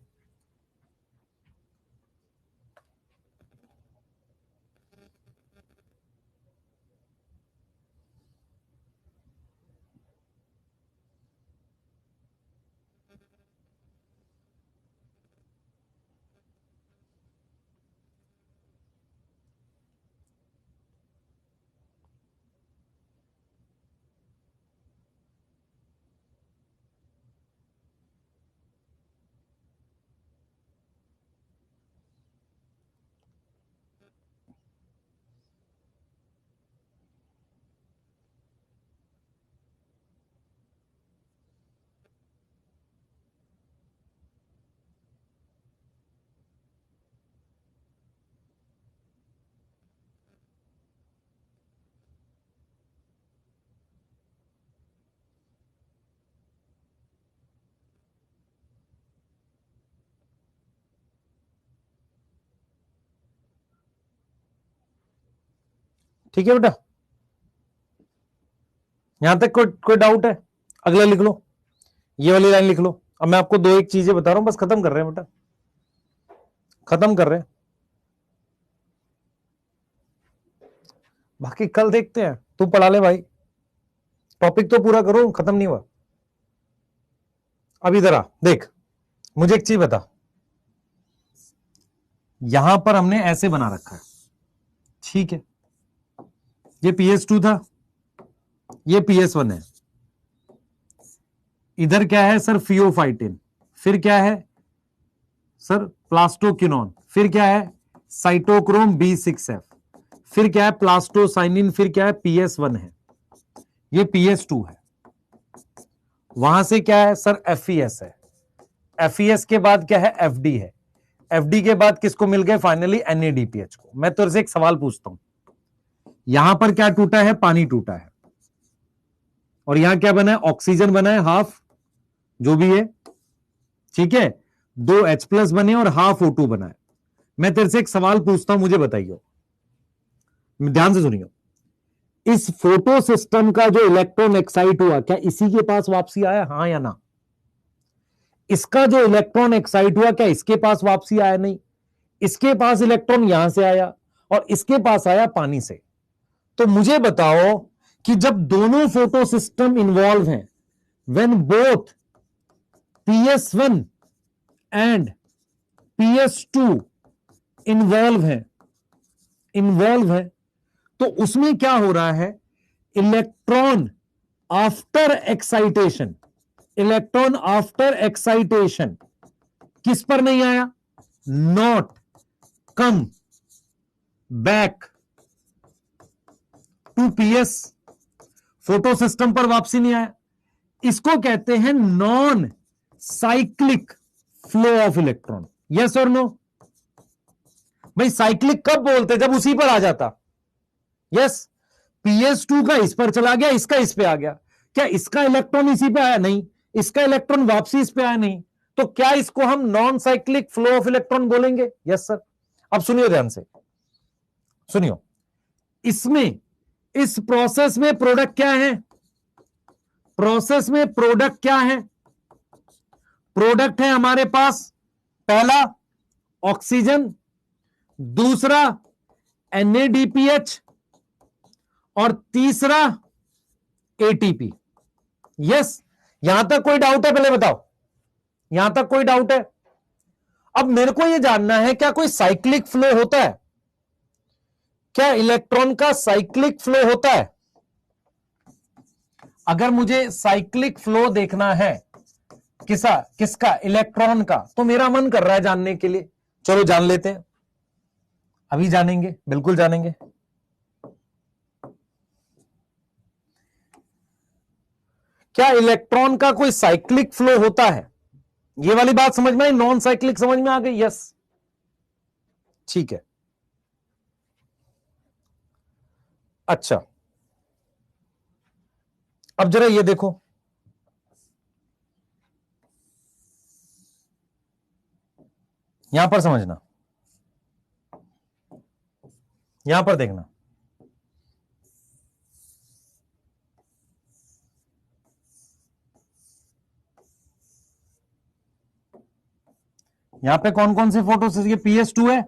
ठीक है बेटा, यहां तक कोई डाउट है? अगला लिख लो, ये वाली लाइन लिख लो। अब मैं आपको दो एक चीजें बता रहा हूं, बस खत्म कर रहे हैं बेटा, खत्म कर रहे हैं, बाकी कल देखते हैं। तू पढ़ा ले भाई, टॉपिक तो पूरा करो, खत्म नहीं हुआ। अब इधर आ, देख, मुझे एक चीज बता, यहां पर हमने ऐसे बना रखा है, ठीक है? ये PS2 था, ये PS1 है। इधर क्या है सर? फियोफाइटिन। फिर क्या है सर? प्लास्टोक्विनोन। फिर क्या है? Cytochrome B6F। फिर क्या है? प्लास्टोसाइनिन। फिर क्या है? PS1 है। ये PS2 है। वहां से क्या है सर? FES है। FES के बाद क्या है? FD है। FD के बाद किसको मिल गए फाइनली? NADPH को। मैं तुझसे एक सवाल पूछता हूं, यहां पर क्या टूटा है? पानी टूटा है। और यहां क्या बना है? ऑक्सीजन बना है, हाफ, जो भी है, ठीक है? 2 H+ बने और हाफ O2 बना है। मैं तेरे से एक सवाल पूछता हूं, मुझे बताइए, ध्यान से सुनिए, इस फोटो सिस्टम का जो इलेक्ट्रॉन एक्साइट हुआ, क्या इसी के पास वापसी आया? हाँ या ना? इसका जो इलेक्ट्रॉन एक्साइट हुआ, क्या इसके पास वापसी आया? नहीं। इसके पास इलेक्ट्रॉन यहां से आया और इसके पास आया पानी से। तो मुझे बताओ कि जब दोनों फोटो सिस्टम इन्वॉल्व हैं, when both PS1 and PS2 involve हैं, इन्वॉल्व है, तो उसमें क्या हो रहा है, electron after excitation, electron after excitation किस पर नहीं आया, not come back to PS, photo system पर वापसी नहीं आया। इसको कहते हैं non cyclic flow of electron. Yes और नो? भाई साइक्लिक कब बोलते, जब उसी पर आ जाता। यस, PS2 का इस पर चला गया, इसका इस पे आ गया। क्या इसका इलेक्ट्रॉन इसी पे आया? नहीं। इसका इलेक्ट्रॉन वापसी इस पे आया? नहीं। तो क्या इसको हम non cyclic flow of electron बोलेंगे? Yes sir. अब सुनियो ध्यान से, सुनियो, इसमें इस प्रोसेस में प्रोडक्ट क्या है, प्रोसेस में प्रोडक्ट क्या है, प्रोडक्ट है हमारे पास पहला ऑक्सीजन, दूसरा NADPH और तीसरा ATP। यस, यहां तक कोई डाउट है? पहले बताओ, यहां तक कोई डाउट है? अब मेरे को यह जानना है, क्या कोई साइक्लिक फ्लो होता है? क्या इलेक्ट्रॉन का साइक्लिक फ्लो होता है? अगर मुझे साइक्लिक फ्लो देखना है किसका, इलेक्ट्रॉन का, तो मेरा मन कर रहा है जानने के लिए। चलो जान लेते हैं, अभी जानेंगे, बिल्कुल जानेंगे। क्या इलेक्ट्रॉन का कोई साइक्लिक फ्लो होता है? ये वाली बात समझ में आई? नॉन साइक्लिक समझ में आ गई? यस, ठीक है। अच्छा, अब जरा ये देखो, यहां पर समझना, यहां पर देखना, यहां पे कौन कौन से फोटोस, ये PS2 है,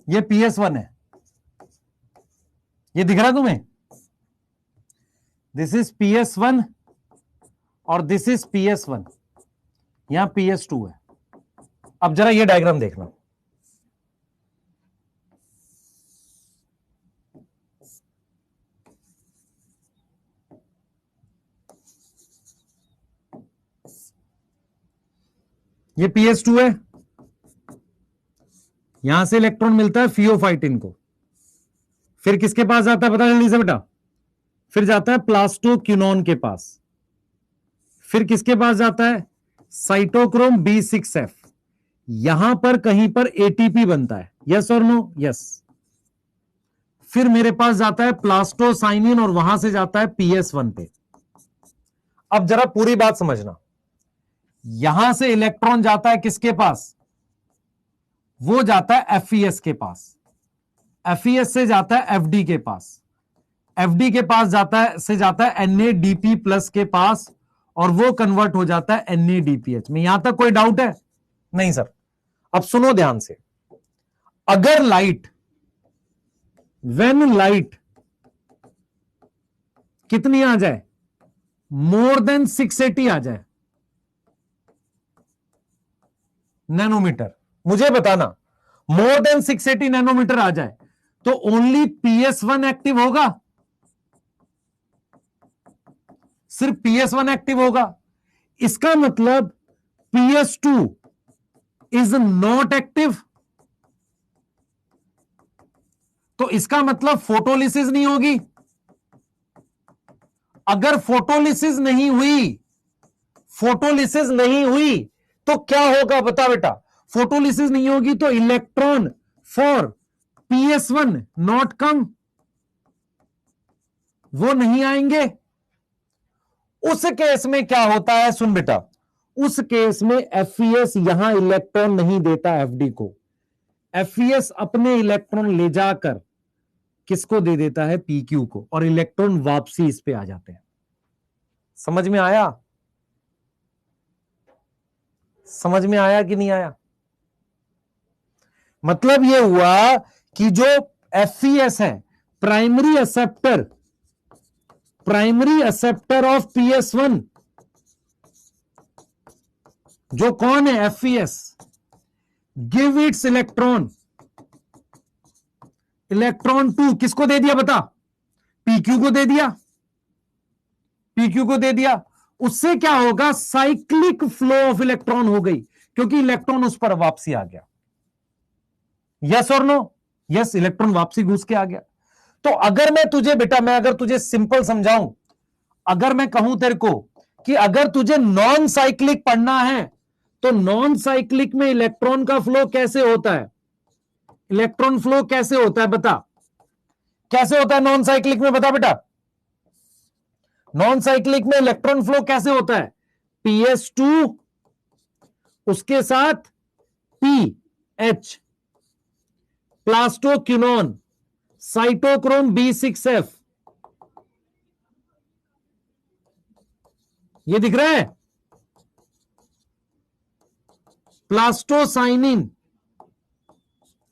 ये PS1 है, ये दिख रहा है तुम्हें? दिस इज PS1 और दिस इज PS1, यहां PS2 है। अब जरा ये डायग्राम देखना, ये PS2 है, यहां से इलेक्ट्रॉन मिलता है फियोफाइटिन को, फिर किसके पास जाता है, पता जल्दी से बेटा? फिर जाता है प्लास्टोक्विनोन के पास, फिर किसके पास जाता है, साइटोक्रोम B6F, यहां पर कहीं पर ATP बनता है। यस और नो? यस। फिर मेरे पास जाता है प्लास्टोसाइनिन और वहां से जाता है PS1 पे। अब जरा पूरी बात समझना, यहां से इलेक्ट्रॉन जाता है किसके पास, वो जाता है FES के पास, FES से जाता है FD के पास, FD के पास जाता है NADP प्लस के पास, और वो कन्वर्ट हो जाता है NADPH में। यहां तक कोई डाउट है? नहीं सर। अब सुनो ध्यान से, अगर लाइट, व्हेन लाइट कितनी आ जाए, मोर देन 680 आ जाए नैनोमीटर, मुझे बताना, मोर देन 680 नैनोमीटर आ जाए तो ओनली PS1 एक्टिव होगा, सिर्फ PS1 एक्टिव होगा। इसका मतलब PS2 इज नॉट एक्टिव, तो इसका मतलब फोटोलिसिस नहीं होगी। अगर फोटोलिसिस नहीं हुई तो क्या होगा बता बेटा? फोटोलिसिस नहीं होगी तो electron for PS1 not come, वो नहीं आएंगे। उस केस में क्या होता है, सुन बेटा, उस केस में FES यहां इलेक्ट्रॉन नहीं देता FD को, FES अपने इलेक्ट्रॉन ले जाकर किसको दे देता है, PQ को, और इलेक्ट्रॉन वापसी इस पे आ जाते हैं। समझ में आया? समझ में आया कि नहीं आया? मतलब यह हुआ कि जो FES है, प्राइमरी एक्सेप्टर ऑफ PS1, जो कौन है, FES, give its electron electron 2 किसको दे दिया बता? पीक्यू को दे दिया, पीक्यू को दे दिया। उससे क्या होगा? साइक्लिक फ्लो ऑफ इलेक्ट्रॉन हो गई, क्योंकि इलेक्ट्रॉन उस पर वापसी आ गया। यस और नो? यस, इलेक्ट्रॉन वापसी घुस के आ गया। तो अगर मैं तुझे बेटा, मैं अगर तुझे सिंपल समझाऊं, अगर मैं कहूं तेरे को कि अगर तुझे नॉन साइक्लिक पढ़ना है तो नॉन साइक्लिक में इलेक्ट्रॉन का फ्लो कैसे होता है, इलेक्ट्रॉन फ्लो कैसे होता है बता, कैसे होता है नॉन साइक्लिक में? बता बेटा, नॉन साइक्लिक में इलेक्ट्रॉन फ्लो कैसे होता है? PS2 उसके साथ PH, प्लास्टोक्विनोन, साइटोक्रोम B6F, ये दिख रहा है, प्लास्टोसाइनिन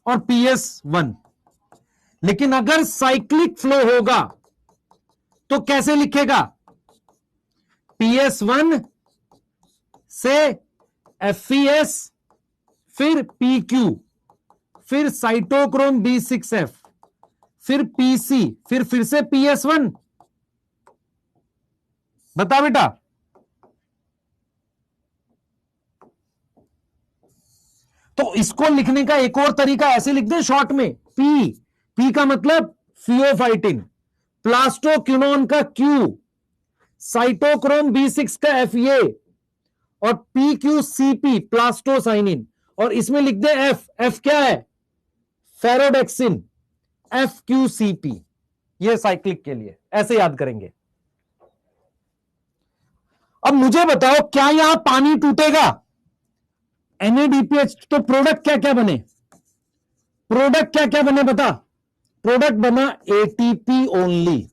और PS1। लेकिन अगर साइक्लिक फ्लो होगा तो कैसे लिखेगा? PS1 से FES, फिर PQ, फिर साइटोक्रोम B6F, फिर PC, फिर से PS1। बता बेटा। तो इसको लिखने का एक और तरीका ऐसे लिख दे शॉर्ट में, पी का मतलब फियोफाइटिन, प्लास्टोक्विनोन का Q, साइटोक्रोम B6 का FA और PQCP प्लास्टोसाइनिन, और इसमें लिख दे F क्या है? फेरोडेक्सिन, FQCP। ये साइक्लिक के लिए ऐसे याद करेंगे। अब मुझे बताओ, क्या यहां पानी टूटेगा? NADPH, तो प्रोडक्ट क्या क्या बने? प्रोडक्ट क्या क्या बने बता? प्रोडक्ट बना ATP ओनली।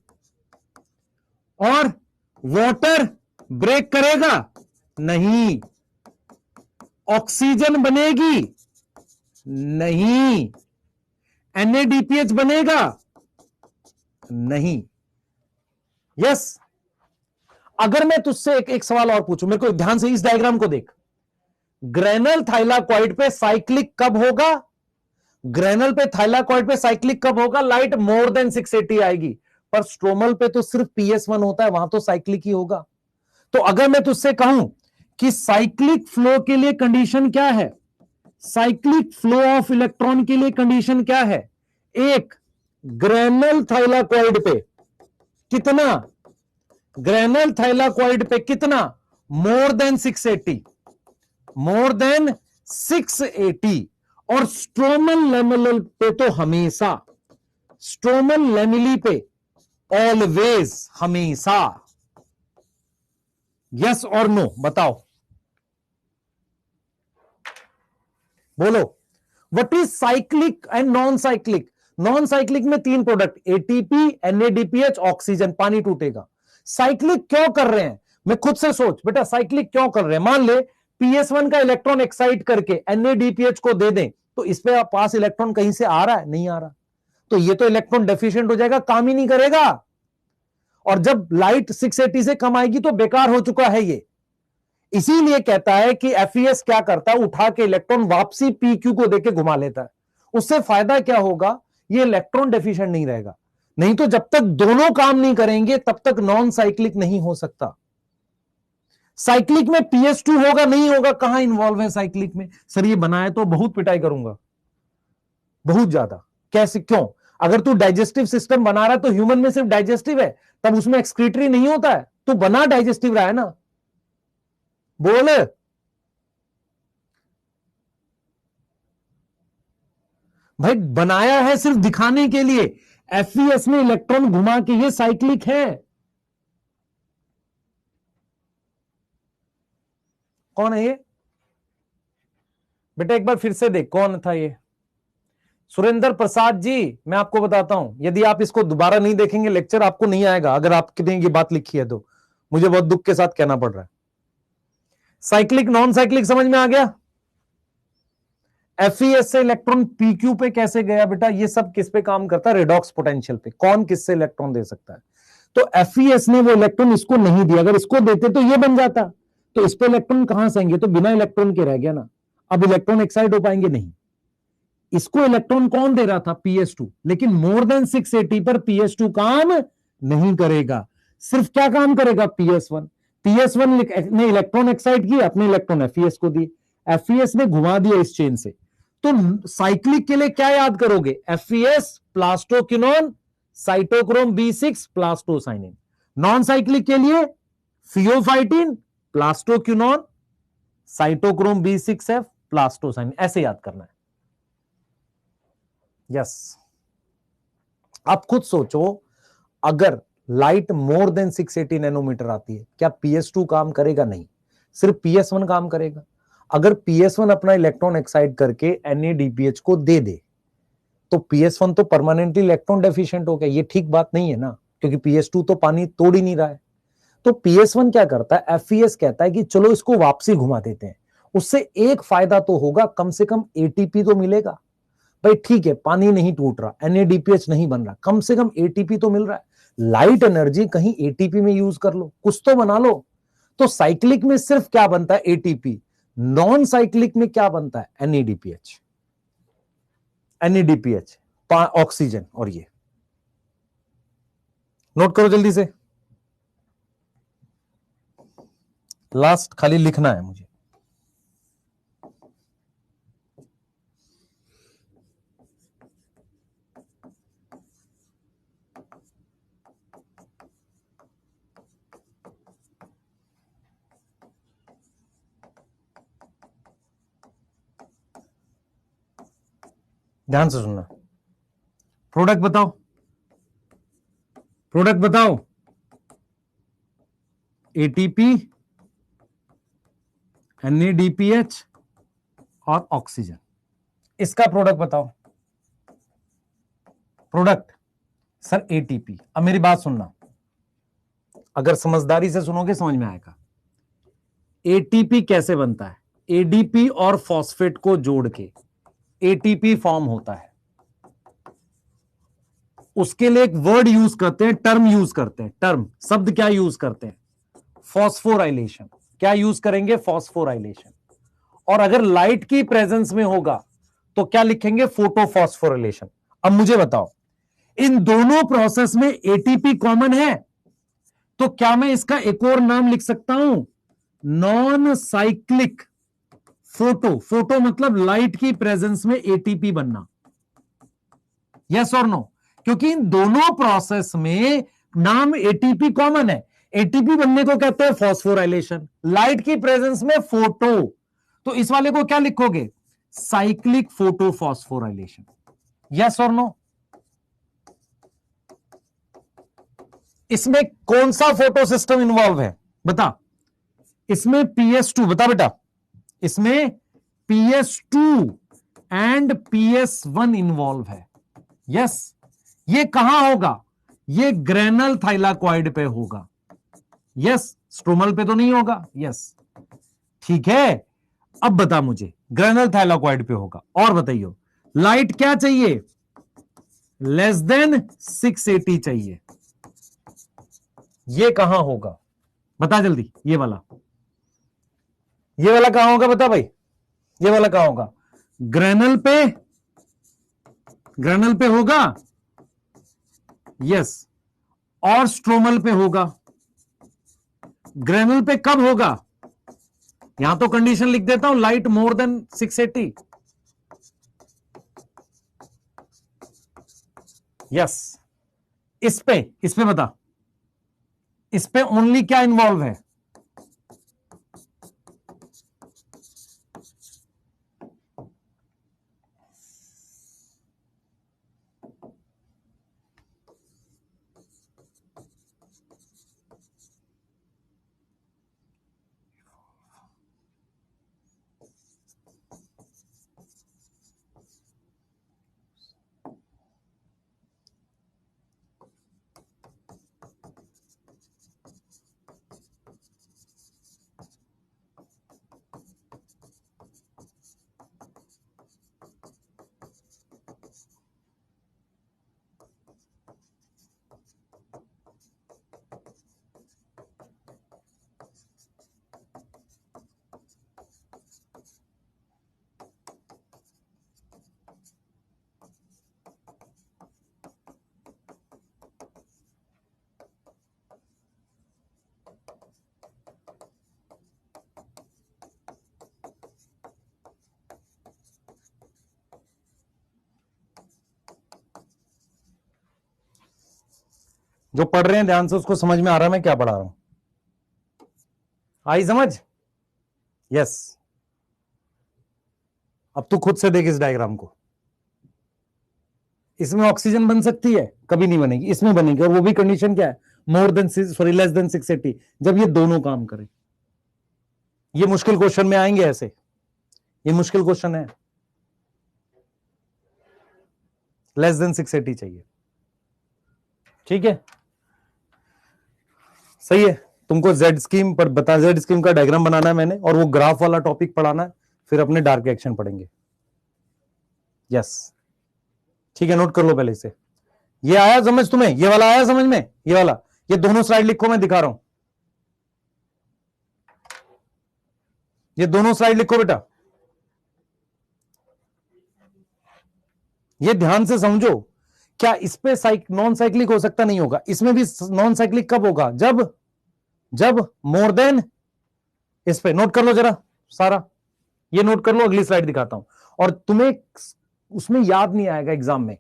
और वाटर ब्रेक करेगा? नहीं। ऑक्सीजन बनेगी? नहीं। NADPH बनेगा? नहीं। यस। अगर मैं तुझसे एक सवाल और पूछूं, मेरे को ध्यान से इस डायग्राम को देख। ग्रेनल थाइलाकॉइड पे साइक्लिक कब होगा? ग्रेनल पे थाइलाकॉइड पे साइक्लिक कब होगा? लाइट मोर देन 680 आएगी। पर स्ट्रोमल पे तो सिर्फ PS1 होता है, वहां तो साइक्लिक ही होगा। तो अगर मैं तुझसे कहूं कि साइक्लिक फ्लो के लिए कंडीशन क्या है, साइक्लिक फ्लो ऑफ इलेक्ट्रॉन के लिए कंडीशन क्या है? एक, ग्रेनल थाइलाकॉइड पे कितना? ग्रेनल थाइलाकॉइड पे कितना? More than 680, more than 680। और स्ट्रोमल लैमेलल पे तो हमेशा, स्ट्रोमल लैमेली पे ऑलवेज, हमेशा। यस और नो बताओ, बोलो। What is cyclic and non cyclic? Non cyclic में 3 प्रोडक्ट, ATP, NADPH, ऑक्सीजन, पानी टूटेगा। साइक्लिक क्यों कर रहे हैं? मैं खुद से सोच बेटा, साइक्लिक क्यों कर रहे हैं? मान ले PS1 का इलेक्ट्रॉन एक्साइट करके NADPH को दे दें, तो इस पे पास इलेक्ट्रॉन कहीं से आ रहा है? नहीं आ रहा। तो ये तो इलेक्ट्रॉन डेफिशिएंट हो जाएगा, काम ही नहीं करेगा। और जब लाइट 680 से कम आएगी तो बेकार हो चुका है ये। इसीलिए कहता है कि FES क्या करता है, उठा के इलेक्ट्रॉन वापसी PQ को देके घुमा लेता है। उससे फायदा क्या होगा? ये इलेक्ट्रॉन डेफिशिएंट नहीं रहेगा। नहीं तो जब तक दोनों काम नहीं करेंगे तब तक नॉन साइक्लिक नहीं हो सकता। साइक्लिक में PS2 होगा? नहीं होगा। कहां इन्वॉल्व है साइक्लिक में? सर ये बनाया तो बहुत पिटाई करूंगा, बहुत ज्यादा। कैसे? क्यों? अगर तू डाइजेस्टिव सिस्टम बना रहा है तो ह्यूमन में सिर्फ डाइजेस्टिव है, तब उसमें एक्सक्रीटरी नहीं होता है। तू बना डाइजेस्टिव रहा है ना, बोल। भाई बनाया है सिर्फ दिखाने के लिए। FES में इलेक्ट्रॉन घुमा के, ये साइक्लिक है। कौन है ये बेटा? एक बार फिर से देख, कौन था ये? सुरेंद्र प्रसाद जी। मैं आपको बताता हूं, यदि आप इसको दोबारा नहीं देखेंगे लेक्चर आपको नहीं आएगा। अगर आपने ये बात लिखी है तो मुझे बहुत दुख के साथ कहना पड़ रहा है। साइक्लिक नॉन साइक्लिक समझ में आ गया? FES से इलेक्ट्रॉन PQ पे कैसे गया बेटा? ये सब किस पे काम करता है? रेडॉक्स पोटेंशियल पे। कौन किससे इलेक्ट्रॉन दे सकता है? तो FES ने वो इलेक्ट्रॉन इसको नहीं दिया। अगर इसको देते तो ये बन जाता, तो इस पे इलेक्ट्रॉन कहां से आएंगे? तो बिना इलेक्ट्रॉन के रह गया ना। अब इलेक्ट्रॉन एक्साइट हो पाएंगे? नहीं। इसको इलेक्ट्रॉन कौन दे रहा था? PS2। लेकिन मोर देन 680 पर PS2 काम नहीं करेगा, सिर्फ क्या काम करेगा? PS1। PS1 ने इलेक्ट्रॉन एक्साइट किया, अपने इलेक्ट्रॉन FES को दिए, FES ने घुमा दिया इस चेन से। तो साइक्लिक के लिए क्या याद करोगे? FES plastoquinone cytochrome B6 plastocyanin. Non cyclic के लिए pheophytin plastoquinone cytochrome B6F plastocyanin. ऐसे याद करना है। यस आप खुद सोचो, अगर लाइट मोर देन 680 नैनोमीटर आती है, क्या PS2 काम करेगा? नहीं, सिर्फ PS1 काम करेगा। अगर PS1 अपना इलेक्ट्रॉन एक्साइट करके NADPH को दे दे तो PS1 तो परमानेंटली इलेक्ट्रॉन डेफिशिएंट हो गया। ये ठीक बात नहीं है ना, क्योंकि PS2 तो पानी तोड़ ही नहीं रहा है। तो PS1 क्या करता है? FES कहता है कि चलो इसको वापसी घुमा देते हैं, उससे एक फायदा तो होगा, कम से कम ATP तो मिलेगा। भाई ठीक है, पानी नहीं टूट रहा, NADPH नहीं बन रहा, कम से कम ATP तो मिल रहा है। लाइट एनर्जी कहीं ATP में यूज कर लो, कुछ तो बना लो। तो साइक्लिक में सिर्फ क्या बनता है? ATP। नॉन साइक्लिक में क्या बनता है? NADPH। NADPH oxygen. और ये नोट करो जल्दी से, लास्ट खाली लिखना है मुझे। ध्यान से सुनना। प्रोडक्ट बताओ, प्रोडक्ट बताओ। ATP, NADPH और ऑक्सीजन, इसका प्रोडक्ट बताओ। Product sir ATP। अब मेरी बात सुनना, अगर समझदारी से सुनोगे समझ में आएगा। ATP कैसे बनता है? ADP और फॉस्फेट को जोड़ के ATP फॉर्म होता है। उसके लिए एक वर्ड यूज करते हैं, टर्म यूज करते हैं। टर्म शब्द क्या यूज करते हैं? फॉस्फोराइलेशन। क्या यूज करेंगे? फॉस्फोराइलेशन। और अगर लाइट की प्रेजेंस में होगा तो क्या लिखेंगे? फोटोफॉस्फोरिलेशन। अब मुझे बताओ, इन दोनों प्रोसेस में ATP कॉमन है, तो क्या मैं इसका एक और नाम लिख सकता हूं? Non cyclic photo. फोटो मतलब लाइट की प्रेजेंस में ATP बनना। यस और नो? क्योंकि इन दोनों प्रोसेस में नाम ATP कॉमन है। ATP बनने को कहते हैं फॉस्फोराइलेशन, लाइट की प्रेजेंस में फोटो। तो इस वाले को क्या लिखोगे? Cyclic photophosphorylation. यस और नो? इसमें कौन सा फोटो सिस्टम इन्वॉल्व है बता? इसमें PS2, बता बेटा। इसमें PS2 एंड PS1 इन्वॉल्व है। यस। ये कहां होगा? ये ग्रेनल थाइलाकॉइड पे होगा। यस, स्ट्रोमल पे तो नहीं होगा। यस ठीक है। अब बता मुझे, ग्रेनल थाइलाकॉइड पे होगा। और बताइए, लाइट क्या चाहिए? लेस देन 680 चाहिए। ये कहां होगा? बता जल्दी। ये वाला कहां होगा? बता भाई, ये वाला कहां होगा? ग्रेनल पे, ग्रेनल पे होगा। यस। और स्ट्रोमल पे होगा। ग्रेनल पे कब होगा? यहां तो कंडीशन लिख देता हूं, लाइट मोर देन 680। यस। इस पे बता, इस पे ओनली क्या इन्वॉल्व है? जो पढ़ रहे हैं ध्यान से, उसको समझ में आ रहा है मैं क्या पढ़ा रहा हूं? आई समझ? यस। अब तू खुद से देख इस डायग्राम को। इसमें ऑक्सीजन बन सकती है? कभी नहीं बनेगी। इसमें बनेगी, और वो भी कंडीशन क्या है? मोर देन लेस देन 680, जब ये दोनों काम करें। ये मुश्किल क्वेश्चन में आएंगे ऐसे, ये मुश्किल क्वेश्चन है। लेस देन 680 चाहिए, ठीक है? सही है। तुमको जेड स्कीम पर बता, जेड स्कीम का डायग्राम बनाना है मैंने, और वो ग्राफ वाला टॉपिक पढ़ाना है, फिर अपने डार्क रिएक्शन पढ़ेंगे। यस, ठीक है, नोट कर लो पहले से। ये आया समझ तुम्हें? ये वाला आया समझ में? ये वाला, ये दोनों स्लाइड लिखो, मैं दिखा रहा हूं। ये दोनों स्लाइड लिखो बेटा, ये ध्यान से समझो। क्या इस पे नॉन साइक्लिक हो सकता? नहीं होगा। इसमें भी नॉन साइक्लिक कब होगा? जब मोर देन, इस पे नोट कर लो जरा सारा, ये नोट कर लो, अगली स्लाइड दिखाता हूं। और तुम्हें उसमें याद नहीं आएगा एग्जाम में।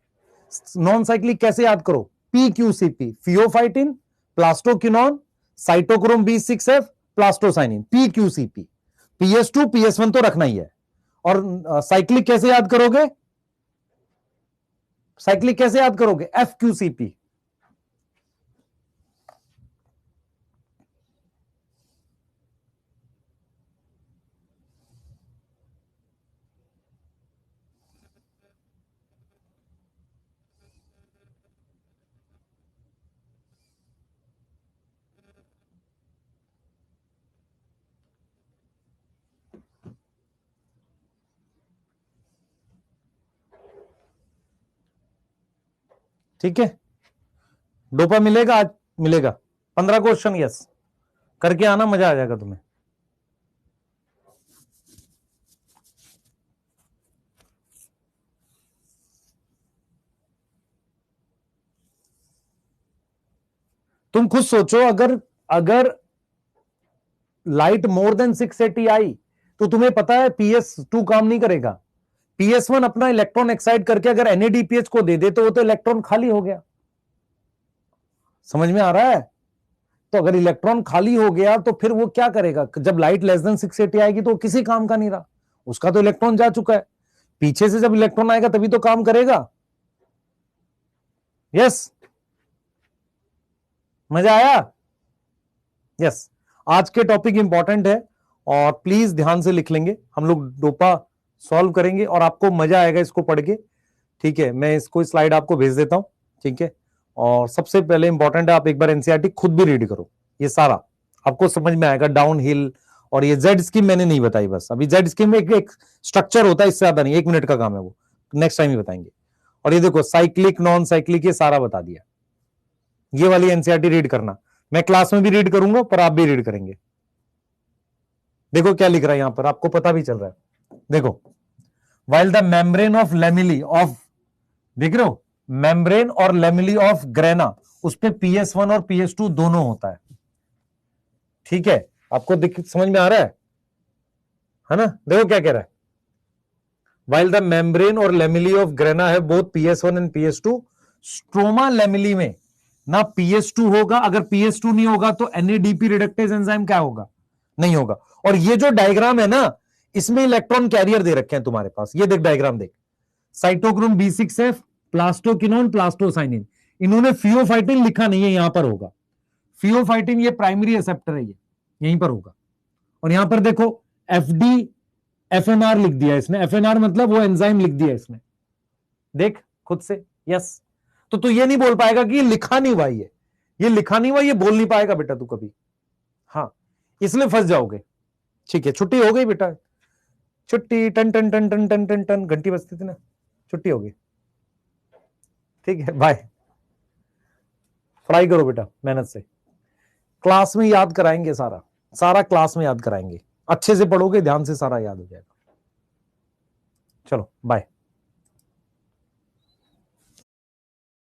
नॉन साइक्लिक कैसे याद करो? PQCP, pheophytin, plastoquinone, cytochrome B6F, plastocyanin, PQCP। PS2 PS1 तो रखना ही है। और साइक्लिक कैसे याद करोगे? साइक्लिक कैसे याद करोगे? FQCP। ठीक है, डोपा मिलेगा आज? मिलेगा। 15 क्वेश्चन यस करके आना, मजा आ जाएगा तुम्हें। तुम खुद सोचो, अगर लाइट मोर देन 680 आई तो तुम्हें पता है PS2 काम नहीं करेगा। PS1 अपना इलेक्ट्रॉन एक्साइट करके अगर NADPH को दे दे तो वो तो इलेक्ट्रॉन खाली हो गया। समझ में आ रहा है? तो अगर इलेक्ट्रॉन खाली हो गया तो फिर वो क्या करेगा? जब लाइट लेस देन 680 आएगी तो किसी काम का नहीं रहा, उसका तो इलेक्ट्रॉन जा चुका है। पीछे से जब इलेक्ट्रॉन आएगा तभी तो काम करेगा। यस, मजा आया? यस, आज के टॉपिक इंपॉर्टेंट है और प्लीज ध्यान से लिख लेंगे। हम लोग डोपा सॉल्व करेंगे और आपको मजा आएगा इसको पढ़ के, ठीक है? मैं इसको स्लाइड आपको भेज देता हूं, ठीक है? और सबसे पहले इंपॉर्टेंट है, आप एक बार एनसीईआरटी खुद भी रीड करो, ये सारा आपको समझ में आएगा। डाउन हिल और ये जेड स्कीम मैंने नहीं बताई, बस अभी जेड स्कीम में एक स्ट्रक्चर होता है, इससे ज्यादा नहीं, 1 मिनट का काम है वो, नेक्स्ट टाइम ही बताएंगे। और ये देखो साइक्लिक नॉन साइक्लिक ये सारा बता दिया। ये वाली एनसीईआरटी रीड करना, मैं क्लास में भी रीड करूंगा पर आप भी रीड करेंगे। देखो क्या लिख रहा है यहां पर, आपको पता भी चल रहा है। देखो, while the membrane of lamella of, देख रहे हो, मेम्ब्रेन और लेमिली ऑफ ग्रेना, उस पे PS1 और PS2 दोनों होता है, ठीक है? आपको समझ में आ रहा है ना? देखो क्या कह रहा है, while the membrane और लेमिली ऑफ ग्रेना है both PS1 and PS2, stroma lamellae में ना PS2 होगा। अगर PS2 नहीं होगा तो NADP रिडक्टेज एंजाइम क्या होगा? नहीं होगा। और ये जो डायग्राम है ना, इसमें इलेक्ट्रॉन कैरियर दे रखे हैं तुम्हारे पास, ये देख डायग्राम देख, साइटोक्रोम B6F, प्लास्टोक्विनोन, प्लास्टोसाइनिन। इन्होंने फियोफाइटिन लिखा नहीं है, यहां पर होगा फियोफाइटिन, ये प्राइमरी एक्सेप्टर है, ये यहीं पर होगा। और यहां पर देखो FD FNR लिख दिया इसने, FNR मतलब वो एंजाइम लिख दिया इसने, देख खुद से। यस, तो तू ये नहीं बोल पाएगा कि ये लिखा नहीं हुआ, ये लिखा नहीं हुआ, ये बोल नहीं पाएगा बेटा तू कभी, हाँ, इसलिए फंस जाओगे। ठीक है, छुट्टी हो गई बेटा, छुट्टी, टन टन टन टन टन टन टन घंटी बजती थी ना, छुट्टी हो गई, ठीक है, बाय। पढ़ाई करो बेटा मेहनत से, क्लास में याद कराएंगे, सारा सारा क्लास में याद कराएंगे, अच्छे से पढ़ोगे ध्यान से सारा याद हो जाएगा। चलो बाय।